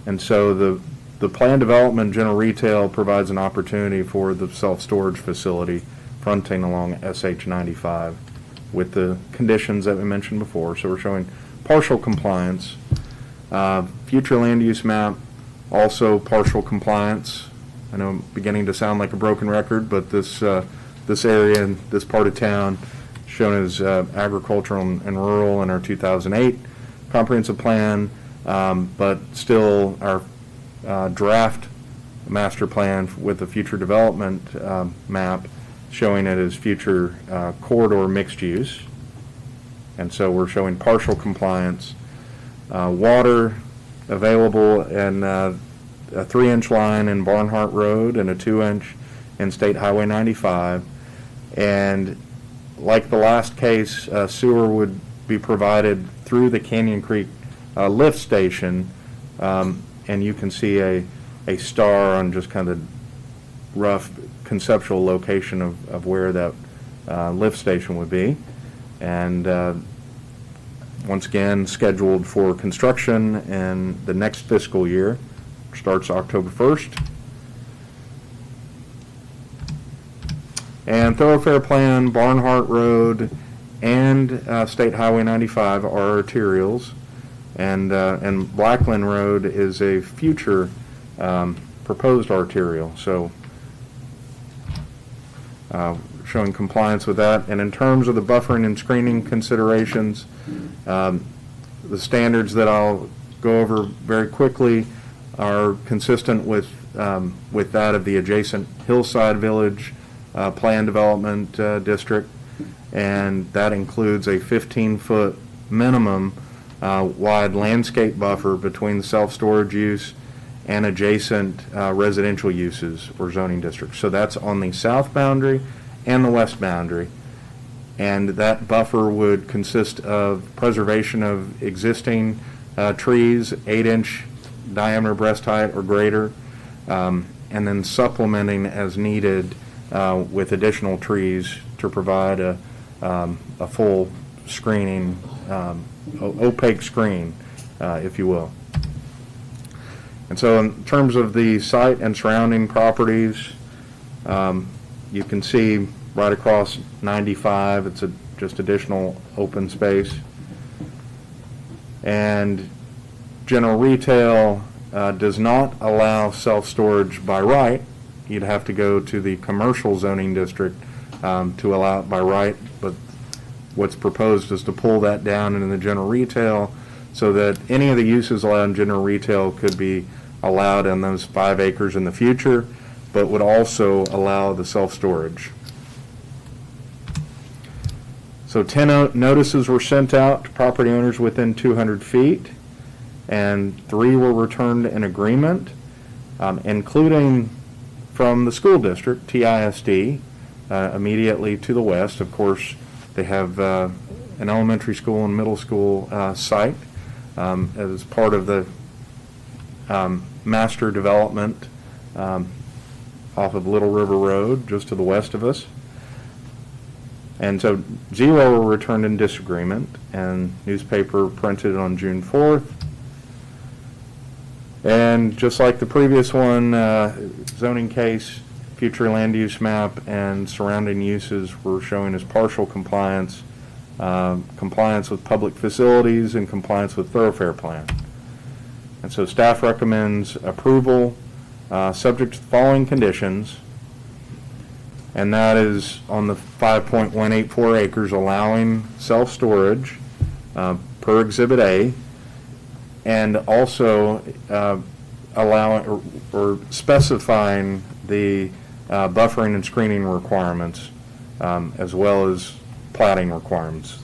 And so the plan development general retail provides an opportunity for the self-storage facility fronting along SH 95 with the conditions that we mentioned before. So we're showing partial compliance. Future land use map, also partial compliance. I know I'm beginning to sound like a broken record, but this area and this part of town shown as agricultural and rural in our 2008 comprehensive plan, but still our draft master plan with the future development map showing it as future corridor mixed use. And so we're showing partial compliance. Water available in a 3-inch line in Barnhart Road and a 2-inch in State Highway 95. And like the last case, sewer would be provided through the Canyon Creek lift station, and you can see a star on just kind of rough conceptual location of where that lift station would be. And once again, scheduled for construction in the next fiscal year, starts October 1st. And thoroughfare plan, Barnhart Road and State Highway 95 are arterials, and Blackland Road is a future proposed arterial. So showing compliance with that. And in terms of the buffering and screening considerations, the standards that I'll go over very quickly are consistent with that of the adjacent Hillside Village Plan Development District, and that includes a 15-foot minimum wide landscape buffer between the self-storage use and adjacent residential uses or zoning districts. So that's on the south boundary and the west boundary. And that buffer would consist of preservation of existing trees, 8-inch diameter breast height or greater, and then supplementing as needed with additional trees to provide a full screening, opaque screen, if you will. And so in terms of the site and surrounding properties, you can see right across 95, it's just additional open space. And general retail does not allow self-storage by right. You'd have to go to the commercial zoning district to allow it by right, but what's proposed is to pull that down into the general retail so that any of the uses allowed in general retail could be allowed in those 5 acres in the future, but would also allow the self-storage. So 10 notices were sent out to property owners within 200 feet, and 3 were returned in agreement, including from the school district, TISD, immediately to the west. Of course, they have an elementary school and middle school site as part of the master development off of Little River Road, just to the west of us. And so 0 were returned in disagreement, and newspaper printed on June 4th. And just like the previous one, zoning case, future land use map, and surrounding uses were showing as partial compliance, compliance with public facilities, and compliance with thoroughfare plan. And so staff recommends approval subject to the following conditions, and that is on the 5.184 acres allowing self-storage per Exhibit A, and also allowing or specifying the buffering and screening requirements, as well as plating requirements.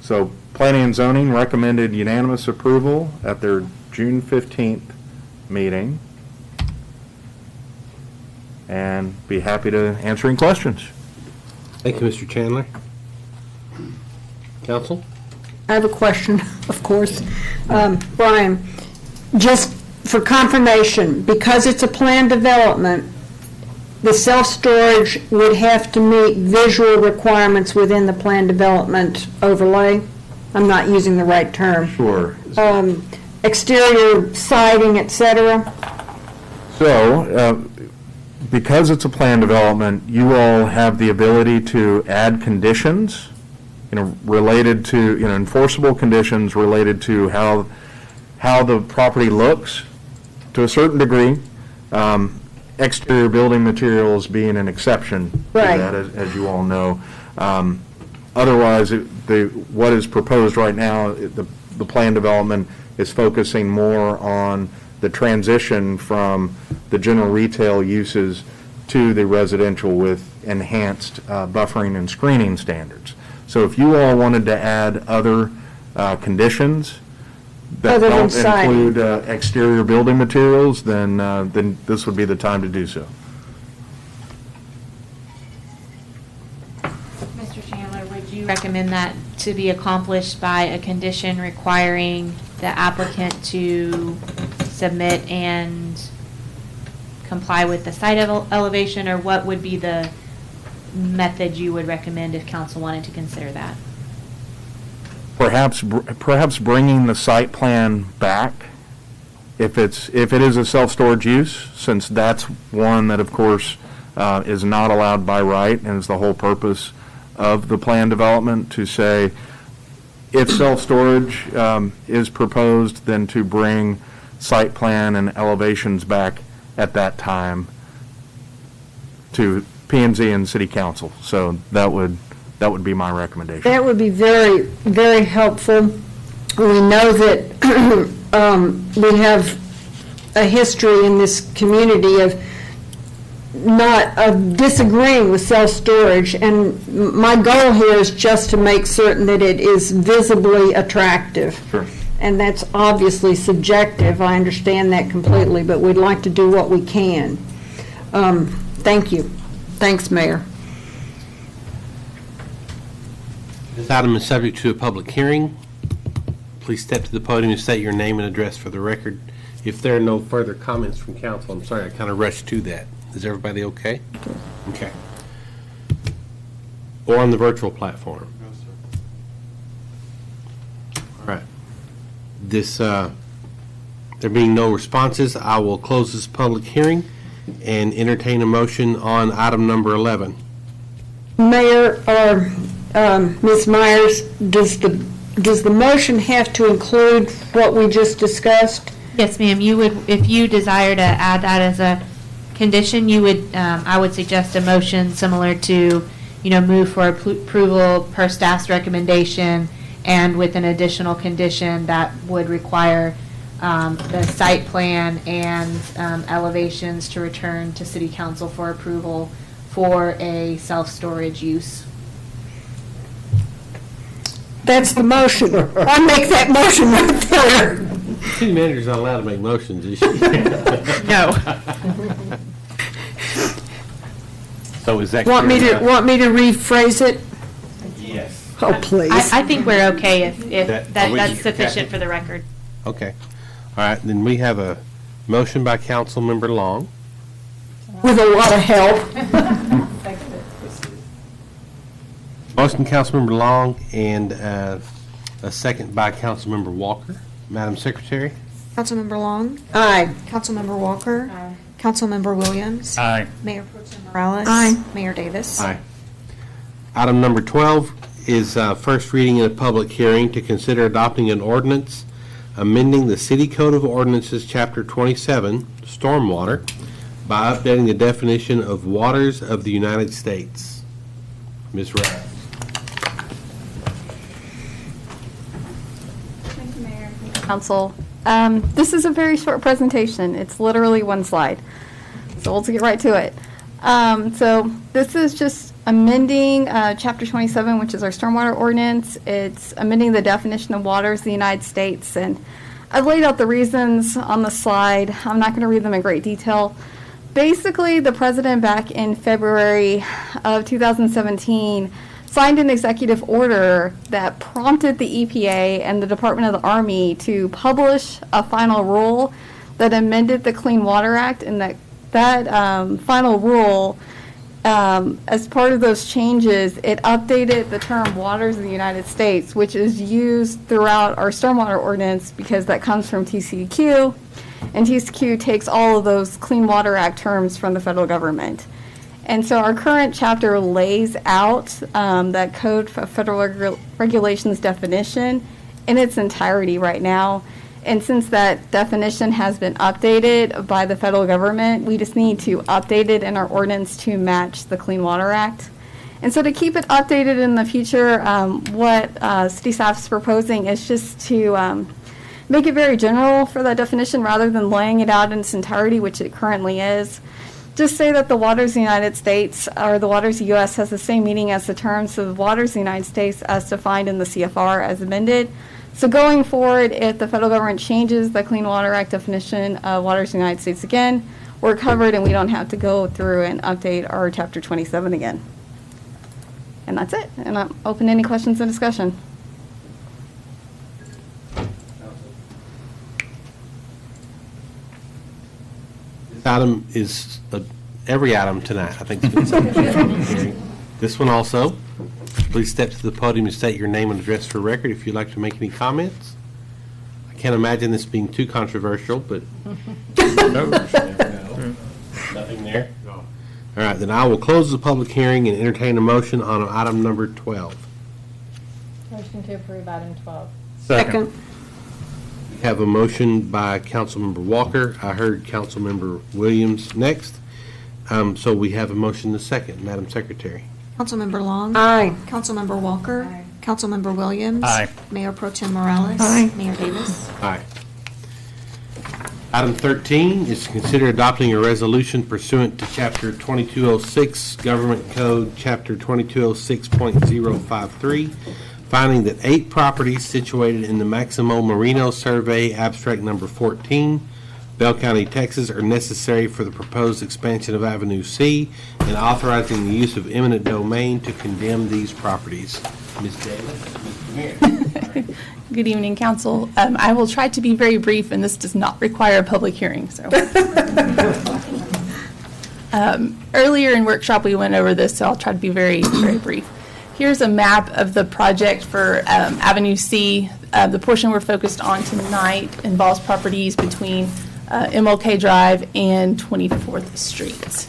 So Planning and Zoning recommended unanimous approval at their June 15th meeting, and be happy to answer any questions. Thank you, Mr. Chandler. Council? I have a question, of course. Brian, just for confirmation, because it's a planned development, the self-storage would have to meet visual requirements within the planned development overlay? I'm not using the right term. Sure. Exterior siding, et cetera? So, because it's a planned development, you all have the ability to add conditions, related to, enforceable conditions related to how the property looks to a certain degree. Exterior building materials being an exception to Right. that, as you all know. Otherwise, what is proposed right now, the plan development is focusing more on the transition from the general retail uses to the residential with enhanced buffering and screening standards. So if you all wanted to add other conditions that Other than don't siding. include exterior building materials, then this would be the time to do so. Mr. Chandler, would you recommend that to be accomplished by a condition requiring the applicant to submit and comply with the site elevation, or what would be the method you would recommend if council wanted to consider that? Perhaps bringing the site plan back, if it is a self-storage use, since that's one that, of course, is not allowed by right, and is the whole purpose of the plan development, to say, if self-storage is proposed, then to bring site plan and elevations back at that time to P&Z and City Council. So that would be my recommendation. That would be very, very helpful. We know that we have a history in this community of disagreeing with self-storage, and my goal here is just to make certain that it is visibly attractive. Sure. And that's obviously subjective, I understand that completely, but we'd like to do what we can. Thank you. Thanks, Mayor. This item is subject to a public hearing. Please step to the podium and state your name and address for the record. If there are no further comments from council, I'm sorry, I kind of rushed to that. Is everybody okay? Okay. Or on the virtual platform? No, sir. All right. There being no responses, I will close this public hearing and entertain a motion on item number 11. Mayor, or Ms. Myers, does the motion have to include what we just discussed? Yes, ma'am. You would, if you desire to add that as a condition, you would, I would suggest a motion similar to, move for approval per staff's recommendation, and with an additional condition that would require the site plan and elevations to return to City Council for approval for a self-storage use. That's the motion. I make that motion right there. City manager's not allowed to make motions, is she? No. So is that Want me clear to enough? rephrase it? Yes. Oh, please. I think we're okay if Are we- that's sufficient for the record. Okay. All right, then we have a motion by Councilmember Long. With a lot of help. Motion Councilmember Long and a second by Councilmember Walker. Madam Secretary? Councilmember Long. Aye. Councilmember Walker. Aye. Councilmember Williams. Aye. Mayor Pro Tem Morales. Aye. Mayor Davis. Aye. Item number 12 is first reading in a public hearing to consider adopting an ordinance amending the City Code of Ordinances, Chapter 27, Stormwater, by updating the definition of waters of the United States. Ms. Rath. Council. This is a very short presentation. It's literally one slide. So we'll get right to it. So this is just amending Chapter 27, which is our stormwater ordinance. It's amending the definition of waters in the United States. And I've laid out the reasons on the slide. I'm not going to read them in great detail. Basically, the president back in February of 2017 signed an executive order that prompted the EPA and the Department of the Army to publish a final rule that amended the Clean Water Act, and that final rule, as part of those changes, it updated the term waters in the United States, which is used throughout our stormwater ordinance because that comes from TCEQ, and TCEQ takes all of those Clean Water Act terms from the federal government. And so our current chapter lays out that Code of Federal Regulations definition in its entirety right now. And since that definition has been updated by the federal government, we just need to update it in our ordinance to match the Clean Water Act. And so to keep it updated in the future, what city staff is proposing is just to make it very general for that definition rather than laying it out in its entirety, which it currently is. Just say that the waters of the United States or the waters of the U.S. has the same meaning as the terms of the waters of the United States as defined in the CFR as amended. So going forward, if the federal government changes the Clean Water Act definition of waters of the United States again, we're covered and we don't have to go through and update our Chapter 27 again. And that's it. And I'm open to any questions and discussion. This item is, every item tonight, I think, is going to be subject to public hearing. This one also. Please step to the podium and state your name and address for record if you'd like to make any comments. I can't imagine this being too controversial, but nothing there? No. All right, then I will close the public hearing and entertain a motion on item number 12. Motion to approve item 12. Second. We have a motion by Councilmember Walker. I heard Councilmember Williams next. So we have a motion to second. Madam Secretary. Councilmember Long. Aye. Councilmember Walker. Aye. Councilmember Williams. Aye. Mayor Pro Tem Morales. Aye. Mayor Davis. Aye. Item 13 is to consider adopting a resolution pursuant to Chapter 2206, Government Code, Chapter 2206.053, finding that 8 properties situated in the Maximo Merino Survey, Abstract Number 14, Bell County, Texas, are necessary for the proposed expansion of Avenue C, and authorizing the use of eminent domain to condemn these properties. Ms. Davis, Mr. Mayor. Good evening, Council. I will try to be very brief, and this does not require a public hearing. So, earlier in workshop, we went over this, so I'll try to be very, very brief. Here's a map of the project for Avenue C. The portion we're focused on tonight involves properties between MLK Drive and 24th Street. This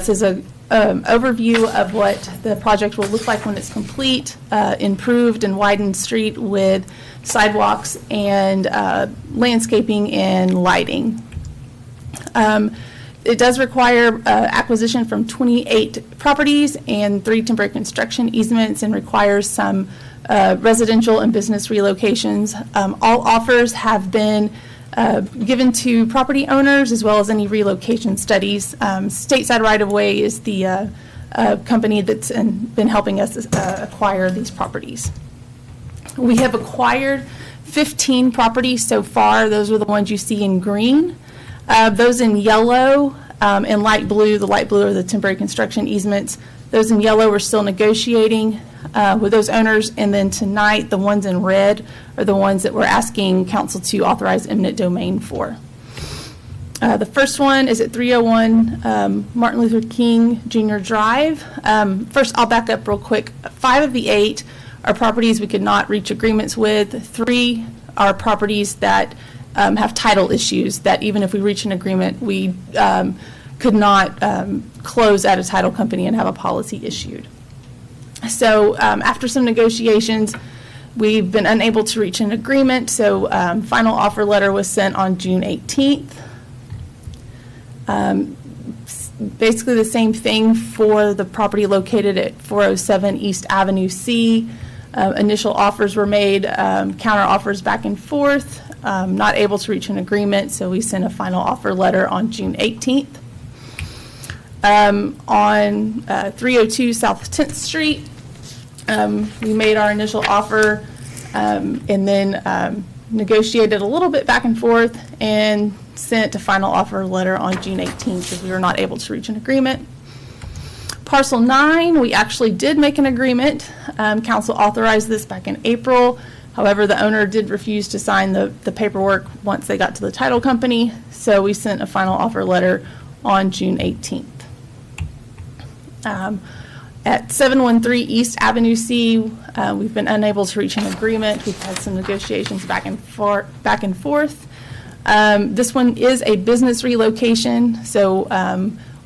is an overview of what the project will look like when it's complete, improved and widened street with sidewalks and landscaping and lighting. It does require acquisition from 28 properties and 3 temporary construction easements, and requires some residential and business relocations. All offers have been given to property owners, as well as any relocation studies. Stateside Right-of-Way is the company that's been helping us acquire these properties. We have acquired 15 properties so far. Those are the ones you see in green. Those in yellow and light blue, the light blue are the temporary construction easements. Those in yellow, we're still negotiating with those owners. And then tonight, the ones in red are the ones that we're asking council to authorize eminent domain for. The first one is at 301 Martin Luther King Jr. Drive. First, I'll back up real quick. 5 of the 8 are properties we could not reach agreements with. 3 are properties that have title issues that even if we reach an agreement, we could not close at a title company and have a policy issued. So after some negotiations, we've been unable to reach an agreement, so final offer letter was sent on June 18th. Basically the same thing for the property located at 407 East Avenue C. Initial offers were made, counter offers back and forth. not able to reach an agreement, so we sent a final offer letter on June 18th. On 302 South 10th Street, we made our initial offer and then negotiated a little bit back and forth and sent a final offer letter on June 18th because we were not able to reach an agreement. Parcel 9, we actually did make an agreement. Council authorized this back in April. However, the owner did refuse to sign the paperwork once they got to the title company, so we sent a final offer letter on June 18th. At 713 East Avenue C, we've been unable to reach an agreement. We've had some negotiations back and forth. This one is a business relocation, so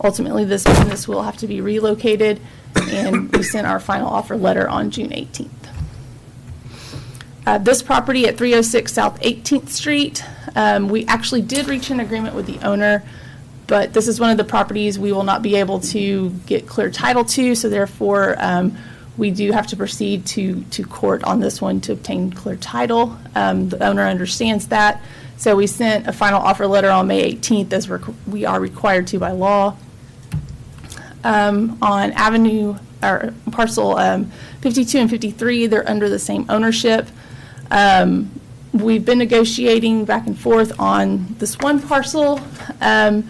ultimately this business will have to be relocated, and we sent our final offer letter on June 18th. This property at 306 South 18th Street, we actually did reach an agreement with the owner, but this is one of the properties we will not be able to get clear title to, so therefore we do have to proceed to court on this one to obtain clear title. The owner understands that, so we sent a final offer letter on May 18th as we are required to by law. On parcel 52 and 53, they're under the same ownership. We've been negotiating back and forth on this one parcel, are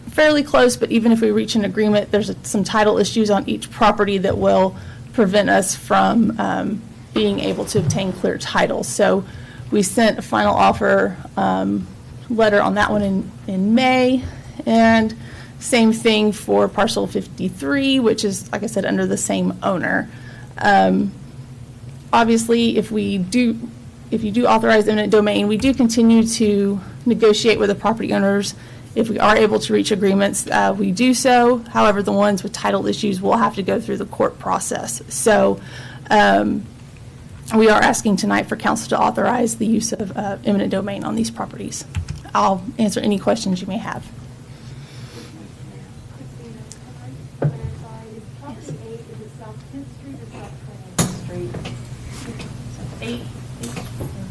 fairly close, but even if we reach an agreement, there's some title issues on each property that will prevent us from being able to obtain clear title. So we sent a final offer letter on that one in May, and same thing for parcel 53, which is, like I said, under the same owner. Obviously, if you do authorize eminent domain, we do continue to negotiate with the property owners. If we are able to reach agreements, we do so. However, the ones with title issues will have to go through the court process. So we are asking tonight for council to authorize the use of eminent domain on these properties. I'll answer any questions you may have.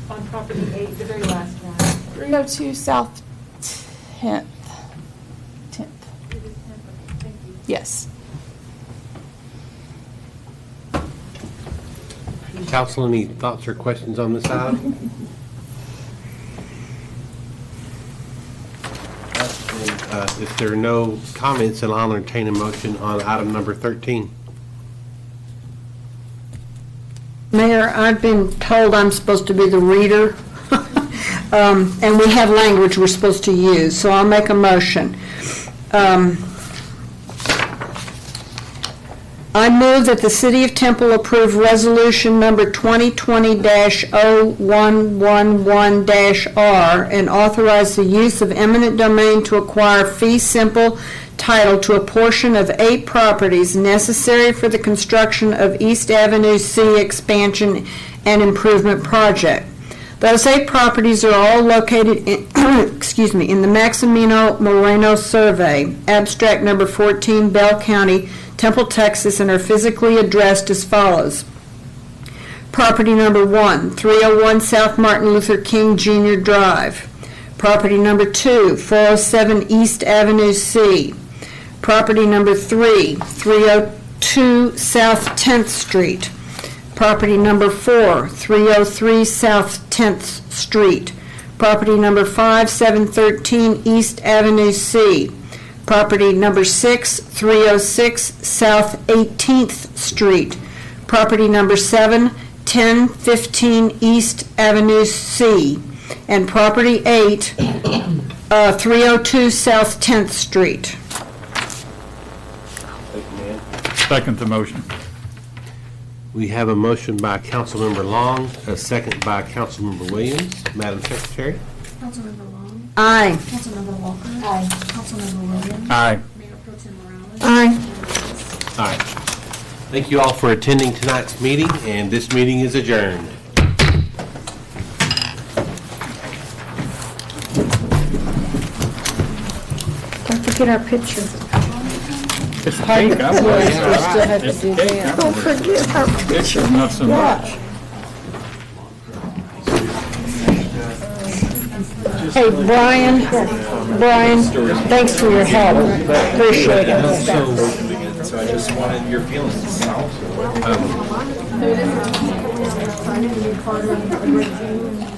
On property 8, the very last one. 302 South 10th. Yes. Council, any thoughts or questions on this item? If there are no comments, then I'll entertain a motion on item number 13. Mayor, I've been told I'm supposed to be the reader, and we have language we're supposed to use, so I'll make a motion. I move that the City of Temple approve resolution number 2020-0111-R and authorize the use of eminent domain to acquire fee simple title to a portion of 8 properties necessary for the construction of East Avenue C expansion and improvement project. Those 8 properties are all located in, in the Maximino Moreno survey, abstract number 14, Bell County, Temple, Texas, and are physically addressed as follows. Property number 1, 301 South Martin Luther King Jr. Drive. Property number 2, 407 East Avenue C. Property number 3, 302 South 10th Street. Property number 4, 303 South 10th Street. Property number 5, 713 East Avenue C. Property number 6, 306 South 18th Street. Property number 7, 1015 East Avenue C. And property 8, 302 South 10th Street. Second the motion. We have a motion by Councilmember Long, a second by Councilmember Williams. Madam Secretary? Councilmember Long? Aye. Councilmember Walker? Aye. Councilmember Williams? Aye. Mayor Pro Tem Morales? Aye. Aye. Thank you all for attending tonight's meeting, and this meeting is adjourned. Don't forget our picture. It's cake. I'm We still have to do that. Don't forget our picture. Not so much. Hey, Brian, thanks for your help. Appreciate it. So I just wanted your feelings. Friday,